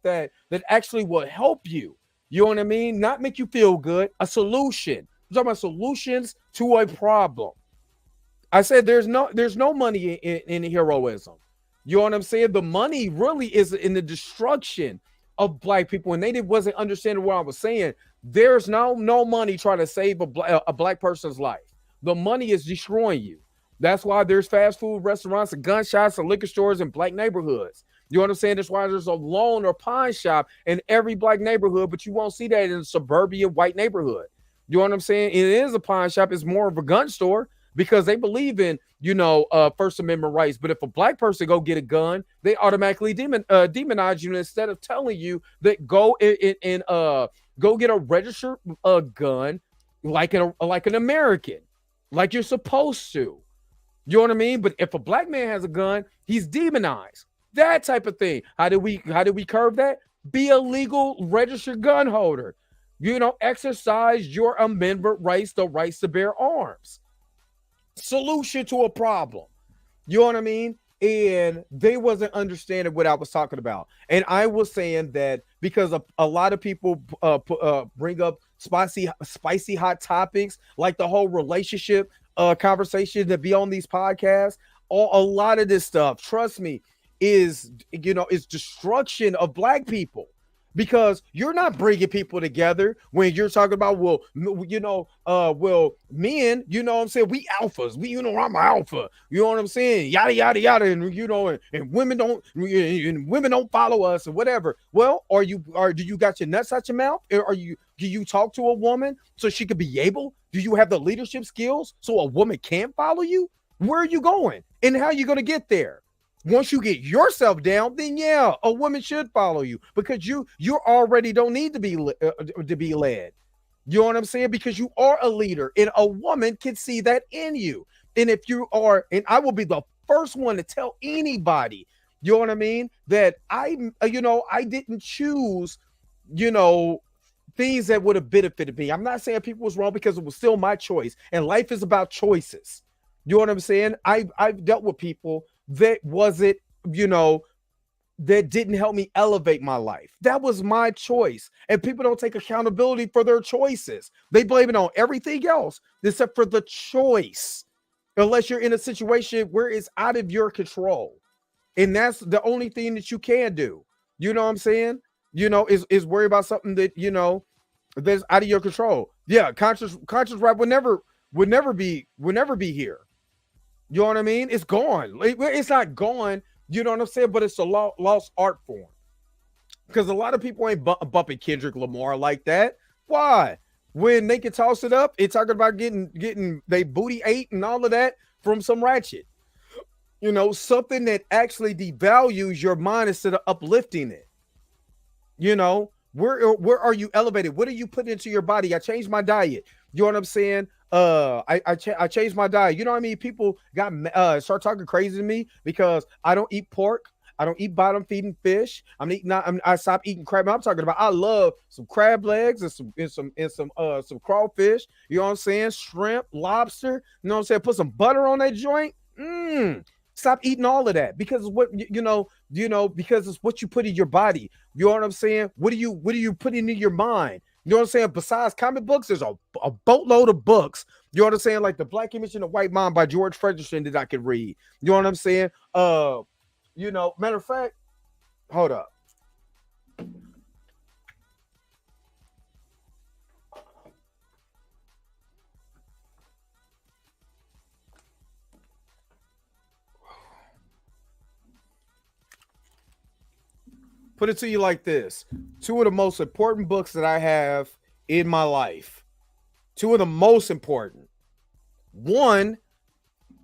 that actually will help you. You know what I mean? Not make you feel good. A solution. I'm talking about solutions to a problem. I said there's no money in heroism. You know what I'm saying? The money really is in the destruction of Black people, and they wasn't understanding what I was saying. There's no money trying to save a Black person's life. The money is destroying you. That's why there's fast food restaurants and gunshots and liquor stores in Black neighborhoods. You know what I'm saying? That's why there's a loan or pawn shop in every Black neighborhood, but you won't see that in a suburban white neighborhood. You know what I'm saying? It is a pawn shop. It's more of a gun store because they believe in, First Amendment rights. But if a Black person go get a gun, they automatically demonize you instead of telling you that go get a registered gun like an American, like you're supposed to. You know what I mean? But if a Black man has a gun, he's demonized. That type of thing. How do we curb that? Be a legal registered gun holder. Exercise your amendment rights, the rights to bear arms. Solution to a problem. You know what I mean? And they wasn't understanding what I was talking about. And I was saying that because a lot of people bring up spicy hot topics, like the whole relationship conversation that be on these podcasts. A lot of this stuff, trust me, is destruction of Black people. Because you're not bringing people together when you're talking about, men, you know what I'm saying? We alphas, I'm an alpha, you know what I'm saying? Yada, yada, yada. And women don't follow us or whatever. Well, do you got your nuts out your mouth? Or do you talk to a woman so she could be able? Do you have the leadership skills so a woman can't follow you? Where are you going? And how are you going to get there? Once you get yourself down, then yeah, a woman should follow you because you already don't need to be led. You know what I'm saying? Because you are a leader, and a woman can see that in you. And if you are, and I will be the first one to tell anybody, you know what I mean, that I didn't choose, things that would have benefited me. I'm not saying people was wrong because it was still my choice, and life is about choices. You know what I'm saying? I've dealt with people that wasn't, that didn't help me elevate my life. That was my choice. And people don't take accountability for their choices. They blame it on everything else except for the choice, unless you're in a situation where it's out of your control. And that's the only thing that you can do. You know what I'm saying? Is worry about something that, that's out of your control. Yeah, conscious rap would never be here. You know what I mean? It's gone. It's not gone. You know what I'm saying? But it's a lost art form. Because a lot of people ain't bumping Kendrick Lamar like that. Why? When they can toss it up, it's talking about getting they booty ate and all of that from some ratchet. Something that actually devalues your mind instead of uplifting it. Where are you elevated? What are you putting into your body? I changed my diet. You know what I'm saying? I changed my diet. You know what I mean? People start talking crazy to me because I don't eat pork. I don't eat bottom feeding fish. I stopped eating crab. I'm talking about I love some crab legs and some crawfish. You know what I'm saying? Shrimp, lobster. You know what I'm saying? Put some butter on that joint. Stop eating all of that because what because it's what you put in your body. You know what I'm saying? What do you put into your mind? You know what I'm saying? Besides comic books, there's a boatload of books. You know what I'm saying? Like The Black Image and the White Mind by George Frederickson that I could read. You know what I'm saying? Matter of fact, hold up. Put it to you like this. 2 of the most important books that I have in my life. 2 of the most important. One,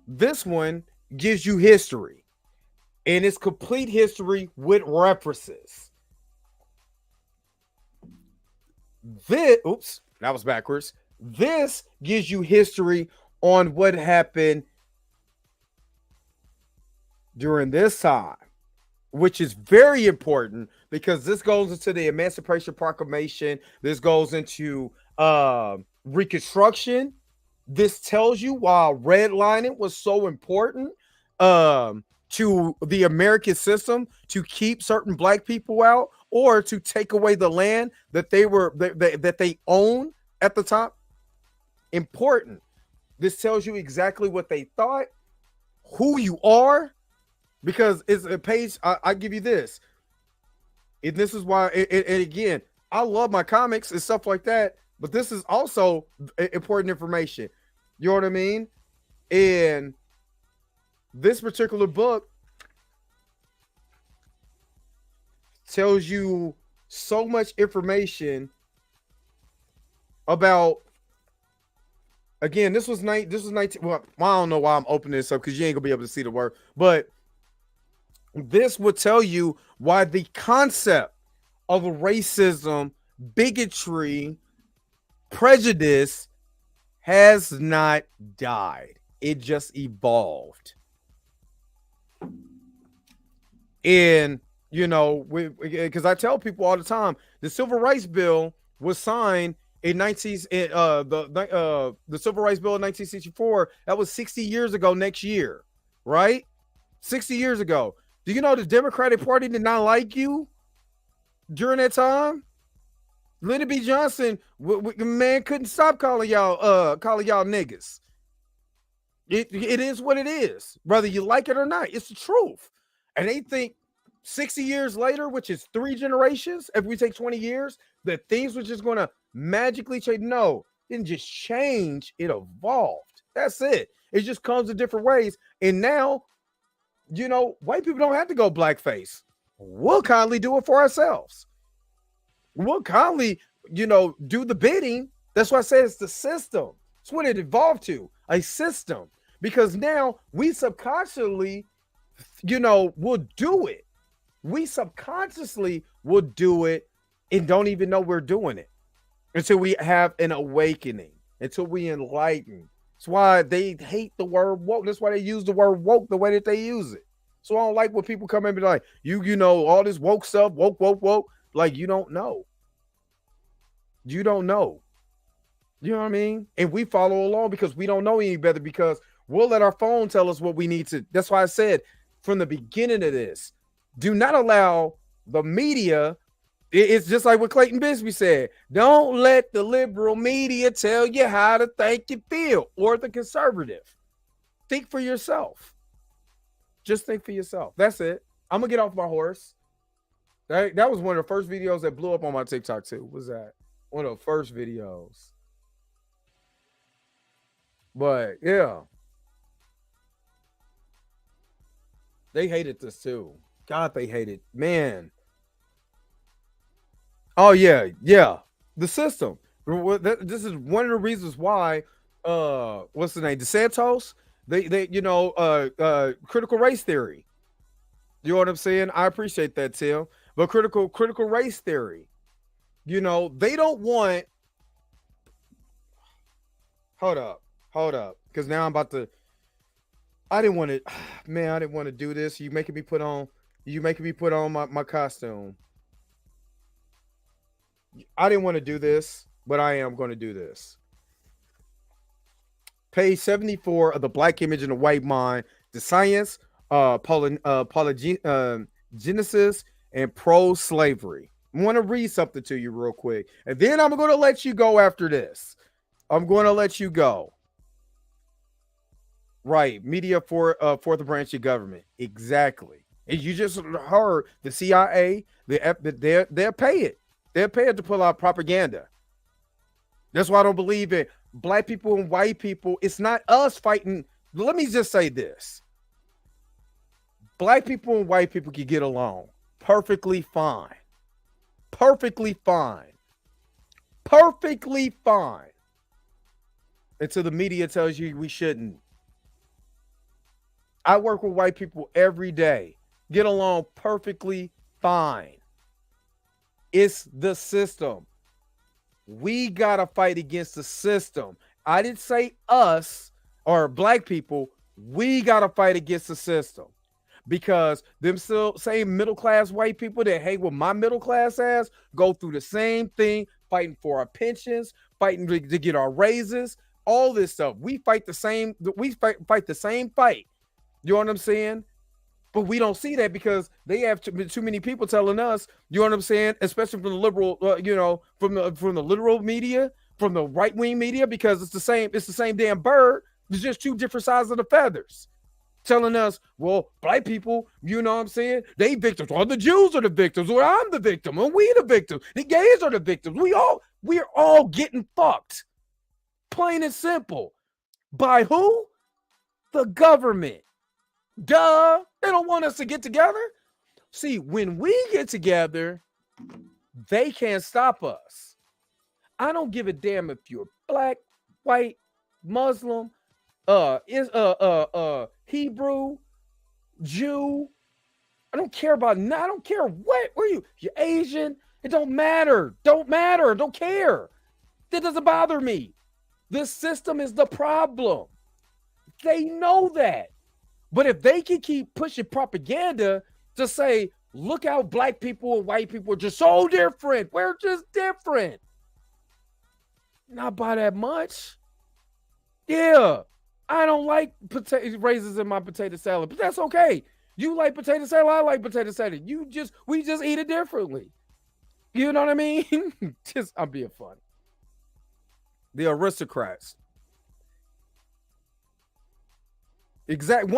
this one gives you history. And it's complete history with references. Oops, that was backwards. This gives you history on what happened during this time, which is very important because this goes into the Emancipation Proclamation. This goes into Reconstruction. This tells you why redlining was so important to the American system to keep certain black people out or to take away the land that they own at the top. Important. This tells you exactly what they thought, who you are, because it's a page. I give you this. And this is why, and again, I love my comics and stuff like that, but this is also important information. You know what I mean? And this particular book tells you so much information about, again, this was 19. Well, I don't know why I'm opening this up because you ain't gonna be able to see the word, but this will tell you why the concept of racism, bigotry, prejudice has not died. It just evolved. And, you know, because I tell people all the time, the Civil Rights Bill was signed in the Civil Rights Bill in 1964. That was 60 years ago next year, right? 60 years ago. Do you know the Democratic Party did not like you during that time? Lyndon B. Johnson, man, couldn't stop calling y'all niggas. It is what it is, whether you like it or not. It's the truth. And they think 60 years later, which is 3 generations, if we take 20 years, that things were just going to magically change. No, it didn't just change. It evolved. That's it. It just comes in different ways. And now, you know, white people don't have to go blackface. We'll kindly do it for ourselves. We'll kindly, you know, do the bidding. That's why I say it's the system. It's what it evolved to, a system. Because now we subconsciously, you know, will do it. We subconsciously will do it and don't even know we're doing it until we have an awakening, until we enlighten. That's why they hate the word woke. That's why they use the word woke the way that they use it. So I don't like when people come in and be like, you know, all this woke stuff, woke. Like, you don't know. You don't know. You know what I mean? And we follow along because we don't know any better, because we'll let our phone tell us what we need to. That's why I said from the beginning of this, do not allow the media. It's just like what Clayton Bigsby said. Don't let the liberal media tell you how to think and feel, or the conservative. Think for yourself. Just think for yourself. That's it. I'm going to get off my horse. That was one of the first videos that blew up on my TikTok too. What was that? One of the first videos. But yeah. They hated this too. God, they hated. Man. Oh, yeah. The system. This is one of the reasons why, what's the name? DeSantos, they you know, critical race theory. You know what I'm saying? I appreciate that, Tim. But critical race theory, you know, they don't want. Hold up. Because now I'm about to. I didn't want to do this. You making me put on my costume. I didn't want to do this, but I am going to do this. Page 74 of the Black Image in the White Mind: The Science, Genesis, and Pro-Slavery. I want to read something to you real quick, and then I'm going to let you go after this. I'm going to let you go. Right, media for the branch of government. Exactly. And you just heard the CIA. They'll pay it. They'll pay it to pull out propaganda. That's why I don't believe in black people and white people. It's not us fighting. Let me just say this. Black people and white people can get along perfectly fine. Perfectly fine. Until the media tells you we shouldn't. I work with white people every day. get along perfectly fine. It's the system. We got to fight against the system. I didn't say us or black people. We got to fight against the system, because them still same middle-class white people that hang with my middle-class ass go through the same thing, fighting for our pensions, fighting to get our raises, all this stuff. We fight the same. We fight the same fight. You know what I'm saying? But we don't see that because they have too many people telling us, you know what I'm saying? Especially from the liberal, from the literal media, from the right-wing media, because it's the same damn bird. It's just two different sides of the feathers. Telling us, well, black people, you know what I'm saying? They victims. Well, the Jews are the victims. Well, I'm the victim. And we the victims. The gays are the victims. We're all getting fucked. Plain and simple. By who? The government. Duh. They don't want us to get together. See, when we get together, they can't stop us. I don't give a damn if you're black, white, Muslim, Hebrew, Jew. I don't care about. I don't care what. Were you? You're Asian. It don't matter. Don't matter. Don't care. That doesn't bother me. The system is the problem. They know that. But if they can keep pushing propaganda to say, look how black people and white people are just so different. We're just different. Not by that much. Yeah. I don't like raisins in my potato salad, but that's okay. You like potato salad, I like potato salad. We just eat it differently. You know what I mean? I'm being funny. The aristocrats. Exactly.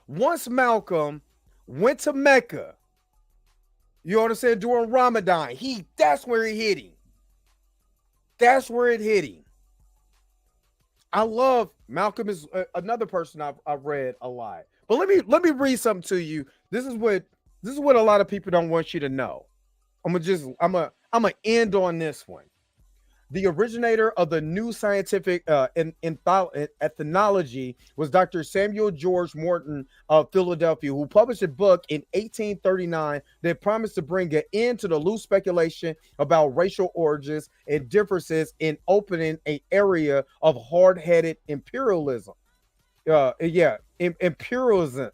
Once Malcolm went to Mecca, you know what I'm saying, during Ramadan, that's where he hit him. That's where it hit him. I love Malcolm is another person I've read a lot. But let me read something to you. This is what a lot of people don't want you to know. I'm gonna end on this one. The originator of the new scientific ethnology was Dr. Samuel George Morton of Philadelphia, who published a book in 1839 that promised to bring an end to the loose speculation about racial origins and differences in opening an area of hard-headed imperialism. Imperialism,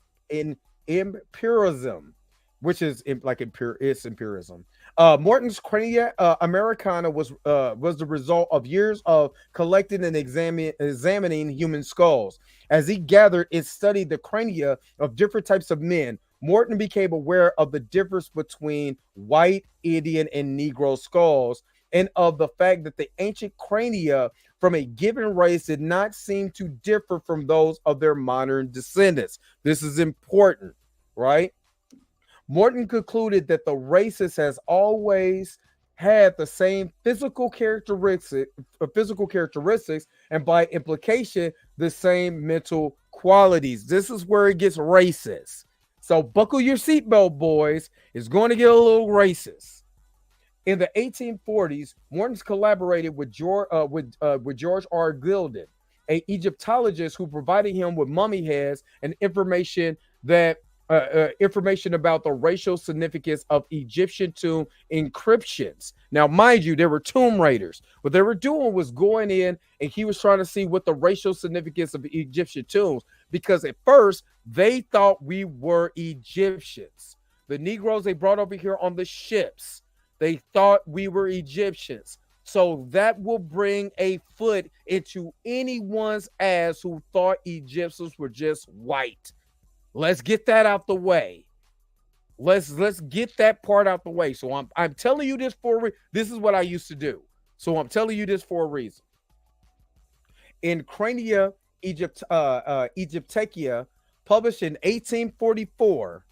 which is imperialism. Morton's Crania Americana was the result of years of collecting and examining human skulls. As he gathered and studied the crania of different types of men, Morton became aware of the difference between white, Indian, and Negro skulls, and of the fact that the ancient crania from a given race did not seem to differ from those of their modern descendants. This is important, right? Morton concluded that the races has always had the same physical characteristics, and by implication, the same mental qualities. This is where it gets racist. So buckle your seatbelt, boys. It's going to get a little racist. In the 1840s, Morton collaborated with George R. Gildon, an Egyptologist who provided him with mummy heads and information about the racial significance of Egyptian tomb inscriptions. Now, mind you, there were tomb raiders. What they were doing was going in, and he was trying to see what the racial significance of Egyptian tombs, because at first they thought we were Egyptians. The Negroes they brought over here on the ships, they thought we were Egyptians. So that will bring a foot into anyone's ass who thought Egyptians were just white. Let's get that out the way. Let's get that part out the way. So I'm telling you this this is what I used to do. So I'm telling you this for a reason. In Crania Egyptecia, published in 1844,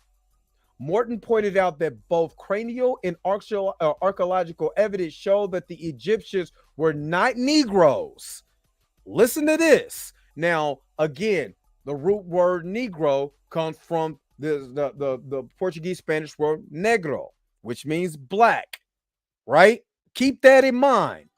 Morton pointed out that both cranial and archaeological evidence showed that the Egyptians were not Negroes. Listen to this. Now, again, the root word Negro comes from the Portuguese Spanish word negro, which means black, right? Keep that in mind.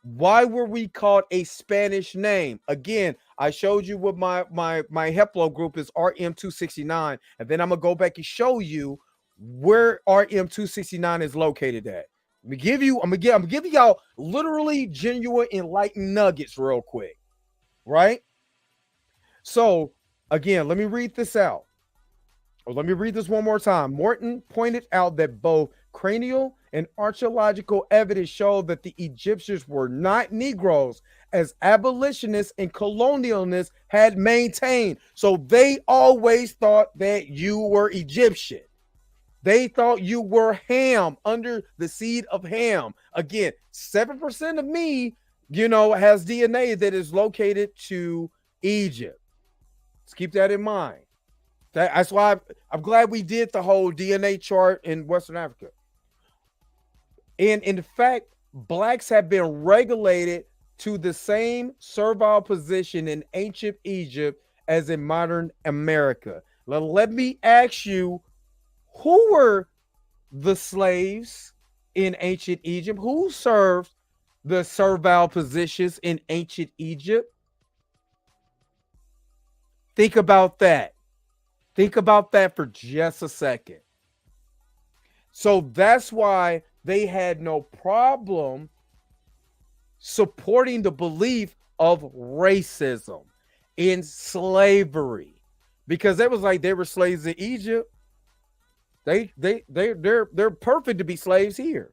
Why were we called a Spanish name? Again, I showed you what my Heplo group is, RM269, and then I'm gonna go back and show you where RM269 is located at. I'm gonna give y'all literally genuine enlightened nuggets real quick, right? So again, let me read this out. Or let me read this one more time. Morton pointed out that both cranial and archaeological evidence showed that the Egyptians were not Negroes, as abolitionists and colonialists had maintained. So they always thought that you were Egyptian. They thought you were Ham, under the seed of Ham. Again, 7% of me, has DNA that is located to Egypt. Let's keep that in mind. That's why I'm glad we did the whole DNA chart in Western Africa. And in fact, blacks have been regulated to the same servile position in ancient Egypt as in modern America. Let me ask you, who were the slaves in ancient Egypt? Who served the servile positions in ancient Egypt? Think about that. Think about that for just a second. So that's why they had no problem supporting the belief of racism in slavery, because it was like they were slaves in Egypt. They're perfect to be slaves here.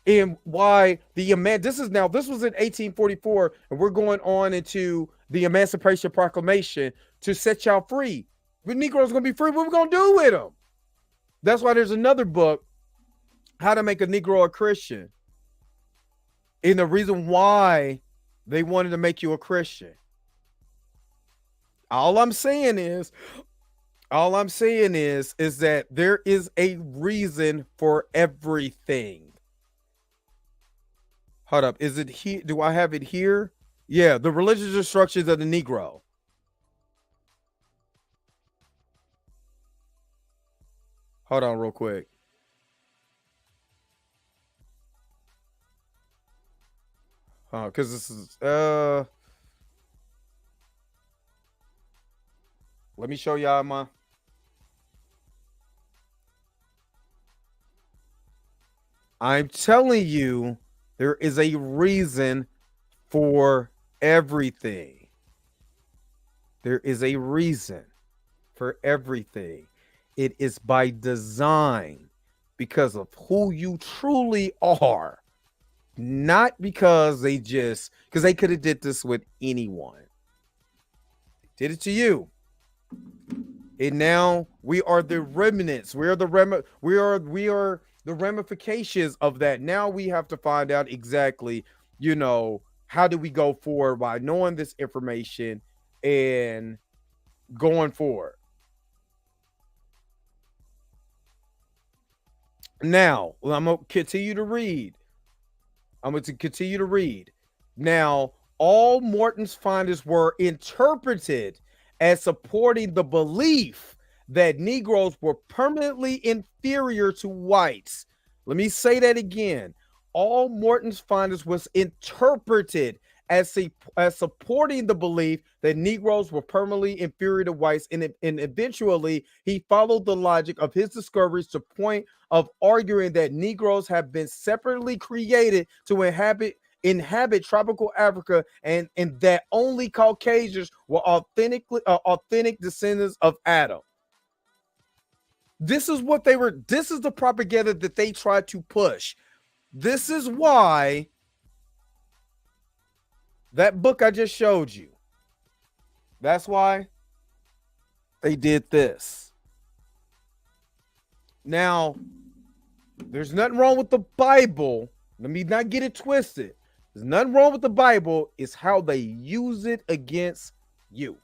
And why this was in 1844, and we're going on into the Emancipation Proclamation to set y'all free. The Negroes gonna be free. What we gonna do with them? That's why there's another book, How to Make a Negro a Christian. And the reason why they wanted to make you a Christian. All I'm saying is that there is a reason for everything. Hold up. Is it here? Do I have it here? Yeah, the religious instructions of the Negro. Hold on real quick. Because this is let me show y'all my. I'm telling you, there is a reason for everything. There is a reason for everything. It is by design, because of who you truly are. Not because they could have did this with anyone. They did it to you. And now we are the remnants. We are the ramifications of that. Now we have to find out exactly, how do we go forward by knowing this information and going forward. Now, I'm going to continue to read. Now, all Morton's findings were interpreted as supporting the belief that Negroes were permanently inferior to whites. Let me say that again. All Morton's findings was interpreted as supporting the belief that Negroes were permanently inferior to whites, and eventually he followed the logic of his discoveries to point of arguing that Negroes have been separately created to inhabit tropical Africa, and that only Caucasians were authentic descendants of Adam. This is the propaganda that they tried to push. This is why that book I just showed you, that's why they did this. Now, there's nothing wrong with the Bible. Let me not get it twisted. There's nothing wrong with the Bible. It's how they use it against you.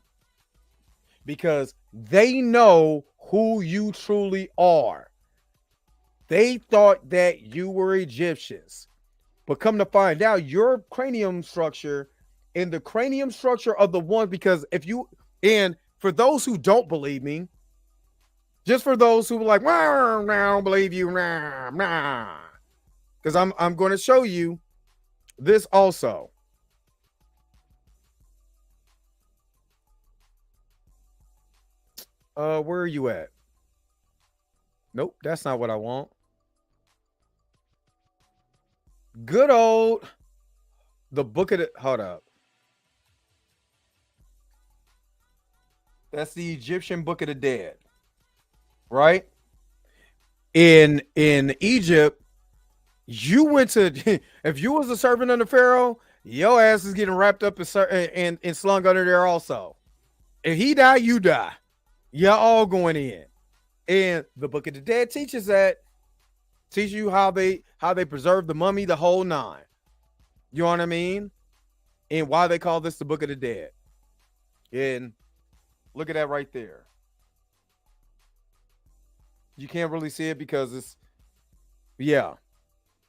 Because they know who you truly are. They thought that you were Egyptians. But come to find out, your cranium structure and the cranium structure of the one, because and for those who don't believe me, just for those who are like, I don't believe you, because I'm going to show you this also. Where are you at? Nope, that's not what I want. Good old the book of the, hold up. That's the Egyptian Book of the Dead. Right? In Egypt, you went to if you was a servant under Pharaoh, your ass is getting wrapped up and slung under there also. If he die, you die. You're all going in. And the Book of the Dead teaches that. Teach you how they preserve the mummy, the whole nine. You know what I mean? And why they call this the Book of the Dead. And look at that right there. You can't really see it because it's, yeah,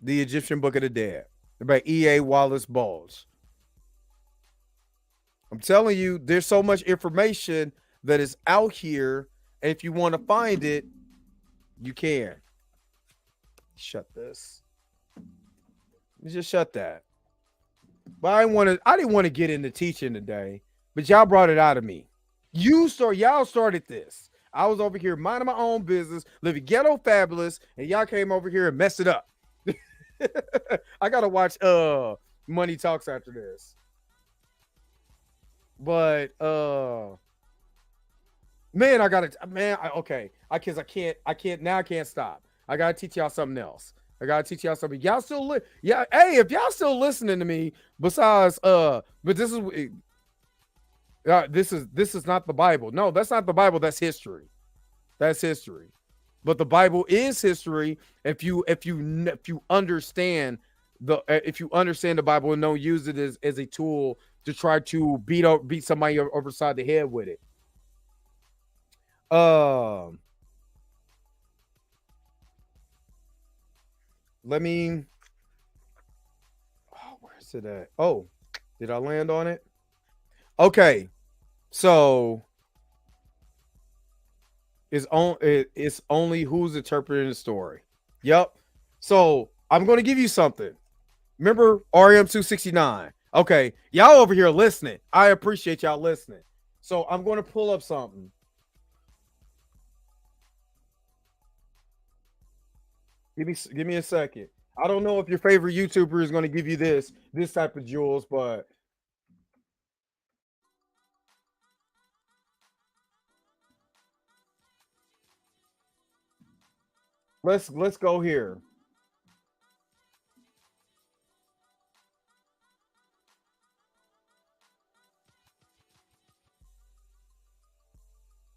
the Egyptian Book of the Dead by E.A. Wallace Bowles. I'm telling you, there's so much information that is out here. And if you want to find it, you can. Shut this. Just shut that. But I didn't want to get into teaching today, but y'all brought it out of me. Y'all started this. I was over here minding my own business, living ghetto fabulous, and y'all came over here and messed it up. I gotta watch Money Talks after this. But man, okay. I can't stop. I gotta teach y'all something else. Y'all still if y'all still listening to me, besides but this is not the Bible. No, that's not the Bible. That's history. That's history. But the Bible is history if you understand the Bible and don't use it as a tool to try to beat somebody over side the head with it. Let me. Oh, where's it at? Oh, did I land on it? Okay, so it's only who's interpreting the story. Yep. So I'm going to give you something. Remember REM 269? Okay, y'all over here listening. I appreciate y'all listening. So I'm going to pull up something. Give me a second. I don't know if your favorite YouTuber is going to give you this type of jewels, but let's go here.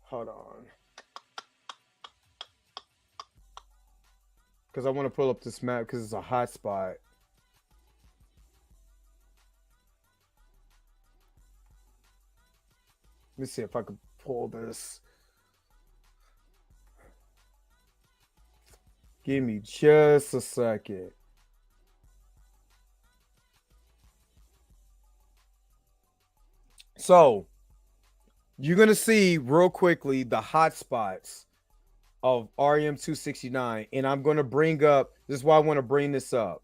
Hold on. Because I want to pull up this map because it's a hot spot. Let me see if I can pull this. Give me just a second. So, you're going to see real quickly the hot spots of REM 269, and I'm going to bring up, this is why I want to bring this up.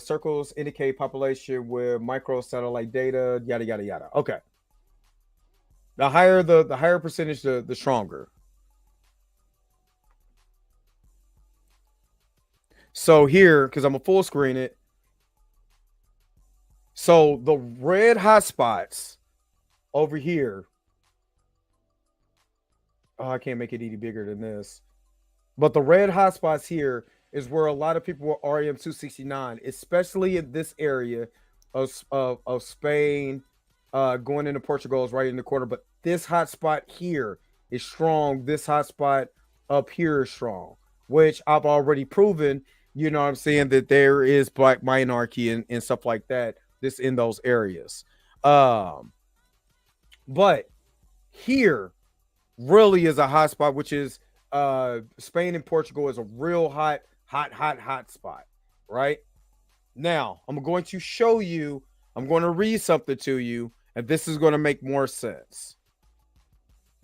Circles indicate population with micro satellite data, yada yada yada. Okay. The higher percentage, the stronger. So here, because I'm gonna full screen it. So the red hotspots over here. Oh, I can't make it any bigger than this. But the red hotspots here is where a lot of people were REM 269, especially in this area of Spain, going into Portugal is right in the corner. But this hotspot here is strong. This hotspot up here is strong, which I've already proven. You know what I'm saying? That there is black minority and stuff like that. This in those areas. But here really is a hot spot, which is Spain and Portugal is a real hot spot. Right now, I'm going to show you. I'm going to read something to you, and this is going to make more sense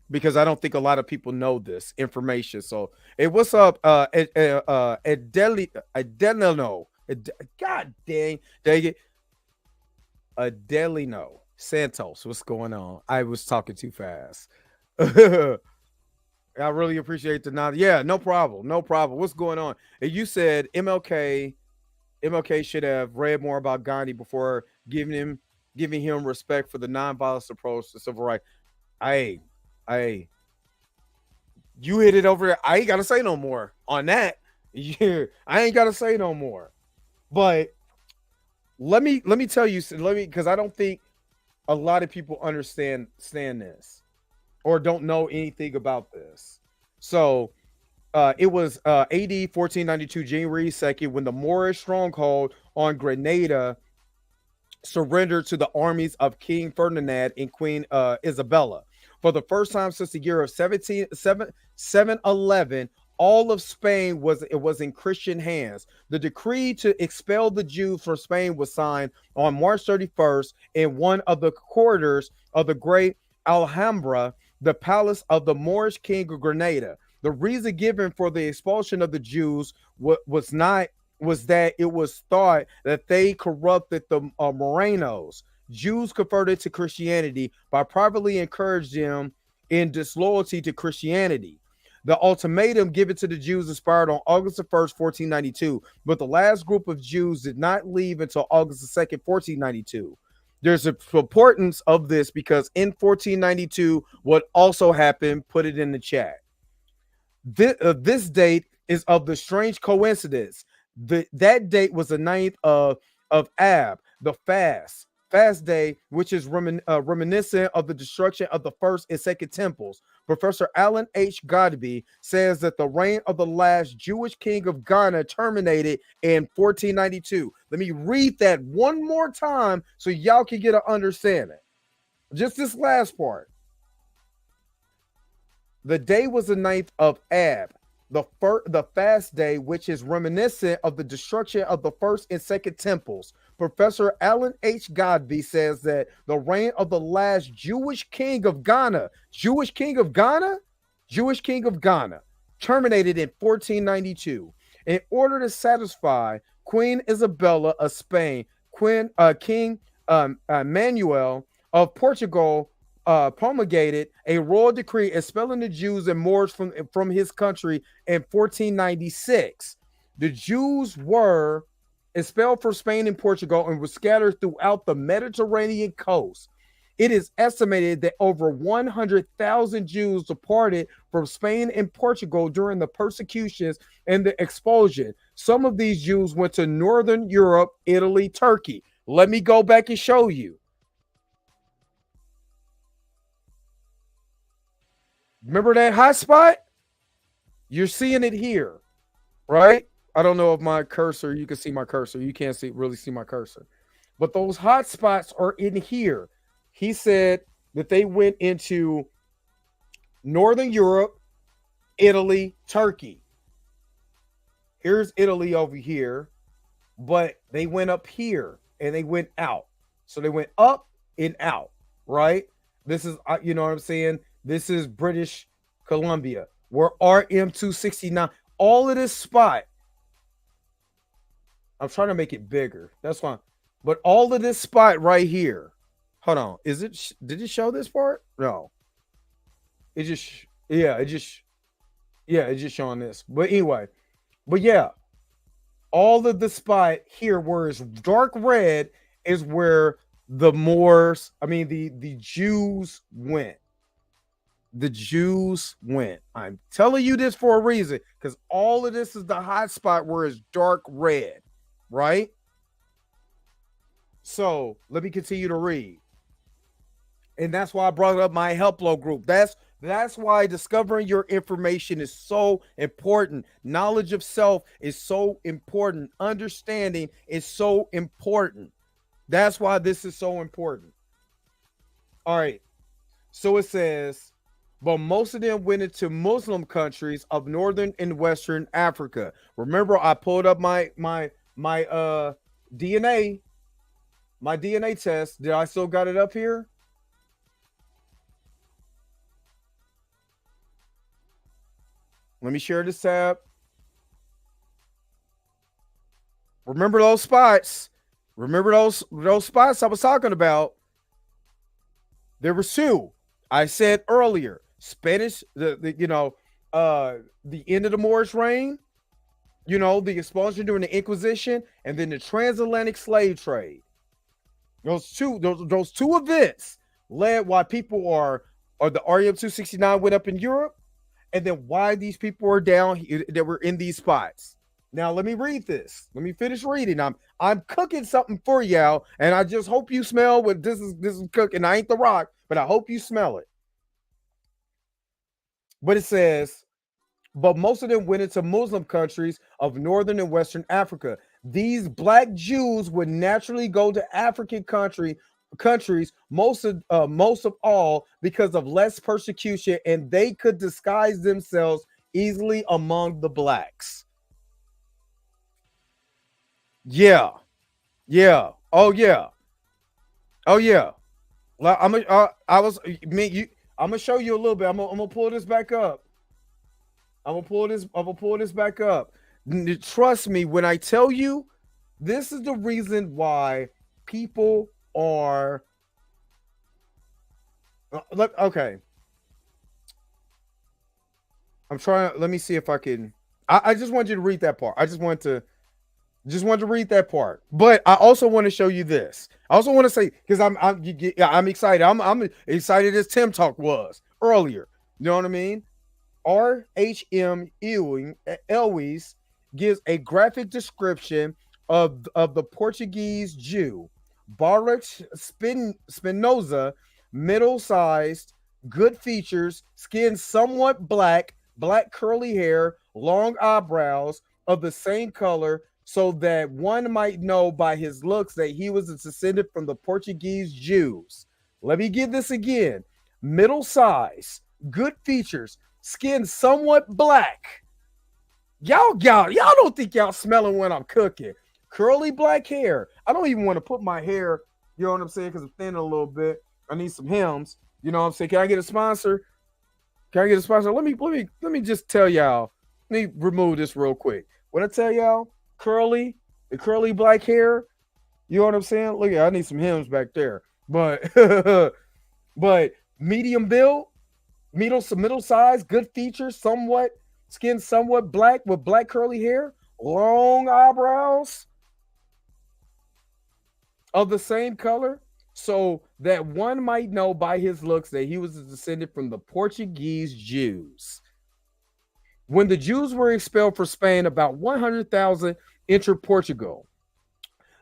because I don't think a lot of people know this information. So, hey, what's up, Adelino? God dang it. Adelino Santos, what's going on? I was talking too fast. I really appreciate the nod. Yeah, no problem. No problem. What's going on? And you said MLK should have read more about Gandhi before giving him respect for the nonviolence approach to civil rights. I you hit it over there. I ain't gotta say no more on that. Yeah, I ain't gotta say no more. But let me tell you, because I don't think a lot of people understand this or don't know anything about this. So it was AD 1492, January 2nd, when the Moorish stronghold on Grenada surrendered to the armies of King Ferdinand and Queen Isabella. For the first time since the year of 711, all of Spain was in Christian hands. The decree to expel the Jews from Spain was signed on March 31st in one of the corridors of the great Alhambra, the palace of the Moorish king of Grenada. The reason given for the expulsion of the Jews was that it was thought that they corrupted the Morenos. Jews converted to Christianity by privately encouraging them in disloyalty to Christianity. The ultimatum given to the Jews expired on August 1st, 1492, but the last group of Jews did not leave until August 2nd, 1492. There's an importance of this because in 1492, what also happened, put it in the chat. This date is of the strange coincidence. That date was the 9th of Ab, the fast day, which is reminiscent of the destruction of the first and second temples. Professor Alan H. Godby says that the reign of the last Jewish king of Ghana terminated in 1492. Let me read that one more time so y'all can get an understanding. Just this last part. The day was the 9th of Ab, the fast day, which is reminiscent of the destruction of the first and second temples. Professor Alan H. Godby says that the reign of the last Jewish king of Ghana, terminated in 1492. In order to satisfy Queen Isabella of Spain, King Manuel of Portugal promulgated a royal decree expelling the Jews and Moors from his country in 1496. The Jews were expelled from Spain and Portugal and were scattered throughout the Mediterranean coast. It is estimated that over 100,000 Jews departed from Spain and Portugal during the persecutions and the expulsion. Some of these Jews went to Northern Europe, Italy, Turkey. Let me go back and show you. Remember that hot spot? You're seeing it here, right? I don't know if my cursor, you can see my cursor. You can't really see my cursor. But those hot spots are in here. He said that they went into Northern Europe, Italy, Turkey. Here's Italy over here. But they went up here and they went out. So they went up and out, right? This is, you know what I'm saying? This is British Columbia, where RM269, all of this spot. I'm trying to make it bigger. That's fine. But all of this spot right here. Hold on. Did it show this part? No. It's just showing this. But anyway. But yeah. All of the spot here where it's dark red is where the Jews went. The Jews went. I'm telling you this for a reason, because all of this is the hot spot where it's dark red, right? So let me continue to read. And that's why I brought up my Helplo group. That's why discovering your information is so important. Knowledge of self is so important. Understanding is so important. That's why this is so important. All right. So it says, but most of them went into Muslim countries of Northern and Western Africa. Remember, I pulled up my DNA test. Did I still got it up here? Let me share this tab. Remember those spots? Remember those spots I was talking about? There were two. I said earlier, Spanish, the end of the Moorish reign, the expulsion during the Inquisition, and then the transatlantic slave trade. Those two events led why people or the REM-269 went up in Europe, and then why these people are down that were in these spots. Now let me read this. Let me finish reading. I'm cooking something for y'all, and I just hope you smell what this is cooking. I ain't The Rock, but I hope you smell it. But it says, but most of them went into Muslim countries of northern and western Africa. These black Jews would naturally go to African countries, most of all because of less persecution, and they could disguise themselves easily among the blacks. Yeah. Oh yeah. I'm gonna show you a little bit. I'm gonna pull this back up. I'm gonna pull this back up. Trust me when I tell you, this is the reason why people are. Look, okay. I'm trying. Let me see if I can. I just want you to read that part. I just want to read that part. But I also want to show you this. I also want to say, because I'm excited. I'm excited as Tim Talk was earlier. You know what I mean? R.H.M. Elwes gives a graphic description of the Portuguese Jew, Baruch Spinoza, middle-sized, good features, skin somewhat black curly hair, long eyebrows of the same color, so that one might know by his looks that he was a descendant from the Portuguese Jews. Let me give this again. Middle size, good features, skin somewhat black. Y'all don't think y'all smelling when I'm cooking. Curly black hair. I don't even want to put my hair, you know what I'm saying, because I'm thinning a little bit. I need some hems. You know what I'm saying? Can I get a sponsor? Let me just tell y'all. Let me remove this real quick. When I tell y'all, curly black hair, you know what I'm saying? Look, I need some hems back there. But but medium build, middle size, good features, skin somewhat black with black curly hair, long eyebrows of the same color, so that one might know by his looks that he was a descendant from the Portuguese Jews. When the Jews were expelled from Spain, about 100,000 entered Portugal.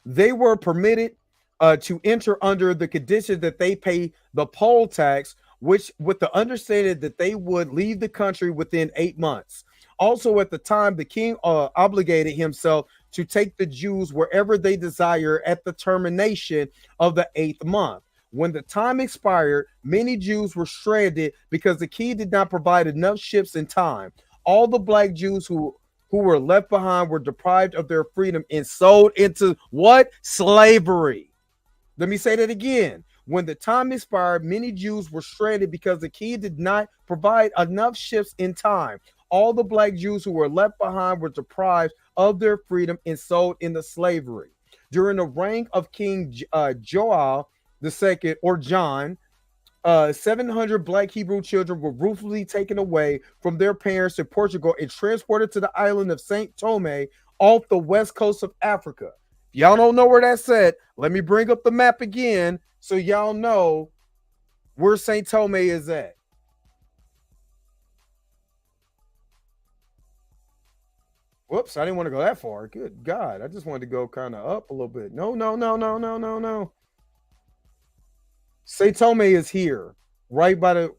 They were permitted to enter under the condition that they pay the poll tax, which with the understanding that they would leave the country within 8 months. Also, at the time, the king obligated himself to take the Jews wherever they desire at the termination of the 8th month. When the time expired, many Jews were stranded because the king did not provide enough ships in time. All the black Jews who were left behind were deprived of their freedom and sold into what? Slavery. Let me say that again. When the time expired, many Jews were stranded because the king did not provide enough ships in time. All the black Jews who were left behind were deprived of their freedom and sold into slavery. During the reign of King Joel II, or John, 700 black Hebrew children were ruthlessly taken away from their parents to Portugal and transported to the island of St. Thome off the west coast of Africa. If y'all don't know where that's at, let me bring up the map again so y'all know where St. Thome is at. Whoops, I didn't want to go that far. Good God, I just wanted to go kind of up a little bit. No. St. Thome is here, right by the.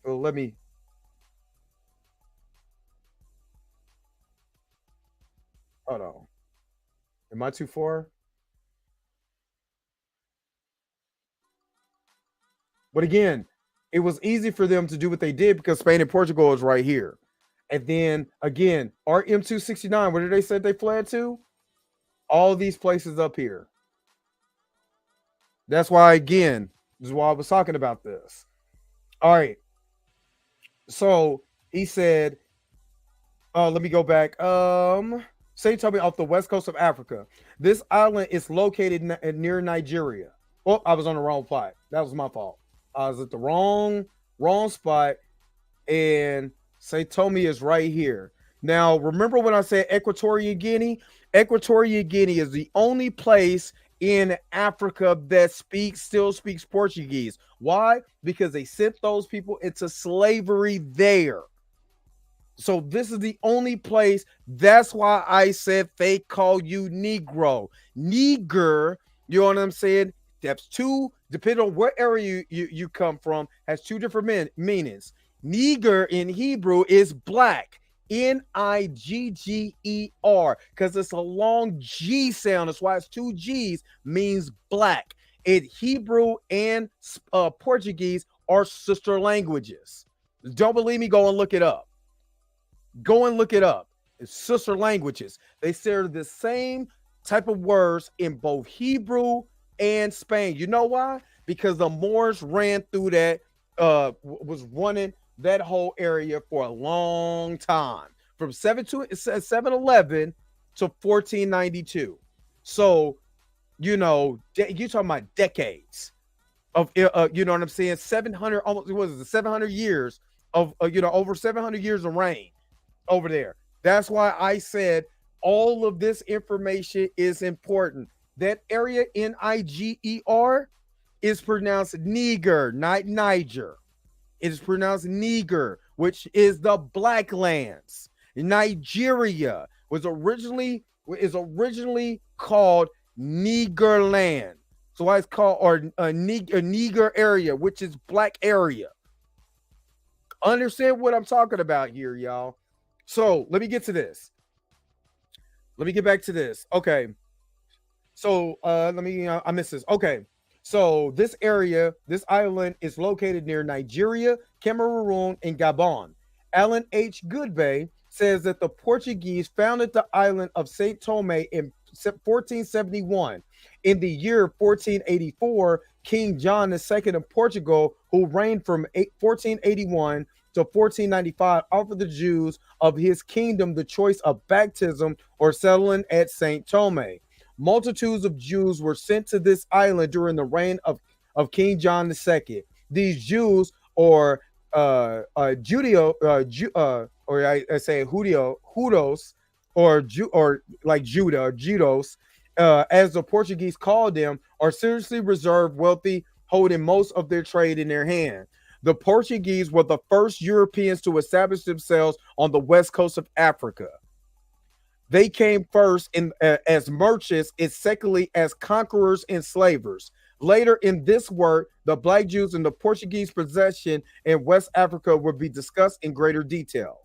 Oh, let me. Hold on. Am I too far? But again, it was easy for them to do what they did because Spain and Portugal is right here. And then again, RM-269, where did they say they fled to? All these places up here. That's why, again, this is why I was talking about this. All right. So he said, let me go back. St. Tomé off the west coast of Africa. This island is located near Nigeria. Oh, I was on the wrong plot. That was my fault. I was at the wrong spot, and St. Tomé is right here. Now, remember when I said Equatorial Guinea? Equatorial Guinea is the only place in Africa that still speaks Portuguese. Why? Because they sent those people into slavery there. So this is the only place. That's why I said they call you Negro. Nigger, you know what I'm saying? That's two, depending on what area you come from, has two different meanings. Nigger in Hebrew is black. Nigger, because it's a long G sound. That's why it's two G's, means black. In Hebrew and Portuguese are sister languages. Don't believe me? Go and look it up. Go and look it up. It's sister languages. They share the same type of words in both Hebrew and Spain. You know why? Because the Moors ran through that, was running that whole area for a long time, from 711 to 1492. So, you know, you're talking about decades of, you know what I'm saying? 700, almost, what is it, 700 years of, you know, over 700 years of reign over there. That's why I said all of this information is important. That area, Niger, is pronounced Niger, not Niger. It is pronounced Niger, which is the Black Lands. Nigeria is originally called Niger land. So why it's called a Niger area, which is black area. Understand what I'm talking about here, y'all. So let me get to this. Let me get back to this. Okay. So I missed this. Okay. So this area, this island is located near Nigeria, Cameroon, and Gabon. Alan H. Goodbay says that the Portuguese founded the island of St. Tomé in 1471. In the year 1484, King John II of Portugal, who reigned from 1481 to 1495, offered the Jews of his kingdom the choice of baptism or settling at St. Tomé. Multitudes of Jews were sent to this island during the reign of King John II. These Jews, or Judeo, or I say Hudos, or like Judah, or Judos, as the Portuguese called them, are seriously reserved, wealthy, holding most of their trade in their hand. The Portuguese were the first Europeans to establish themselves on the west coast of Africa. They came first as merchants and secondly as conquerors and slavers. Later in this work, the Black Jews and the Portuguese possession in West Africa will be discussed in greater detail.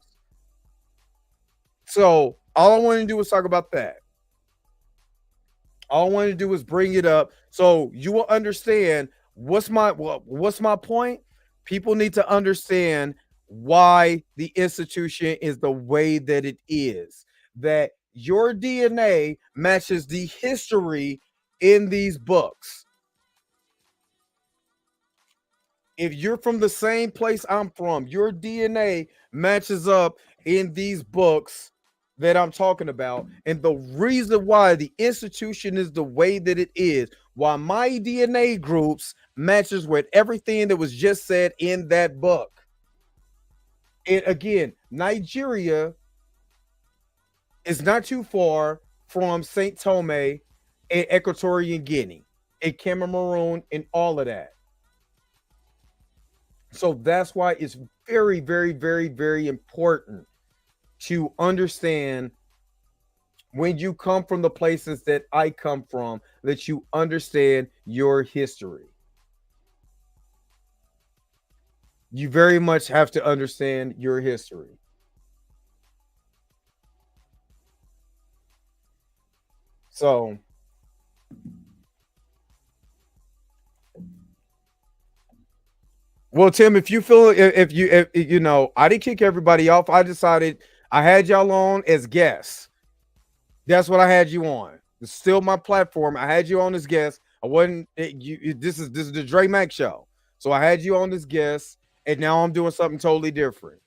So all I want to do is talk about that. All I want to do is bring it up so you will understand what's my point. People need to understand why the institution is the way that it is. That your DNA matches the history in these books. If you're from the same place I'm from, your DNA matches up in these books that I'm talking about. And the reason why the institution is the way that it is, why my DNA groups matches with everything that was just said in that book. And again, Nigeria is not too far from St. Tomé and Equatorial Guinea and Cameroon and all of that. So that's why it's very, very, very, very important to understand when you come from the places that I come from, that you understand your history. You very much have to understand your history. So well, Tim, if you feel if you know, I didn't kick everybody off. I decided I had y'all on as guests. That's what I had you on. It's still my platform. I had you on as guest. I wasn't this is the Dre Mac show. So I had you on as guest, and now I'm doing something totally different.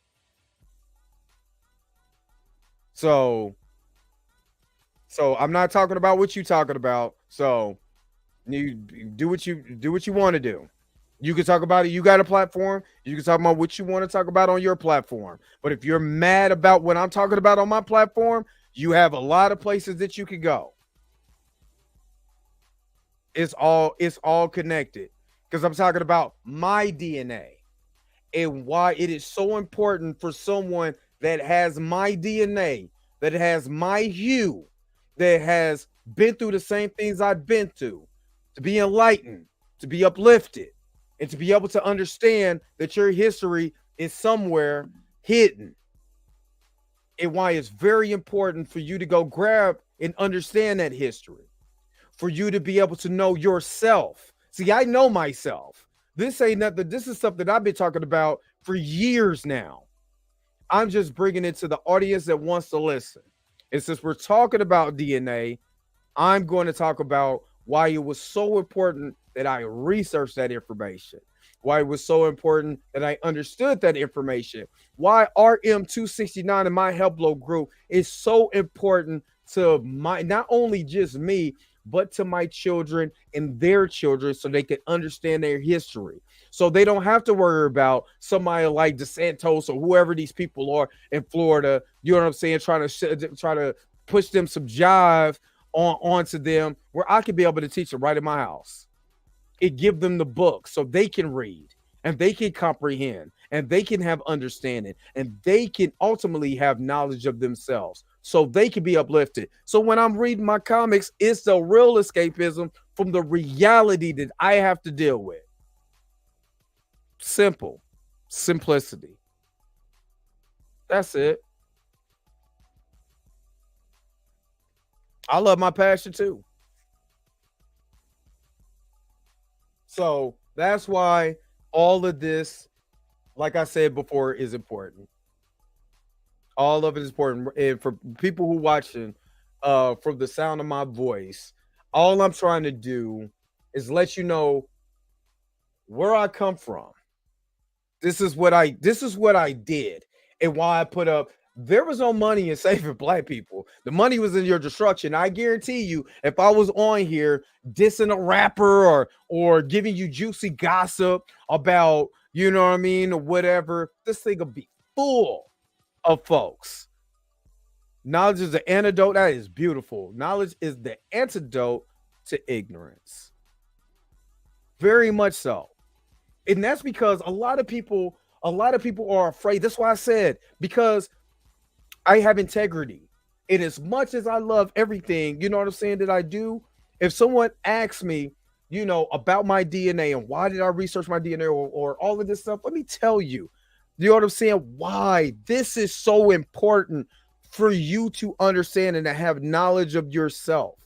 So So I'm not talking about what you talking about. So you do what you want to do. You can talk about it. You got a platform. You can talk about what you want to talk about on your platform. But if you're mad about what I'm talking about on my platform, you have a lot of places that you can go. It's all connected, because I'm talking about my DNA and why it is so important for someone that has my DNA, that has my hue, that has been through the same things I've been through, to be enlightened, to be uplifted, and to be able to understand that your history is somewhere hidden. And why it's very important for you to go grab and understand that history, for you to be able to know yourself. See, I know myself. This ain't nothing. This is something I've been talking about for years now. I'm just bringing it to the audience that wants to listen. And since we're talking about DNA, I'm going to talk about why it was so important that I researched that information, why it was so important that I understood that information, why RM269 and my Help Flow group is so important to my, not only just me, but to my children and their children, so they can understand their history. So they don't have to worry about somebody like DeSantos or whoever these people are in Florida, you know what I'm saying, trying to push them some jive onto them, where I could be able to teach them right in my house. It give them the book so they can read and they can comprehend and they can have understanding and they can ultimately have knowledge of themselves, so they can be uplifted. So when I'm reading my comics, it's the real escapism from the reality that I have to deal with. Simple. Simplicity. That's it. I love my passion too. So that's why all of this, like I said before, is important. All of it is important. And for people who watching, from the sound of my voice, all I'm trying to do is let you know where I come from. This is what I did, and why I put up. There was no money in saving black people. The money was in your destruction. I guarantee you, if I was on here dissing a rapper or giving you juicy gossip about, you know what I mean, or whatever, this thing would be full of folks. Knowledge is the antidote. That is beautiful. Knowledge is the antidote to ignorance. Very much so. And that's because a lot of people are afraid. That's why I said, because I have integrity. And as much as I love everything, you know what I'm saying, that I do, if someone asks me, you know, about my DNA and why did I research my DNA or all of this stuff, let me tell you, you know what I'm saying, why this is so important for you to understand and to have knowledge of yourself.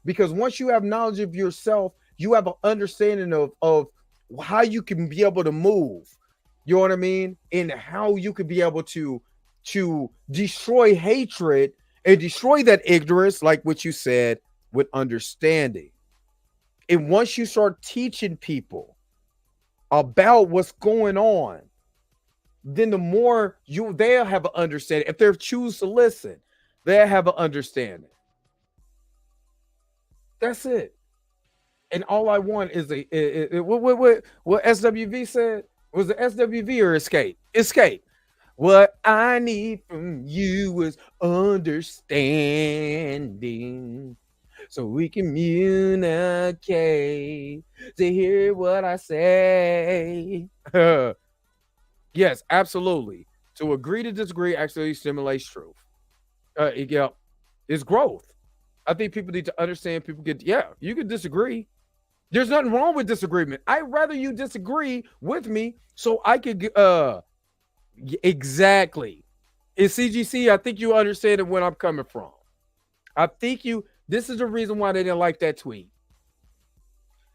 Because once you have knowledge of yourself, you have an understanding of how you can be able to move, you know what I mean, and how you could be able to destroy hatred and destroy that ignorance, like what you said, with understanding. And once you start teaching people about what's going on, then the more they'll have an understanding. If they choose to listen, they'll have an understanding. That's it. And all I want is what SWV said. Was it SWV or Escape? Escape. What I need from you is understanding, so we communicate to hear what I say. Yes, absolutely. To agree to disagree actually stimulates truth. Yeah, it's growth. I think people need to understand. People you can disagree. There's nothing wrong with disagreement. I'd rather you disagree with me so I could exactly. In CGC, I think you understand where I'm coming from. I think this is the reason why they didn't like that tweet.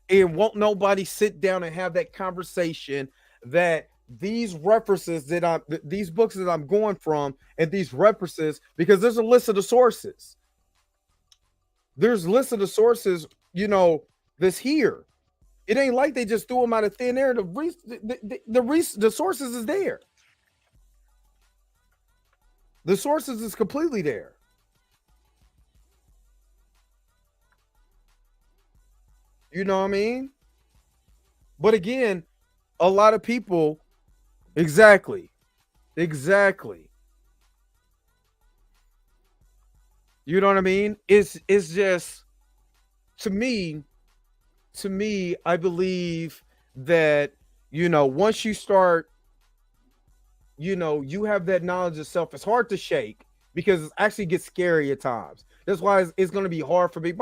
And won't nobody sit down and have that conversation, that these references these books that I'm going from, and these references, because there's a list of the sources. There's a list of the sources, you know, that's here. It ain't like they just threw them out of thin air. The sources is there. The sources is completely there. You know what I mean? But again, a lot of people, exactly. You know what I mean? It's just to me, I believe that, once you start, you have that knowledge of self, it's hard to shake because it actually gets scary at times. That's why it's going to be hard for me.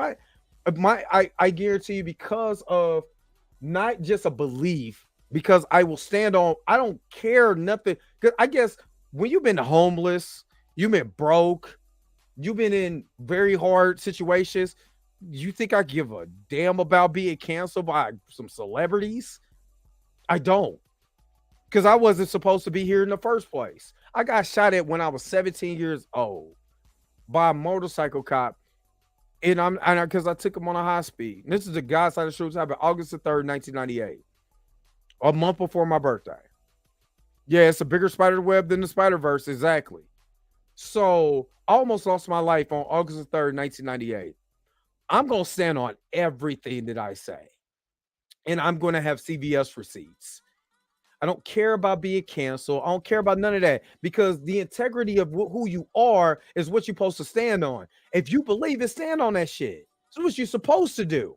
I guarantee you, because of not just a belief, because I will stand on, I don't care nothing. Because I guess when you've been homeless, you've been broke, you've been in very hard situations, you think I give a damn about being canceled by some celebrities? I don't. Because I wasn't supposed to be here in the first place. I got shot at when I was 17 years old by a motorcycle cop. And because I took him on a high speed. And this is the guy's side of the street, happened August the 3rd, 1998. A month before my birthday. Yeah, it's a bigger spider web than the Spider-Verse, exactly. So I almost lost my life on August the 3rd, 1998. I'm going to stand on everything that I say. And I'm going to have CVS receipts. I don't care about being canceled. I don't care about none of that, because the integrity of who you are is what you're supposed to stand on. If you believe it, stand on that shit. That's what you're supposed to do.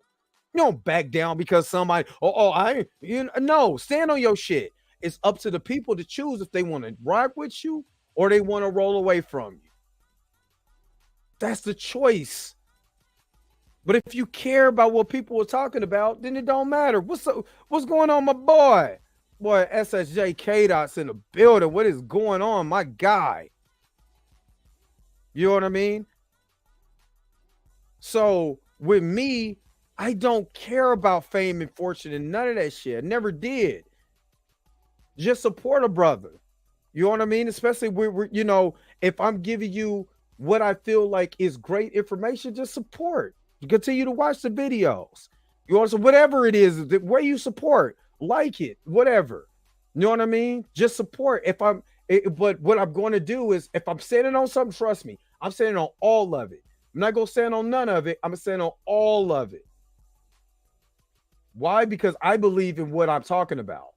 You don't back down because somebody, no, stand on your shit. It's up to the people to choose if they want to rock with you or they want to roll away from you. That's the choice. But if you care about what people are talking about, then it don't matter. What's going on, my boy? Boy, SSJ K-Dot's in the building. What is going on, my guy? You know what I mean? So with me, I don't care about fame and fortune and none of that shit. I never did. Just support a brother. You know what I mean? Especially if I'm giving you what I feel like is great information, just support. Continue to watch the videos. You also, whatever it is, where you support, like it, whatever. You know what I mean? Just support. But what I'm going to do is, if I'm standing on something, trust me, I'm standing on all of it. I'm not going to stand on none of it. I'm going to stand on all of it. Why? Because I believe in what I'm talking about.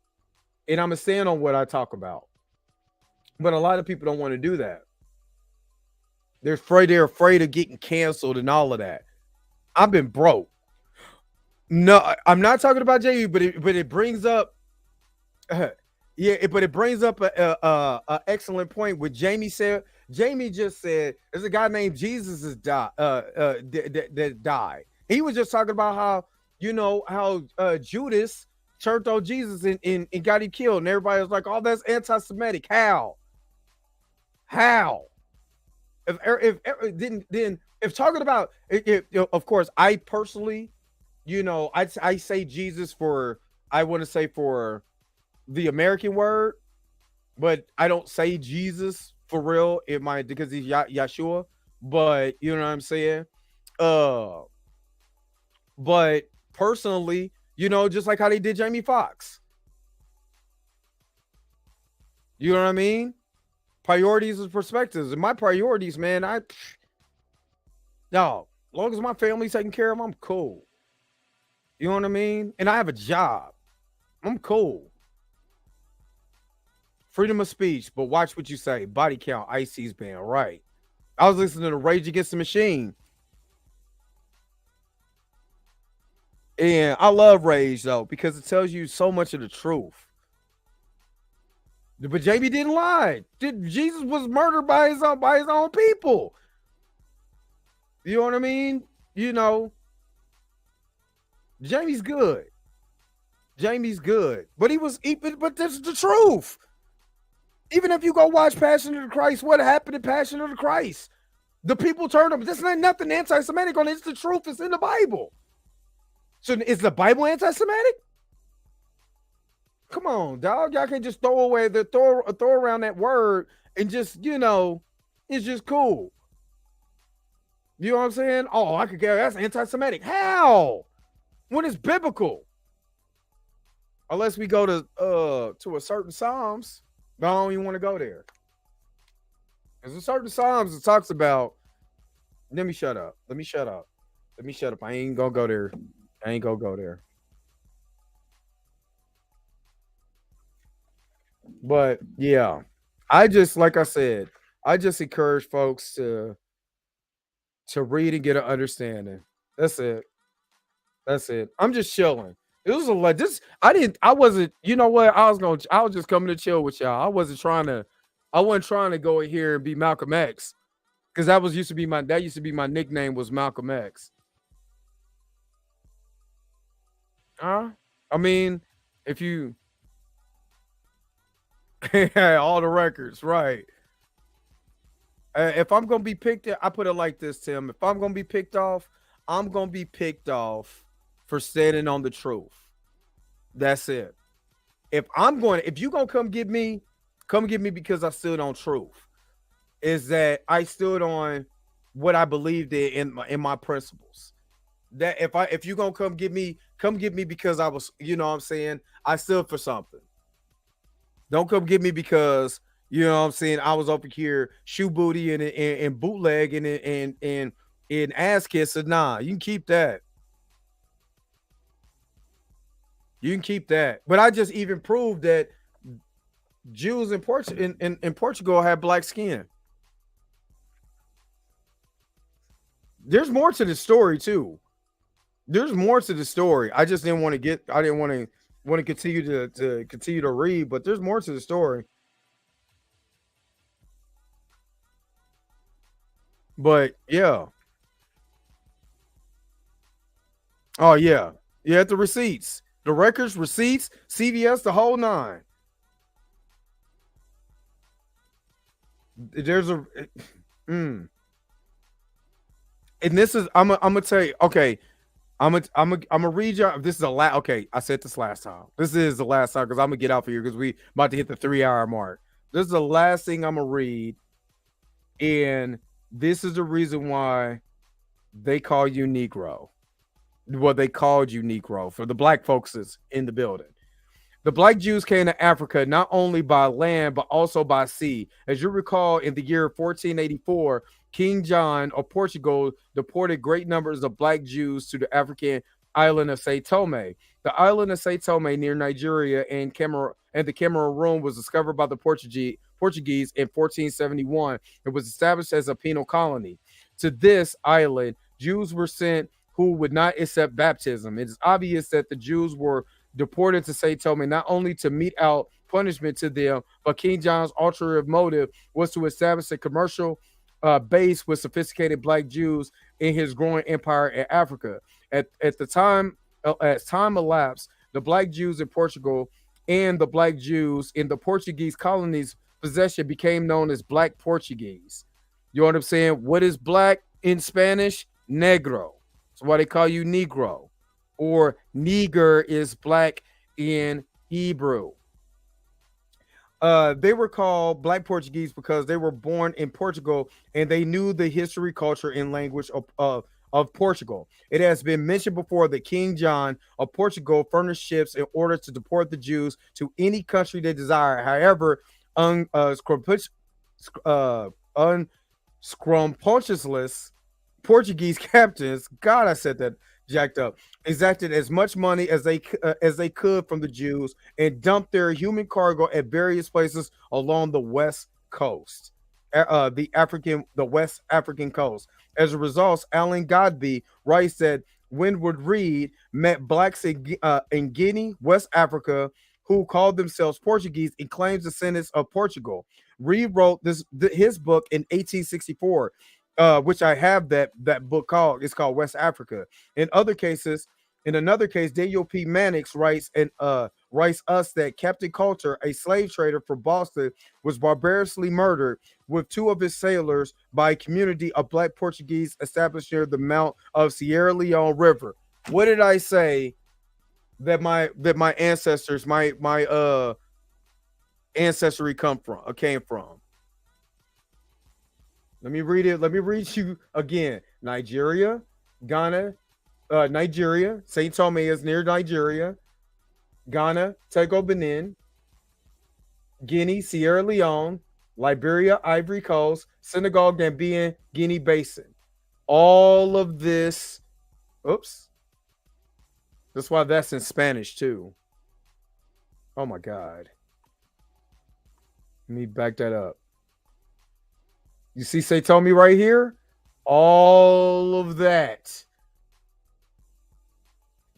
And I'm going to stand on what I talk about. But a lot of people don't want to do that. They're afraid of getting canceled and all of that. I've been broke. No, I'm not talking about JU, but it brings up, it brings up a excellent point. What Jamie said. Jamie just said there's a guy named Jesus that died. He was just talking about how Judas turned on Jesus and got him killed, and everybody was like, "Oh, that's anti-Semitic." How? If talking about it, of course, I personally, I say Jesus for the American word, but I don't say Jesus for real because he's Yeshua. But you know what I'm saying? But personally, just like how they did Jamie Foxx. You know what I mean? Priorities and perspectives. And my priorities, man, as long as my family's taken care of, I'm cool. You know what I mean? And I have a job. I'm cool. Freedom of speech, but watch what you say. Body count, Ice-T's band, right. I was listening to Rage Against the Machine. And I love Rage, though, because it tells you so much of the truth. But Jamie didn't lie. Jesus was murdered by his own people. You know what I mean? Jamie's good. But but that's the truth. Even if you go watch Passion of the Christ, what happened in Passion of the Christ? The people turned him. This ain't nothing anti-Semitic on it. It's the truth. It's in the Bible. So is the Bible anti-Semitic? Come on, dog. Y'all can just throw around that word and just, it's just cool. You know what I'm saying? Oh, I could get that's anti-Semitic. How? When it's biblical. Unless we go to a certain Psalms, but I don't even want to go there. There's a certain Psalms that talks about. Let me shut up. I ain't gonna go there. I ain't gonna go there. But yeah, I just like I said, I just encourage folks to read and get an understanding. That's it. That's it. I'm just chilling. It was a lot. This I wasn't. You know what? I was just coming to chill with y'all. I wasn't trying to. I wasn't trying to go in here and be Malcolm X, because that used to be my nickname was Malcolm X. I mean, if you all the records, right? If I'm gonna be picked, I put it like this, Tim. If I'm gonna be picked off, I'm gonna be picked off for standing on the truth. That's it. If you gonna come get me because I stood on truth. Is that I stood on what I believed in my principles. That if you gonna come get me because I was, you know what I'm saying, I stood for something. Don't come get me because, you know what I'm saying, I was up here shoe booty and bootleg and ass kissing. Nah, you can keep that. You can keep that. But I just even proved that Jews in Portugal have black skin. There's more to the story too. There's more to the story. I just didn't want to continue to continue to read, but there's more to the story. But yeah. Oh yeah. Yeah, the receipts. The records, receipts, CVS, the whole nine. There's a and this is I'm gonna tell you, okay. I'm gonna read you. This is a last. Okay, I said this last time. This is the last time because I'm gonna get out of here because we about to hit the 3-hour mark. This is the last thing I'm gonna read, and this is the reason why they call you Negro. Well, they called you Negro for the black folks in the building. The black Jews came to Africa not only by land but also by sea. As you recall, in the year 1484. King John of Portugal deported great numbers of black Jews to the African island of Sao Tome. The island of Sao Tome near Nigeria and the Cameroon was discovered by the Portuguese in 1471. It was established as a penal colony. To this island, Jews were sent who would not accept baptism. It is obvious that the Jews were deported to Sao Tome not only to mete out punishment to them, but King John's ulterior motive was to establish a commercial base with sophisticated black Jews in his growing empire in Africa. At the time, as time elapsed, the black Jews in Portugal and the black Jews in the Portuguese colonies' possession became known as Black Portuguese. You know what I'm saying? What is black in Spanish? Negro. That's why they call you Negro. Or Niger is black in Hebrew. They were called Black Portuguese because they were born in Portugal and they knew the history, culture, and language of Portugal. It has been mentioned before that King John of Portugal furnished ships in order to deport the Jews to any country they desire. However, unscrumptious Portuguese captains, God, I said that jacked up, exacted as much money as they could from the Jews and dumped their human cargo at various places along the west coast, the West African coast. As a result, Alan Godby writes that Winwood Reade met blacks in Guinea, West Africa, who called themselves Portuguese and claims descendants of Portugal. Reade wrote his book in 1864. Which I have that book called. It's called West Africa. In another case, Daniel P. Mannix writes us that Captain Coulter, a slave trader for Boston, was barbarously murdered with 2 of his sailors by a community of black Portuguese established near the mouth of Sierra Leone River. What did I say that my ancestors, my ancestry came from? Let me read it. Let me read you again. Nigeria, Ghana, Nigeria. St. Tome is near Nigeria. Ghana, Togo, Benin, Guinea, Sierra Leone, Liberia, Ivory Coast, Senegal, Gambia, Guinea Basin. All of this. Oops. That's why that's in Spanish too. Oh my God. Let me back that up. You see Say Tell Me right here? All of that.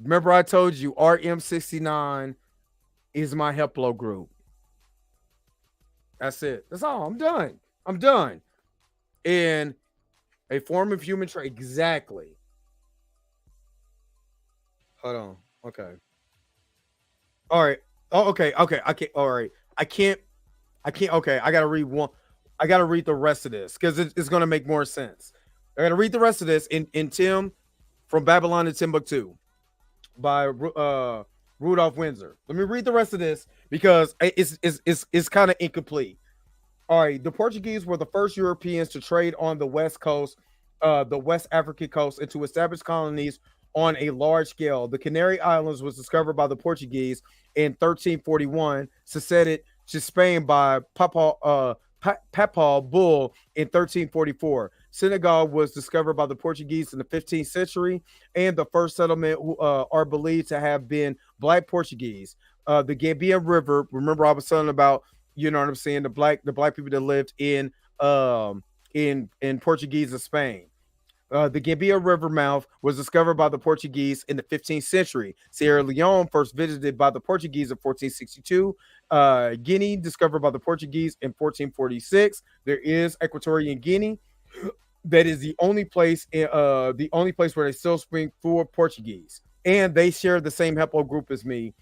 Remember I told you RM69 is my Heplo group. That's it. That's all. I'm done. I'm done. In a form of human trade. Exactly. Hold on. Okay. All right. Oh, okay. Okay. I can't. All right. I can't. Okay. I got to read one. I got to read the rest of this because it's going to make more sense. I got to read the rest of this in Tim from Babylon to Timbuktu by Rudolph Windsor. Let me read the rest of this because it's kind of incomplete. All right, the Portuguese were the first Europeans to trade on the west coast, the West African coast, and to establish colonies on a large scale. The Canary Islands was discovered by the Portuguese in 1341, succeeded to Spain by Papal Bull in 1344. Senegal was discovered by the Portuguese in the 15th century, and the first settlement are believed to have been Black Portuguese. The Gambia River, remember I was telling about, you know what I'm saying, the black people that lived in Portuguese and Spain. The Gambia River mouth was discovered by the Portuguese in the 15th century. Sierra Leone first visited by the Portuguese in 1462. Guinea discovered by the Portuguese in 1446. There is Equatorial Guinea. That is the only place where they still speak full Portuguese, and they share the same Heplo group as me.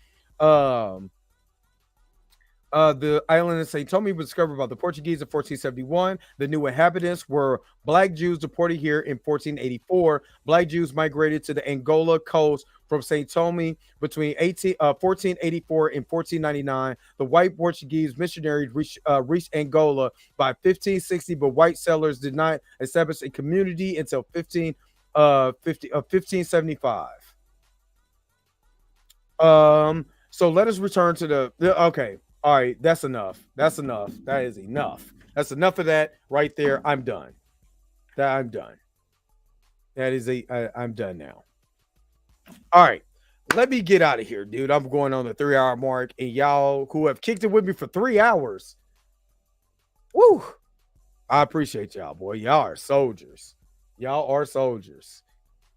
The island of St. Tomé was discovered by the Portuguese in 1471. The new inhabitants were Black Jews deported here in 1484. Black Jews migrated to the Angola coast from St. Tomé between 1484 and 1499. The white Portuguese missionaries reached Angola by 1560, but white settlers did not establish a community until 1575. So let us return to the okay. All right, that's enough. That's enough. That is enough. That's enough of that right there. I'm done. I'm done. I'm done now. All right, let me get out of here, dude. I'm going on the 3-hour mark, and y'all who have kicked it with me for 3 hours, woo! I appreciate y'all, boy. Y'all are soldiers. Y'all are soldiers.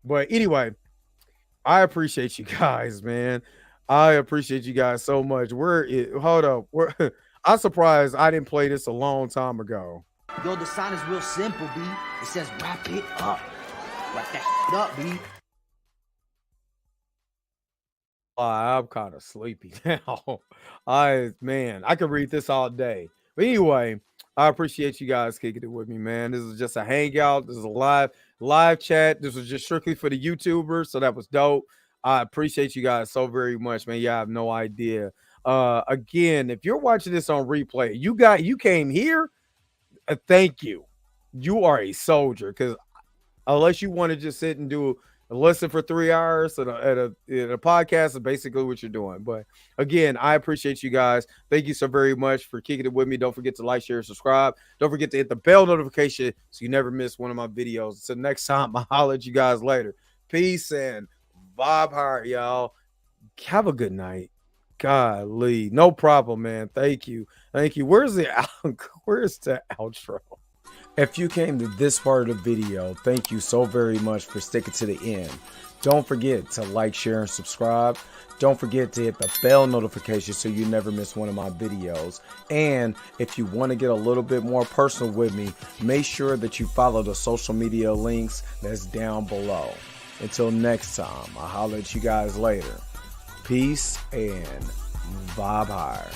But anyway, I appreciate you guys, man. I appreciate you guys so much. Hold up. I'm surprised I didn't play this a long time ago. Yo, the sign is real simple, B. It says wrap it up. Wrap that up, B. I'm kind of sleepy now. I could read this all day. But anyway, I appreciate you guys kicking it with me, man. This is just a hangout. This is a live chat. This was just strictly for the YouTubers, so that was dope. I appreciate you guys so very much, man. You have no idea. Again, if you're watching this on replay, you came here. Thank you. You are a soldier, because unless you want to just sit and do a listen for 3 hours at a podcast, is basically what you're doing. But again, I appreciate you guys. Thank you so very much for kicking it with me. Don't forget to like, share, subscribe. Don't forget to hit the bell notification so you never miss one of my videos. Until next time, I'll holler at you guys later. Peace and vibe hard, y'all. Have a good night. Golly, no problem, man. Thank you. Where's the outro? If you came to this part of the video, thank you so very much for sticking to the end. Don't forget to like, share, and subscribe. Don't forget to hit the bell notification so you never miss one of my videos. And if you want to get a little bit more personal with me, make sure that you follow the social media links that's down below. Until next time, I'll holler at you guys later. Peace and vibe higher.